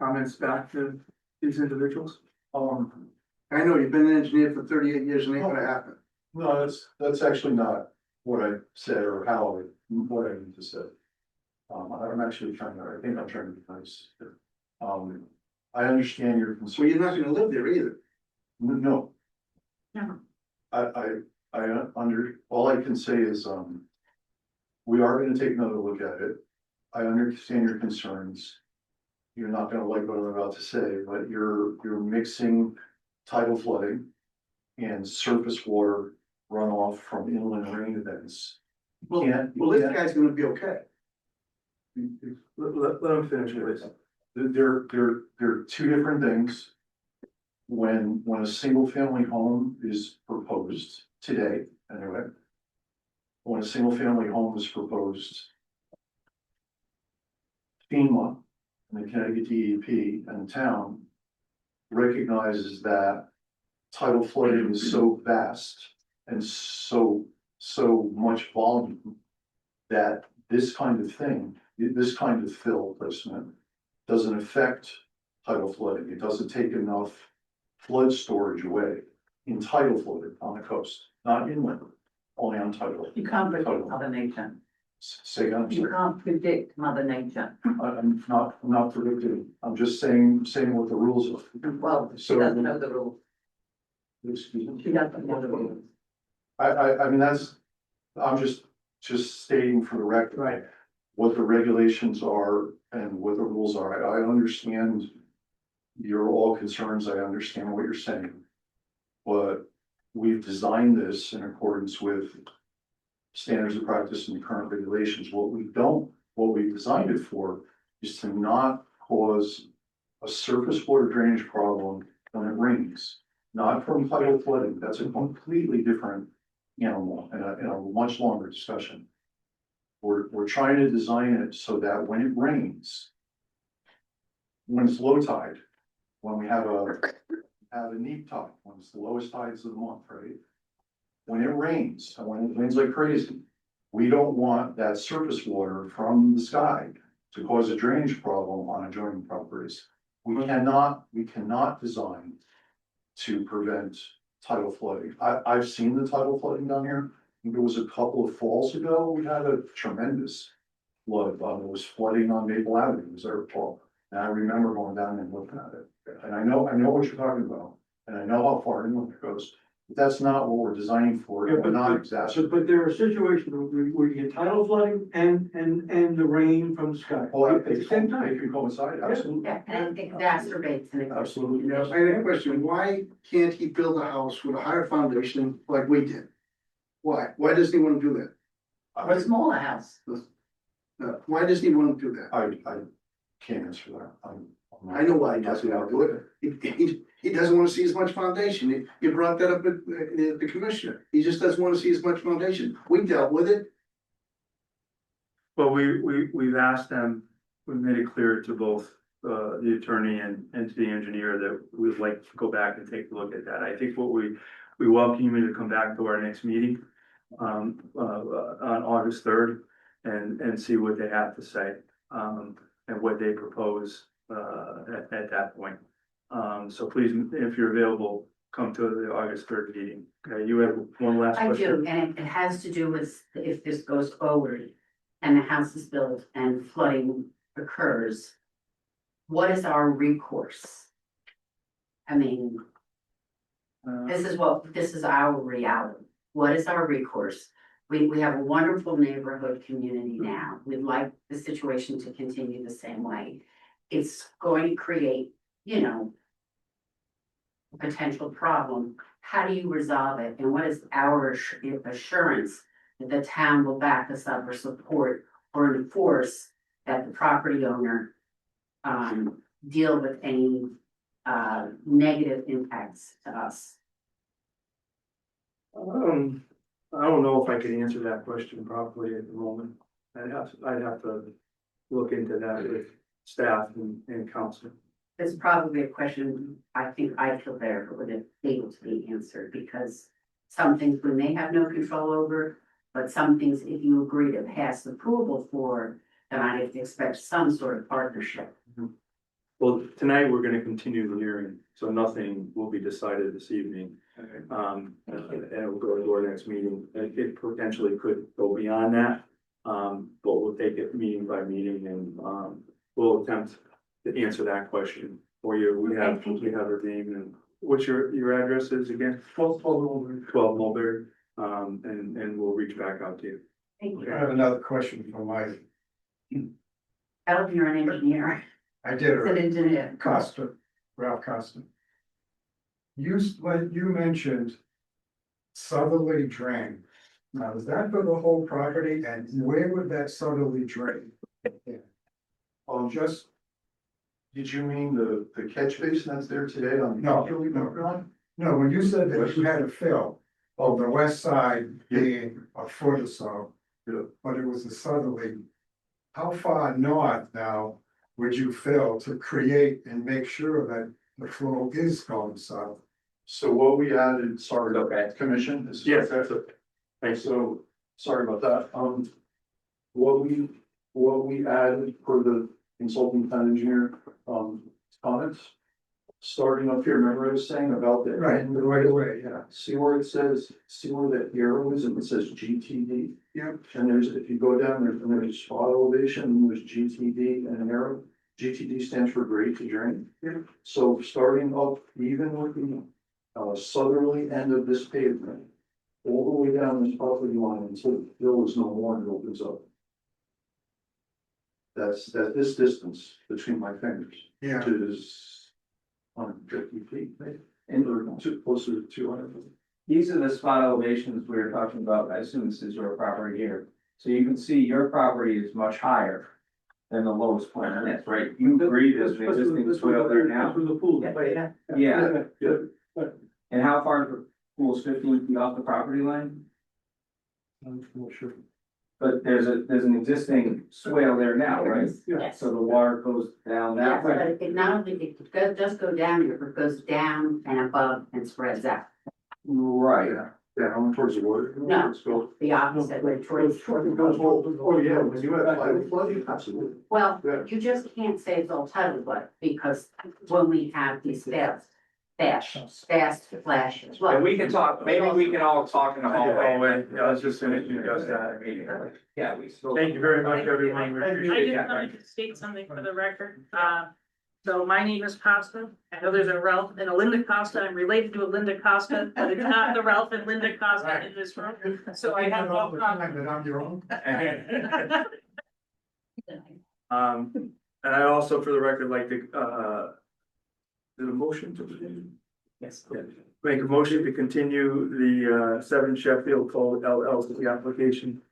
comments back to these individuals? I know you've been an engineer for 38 years and ain't gonna happen. No, that's actually not what I said or what I need to say. I'm actually I think I'm trying to be nice. I understand your concern. Well, you're not gonna live there either. No. No. All I can say is, we are gonna take another look at it. I understand your concerns. You're not gonna like what I'm about to say, but you're mixing tidal flooding and surface water runoff from inland rain events. Well, this guy's gonna be okay. Let him finish, please. They're two different things. When a single family home is proposed today, anyway. When a single family home is proposed. FEMA and the Connecticut DEP and the town. Recognizes that tidal flooding is so vast and so much volume. That this kind of thing, this kind of fill placement doesn't affect tidal flooding. It doesn't take enough flood storage away in tidal flooding on the coast, not inland, only on tidal. You can't predict Mother Nature. Say again, I'm You sorry. can't predict Mother Nature. I'm not predicting. I'm just saying what the rules are. Well, she So- doesn't know the rules. Excuse me. She doesn't know the rules. I mean, I'm just stating for the record. Right. What the regulations are and what the rules are. I understand your all concerns. I understand what you're saying. But we've designed this in accordance with standards of practice and current regulations. What we designed it for is to not cause a surface water drainage problem when it rains. Not from tidal flooding. That's a completely different animal and a much longer discussion. We're trying to design it so that when it rains, when it's low tide, when we have a neap tide, when it's the lowest tides of the month, right? When it rains, and when it rains like crazy, we don't want that surface water from the sky to cause a drainage problem on adjoining properties. We cannot design to prevent tidal flooding. I've seen the tidal flooding down here. I think it was a couple of falls ago, we had a tremendous flood. It was flooding on Maple Avenue, as I recall. And I remember going down and looking at it. And I know what you're talking about, and I know how far inland it goes. But that's not what we're designing for. Yeah, We're not So, exacerbating. but there are situations where you get tidal flooding and the rain from the sky. Oh, At the same time. they can coincide, absolutely. Yeah, and it exacerbates and. Absolutely. Yeah, I had a question. Why can't he build a house with a higher foundation like we did? Why? Why doesn't he want to do that? A smaller house. Why doesn't he want to do that? I can't answer that. I know why he doesn't want to do it. He doesn't want to see as much foundation. You brought that up at the commissioner. He just doesn't want to see as much foundation. We dealt with it. Well, we've asked them, we made it clear to both the attorney and to the engineer that we'd like to go back and take a look at that. I think what we welcome you to come back to our next meeting on August 3rd and see what they have to say and what they propose at that point. So please, if you're available, come to the August 3rd meeting. Okay, you have one last I question? do, and it has to do with if this goes forward and the house is built and flooding occurs. What is our recourse? I mean, this is our reality. What is our recourse? We have a wonderful neighborhood community now. We'd like the situation to continue the same way. It's going to create, a potential problem how do you resolve it? And what is our assurance that the town will back us up or support or enforce that the property owner deal with any negative impacts to us? I don't know if I could answer that question properly at the moment. I'd have to look into that with staff and council. It's probably a question I think I feel better would have able to be answered, because some things we may have no control over, but some things, if you agree to pass approval for, then I have to expect some sort of partnership. Well, tonight we're gonna continue the hearing, so nothing will be decided this evening. And it will go to our next meeting. It potentially could go beyond that. But we'll take it meeting by meeting and, we'll attempt to answer that question for you. We have her name and what's your address is again? 12 Mulberry. And we'll reach back out to you. Thank you. I have another question for Mike. I hope you're an engineer. I did An engineer. Costa, Ralph Costa. When you mentioned southerly drain, now is that for the whole property and where would that southerly drain? Just, did you mean the catch basin that's there today on? No, no. No, when you said that you had a fill of the west side being a foot or so, but it was a southerly. How far north now would you fill to create and make sure that the flow is going south? So what we added, sorry, Okay. commission, this is. Yes, okay. Thanks. So, sorry about that, what we added for the consulting town engineer, comments. Starting up here, remember I was saying about the. Right, right away, yeah. See where it says, see where that arrow is, and it says GTD? Yep. And there's, if you go down there, and there's spot elevation, and there's GTD and an arrow. GTD stands for grade to drain. Yeah. So starting up even with the southerly end of this pavement, all the way down this property line until the hill is no more and it opens up. That's this distance between my fingers. Yeah. Which is 150 feet, maybe, and closer to 200 feet. These are the spot elevations we were talking about. I assume this is your property here. So you can see your property is much higher than the lowest point. And that's right. You agree there's an existing swale there now? The pool. Yeah. Yeah. And how far is the pool? 15 feet off the property line? I'm not sure. But there's an existing swale there now, right? Yes. So the water goes down Yes, that but way. it not only, it does go down here, but it goes down and above and spreads out. Right. Yeah, I'm towards the water. No. Let's go. The opposite way towards. Oh, yeah, when you have tidal flooding, absolutely. Well, Yeah. you just can't say it's all tidal flood, because when we have these fast flashes. And we can talk, maybe we can all talk in the hallway. Yeah, I was just gonna discuss that. Yeah, we still. Thank you very much, everyone. We I appreciate just it. wanted to state something for the record. So my name is Costa. I know there's a Ralph and a Linda Costa. I'm related to a Linda Costa, but it's not the Ralph and Linda Costa in this room. So I have no problem. That I'm your own. And I also, for the record, like to, do a motion to. Yes. Yeah. Make a motion to continue the 7 Sheffield Code LLC application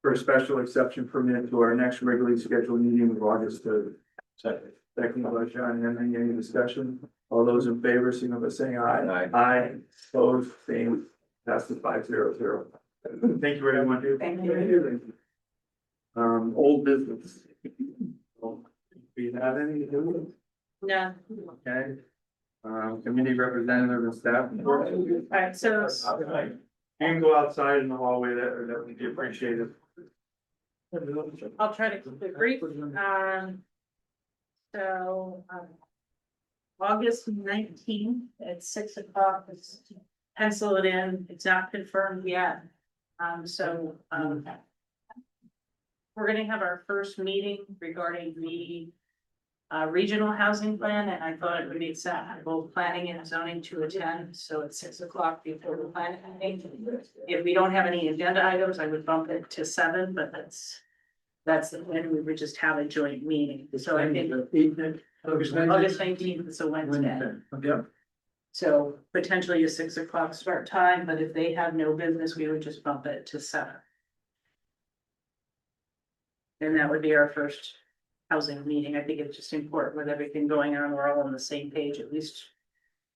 for a special exception permit to our next regularly scheduled meeting of August 3rd. Second by John, and any discussion? All those in favor, signify by saying aye. Aye. Aye, opposed, same, passes 5-0-0. Thank you very much. Thank you. Old business. Do you have any? No. Okay. Committee representative and staff. Alright, so You can go outside in the hallway, that would be appreciated. I'll try to keep it brief. August 19th at 6 o'clock, let's pencil it in. It's not confirmed yet. We're gonna have our first meeting regarding the regional housing plan, and I thought it would make sense for both planning and zoning to attend, so at 6 o'clock before the planning meeting. If we don't have any agenda items, I would bump it to 7, but that's the plan. We would just have a joint meeting, so I think August 19th is a Wednesday. Yep. So potentially a 6 o'clock start time, but if they have no business, we would just bump it to 7. And that would be our first housing meeting. I think it's just important with everything going on, we're all on the same page, at least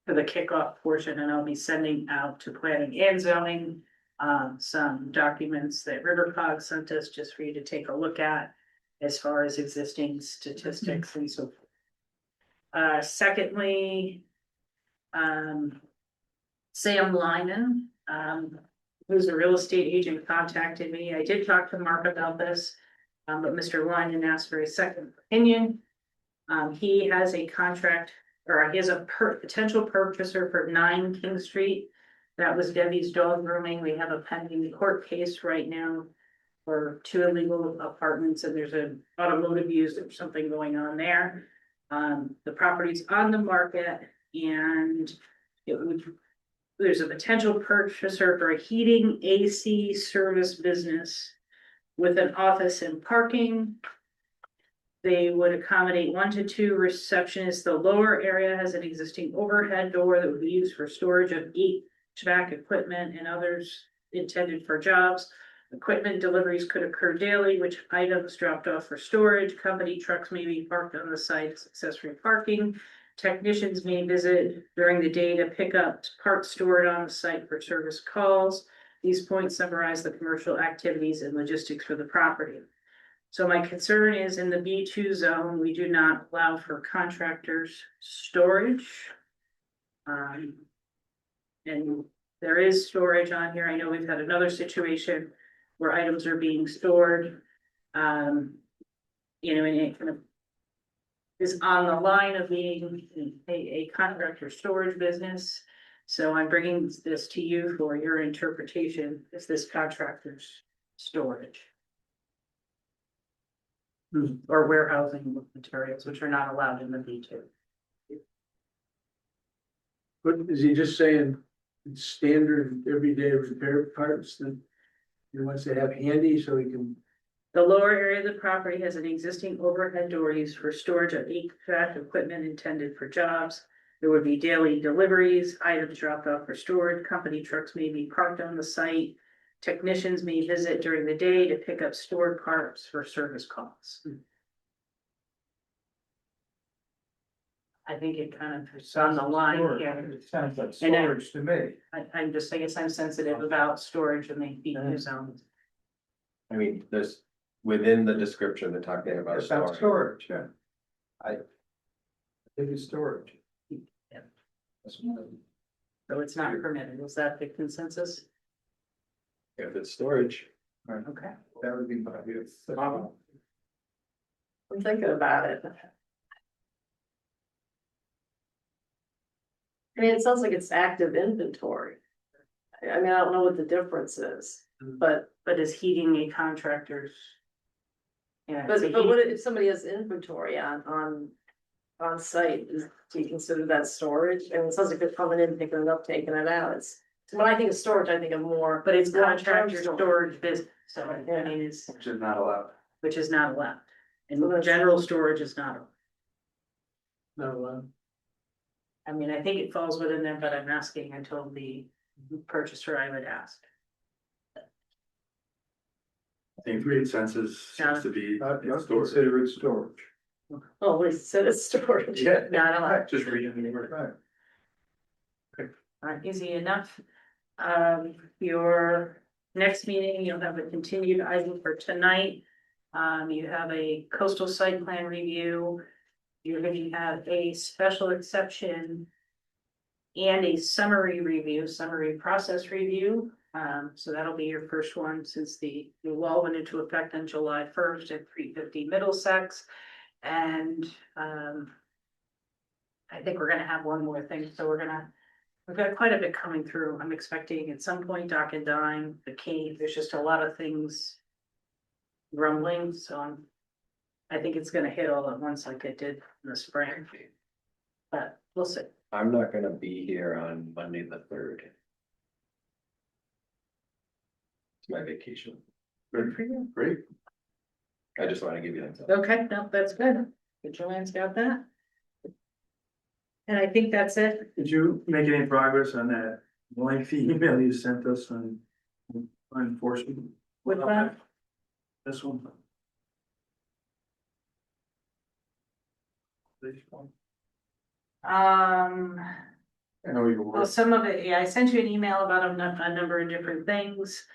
for the kickoff portion, and I'll be sending out to planning and zoning some documents that Rivercog sent us just for you to take a look at as far as existing statistics and so forth. Secondly, Sam Lyman, who's a real estate agent, contacted me. I did talk to Mark about this, but Mr. Lyman asked for a second opinion. He has a contract, or he has a potential purchaser for 9 King Street. That was Debbie's dog grooming. We have a pending court case right now for 2 illegal apartments, and there's an automotive use or something going on there. The property's on the market, and there's a potential purchaser for a heating AC service business with an office and parking. They would accommodate 1 to 2 receptionists. The lower area has an existing overhead door that would be used for storage of HVAC equipment and others intended for jobs. Equipment deliveries could occur daily, which items dropped off for storage. Company trucks may be parked on the site as accessory parking. Technicians may visit during the day to pick up parts stored on the site for service calls. These points summarize the commercial activities and logistics for the property. So my concern is in the B2 zone, we do not allow for contractors' storage. And there is storage on here. I know we've had another situation where items are being stored. And it kind of is on the line of being a contractor storage business. So I'm bringing this to you for your interpretation. Is this contractor's storage? Or warehousing materials, which are not allowed in the B2. But is he just saying it's standard everyday repair parts that he wants to have handy so he can? The lower area of the property has an existing overhead door used for storage of HVAC equipment intended for jobs. There would be daily deliveries, items dropped off for storage. Company trucks may be parked on the site. Technicians may visit during the day to pick up stored parts for service calls. I think it kind of is on the line here. It sounds like storage to me. I'm just, I guess I'm sensitive about storage and the B2 zone. I mean, there's, within the description, they're talking about It's not storage. storage, yeah. I think it's storage. So it's not permitted. Is that the consensus? If it's storage. Okay. That would be obvious. I'm thinking about it. I mean, it sounds like it's active inventory. I mean, I don't know what the difference is, but is heating a contractor's? Yeah. but what if somebody has inventory on site, do you consider that storage? And it sounds like they're coming in, picking it up, taking it out. It's, when I think of storage, I think of more. But it's long-term contractor storage business, so I mean, it's, Which is not allowed. which is not allowed. And So that's- general storage is not allowed. No, I mean, I think it falls within there, but I'm asking, I told the purchaser I would ask. I think the consensus seems to be Not storage. consider it storage. Oh, we said it's storage. Yeah. Not allowed. Just reading the word. Right. Easy enough. Your next meeting, you'll have a continued item for tonight. You have a coastal site plan review. You're going to have a special exception and a summary process review. So that'll be your first one since the law went into effect on July 1st at 350 Middlesex. And I think we're gonna have one more thing, so we've got quite a bit coming through. I'm expecting at some point Dock and Dine, the cave, there's just a lot of things rumbling, so I think it's gonna hit all at once like it did in the spring. But we'll see. I'm not gonna be here on Monday the 3rd. It's my vacation. Good for you. Great. I just wanna give you that. Okay, no, that's good. Good, Joanne's got that. And I think that's it. Did you make any progress on that lengthy email you sent us on enforcement? With that, This one? I know you well, some of it, yeah, I sent you an email about a number of different things.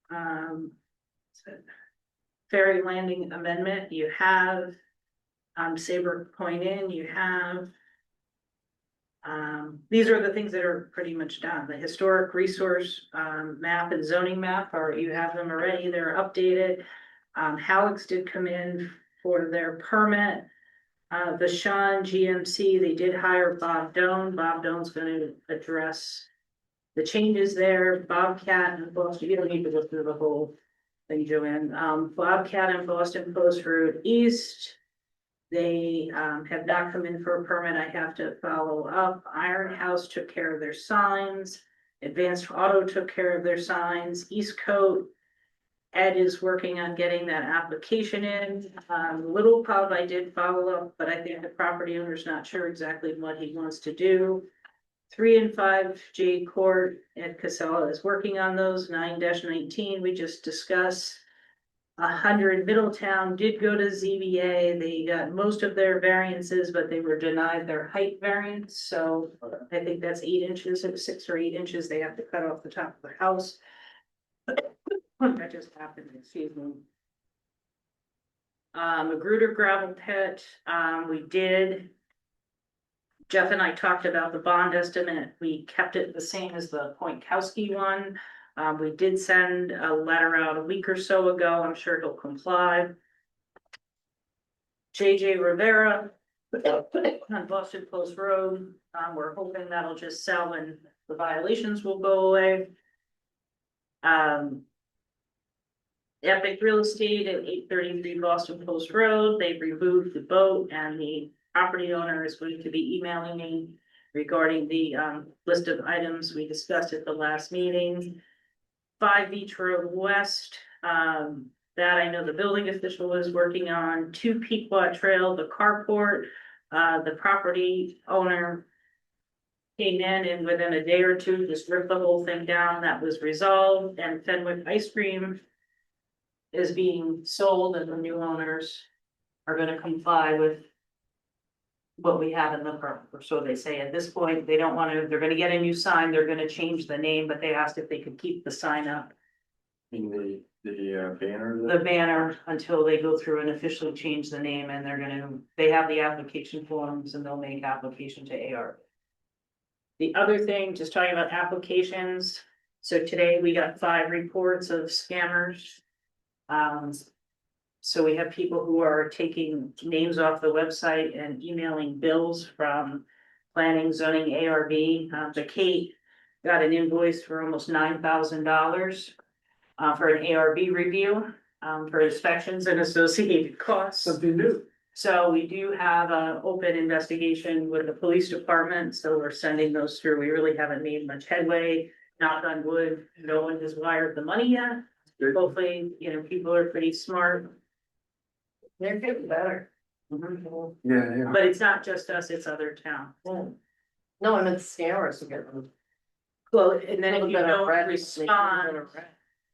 Um. Ferry Landing Amendment, you have. Saybrook Point Inn, you have. These are the things that are pretty much done. The historic resource, map and zoning map, or you have them already, they're updated. Halleck's did come in for their permit. The Sean GMC, they did hire Bob Doan. Bob Doan's gonna address the changes there. Bobcat and Boston, you don't need to go through the whole thing, Joanne. Bobcat and Boston Post Road East. They have not come in for a permit. I have to follow up. Iron House took care of their signs. Advanced Auto took care of their signs. East Coast. Ed is working on getting that application in. Little Pub, I did follow up, but I think the property owner's not sure exactly what he wants to do. 3 and 5 J Court, Ed Casella is working on those. 9-19, we just discussed. 100 Middletown did go to ZBA. They got most of their variances, but they were denied their height variance. So I think that's 8 inches, 6 or 8 inches. They have to cut off the top of the house. That just happened, excuse me. Magruder gravel pit, we did. Jeff and I talked about the bond estimate. We kept it the same as the Pointkowski one. We did send a letter out a week or so ago. I'm sure he'll comply. JJ Rivera on Boston Post Road. We're hoping that'll just sell and the violations will go away. Epic Real Estate at 833 Boston Post Road. They've removed the boat and the property owner is going to be emailing me regarding the list of items we discussed at the last meeting. 5 Beach Road West, that I know the building official is working on. 2 Pequot Trail, the carport, the property owner came in and within a day or two just ripped the whole thing down. That was resolved. And Fenwick Ice Cream is being sold and the new owners are gonna comply with what we have in the permit, or so they say at this point. They don't want to, they're gonna get a new sign, they're gonna change the name, but they asked if they could keep the sign up. In the banner? The banner until they go through and officially change the name, and they have the application forms and they'll make application to AR. The other thing, just talking about applications, so today we got 5 reports of scammers. So we have people who are taking names off the website and emailing bills from planning, zoning, ARB. The Kate got an invoice for almost $9,000 for an ARB review, for inspections and associated costs. Something new. So we do have an open investigation with the police department, so we're sending those through. We really haven't made much headway. Knock on wood, no one has wired the money yet. Hopefully, people are pretty smart. They're getting better. Yeah. But it's not just us, it's other towns. No, I meant scammers to get them. Well, and then if you Little bit of don't red, respond,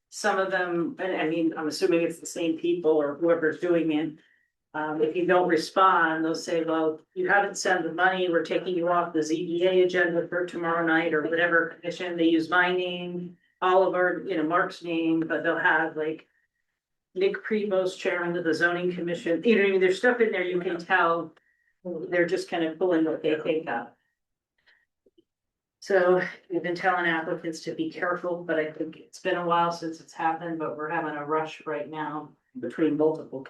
some of them, and I mean, I'm assuming it's the same people or whoever's doing it. If you don't respond, they'll say, well, you haven't sent the money, we're taking you off the ZBA agenda for tomorrow night or whatever commission. They use my name, all of our, Mark's name, but they'll have like Nick Prevost, chairman of the zoning commission. I mean, there's stuff in there you can tell they're just kind of pulling what they think up. So we've been telling applicants to be careful, but I think it's been a while since it's happened, but we're having a rush right now between multiple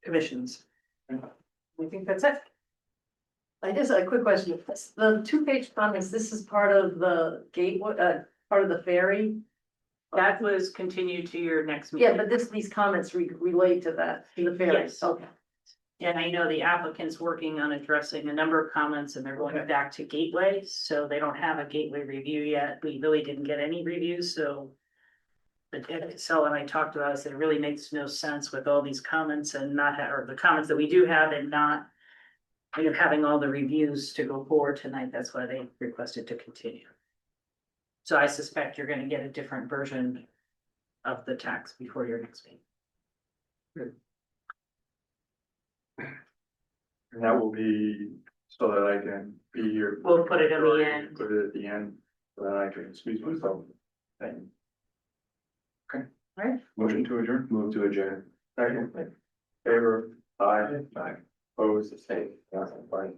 commissions. I think that's it. I just a quick question. The 2-page comments, this is part of the gateway, part of the ferry. That was continued to your next meeting. Yeah, but these comments relate to that, to the ferry. Yes. Okay. And I know the applicant's working on addressing a number of comments and they're going back to Gateway, so they don't have a Gateway review yet. We really didn't get any reviews, so. But Ed Cassell and I talked about it, it really makes no sense with all these comments and not have, or the comments that we do have and not having all the reviews to go forward tonight, that's why they requested to continue. So I suspect you're gonna get a different version of the tax before your next meeting. And that will be so that I can be here. We'll put it in the end. Put it at the end, so that I can squeeze myself. Thank you. Okay. Alright. Motion to adjourn? Move to adjourn. Second. Favor, aye. Aye. Opposed, the same. Fine.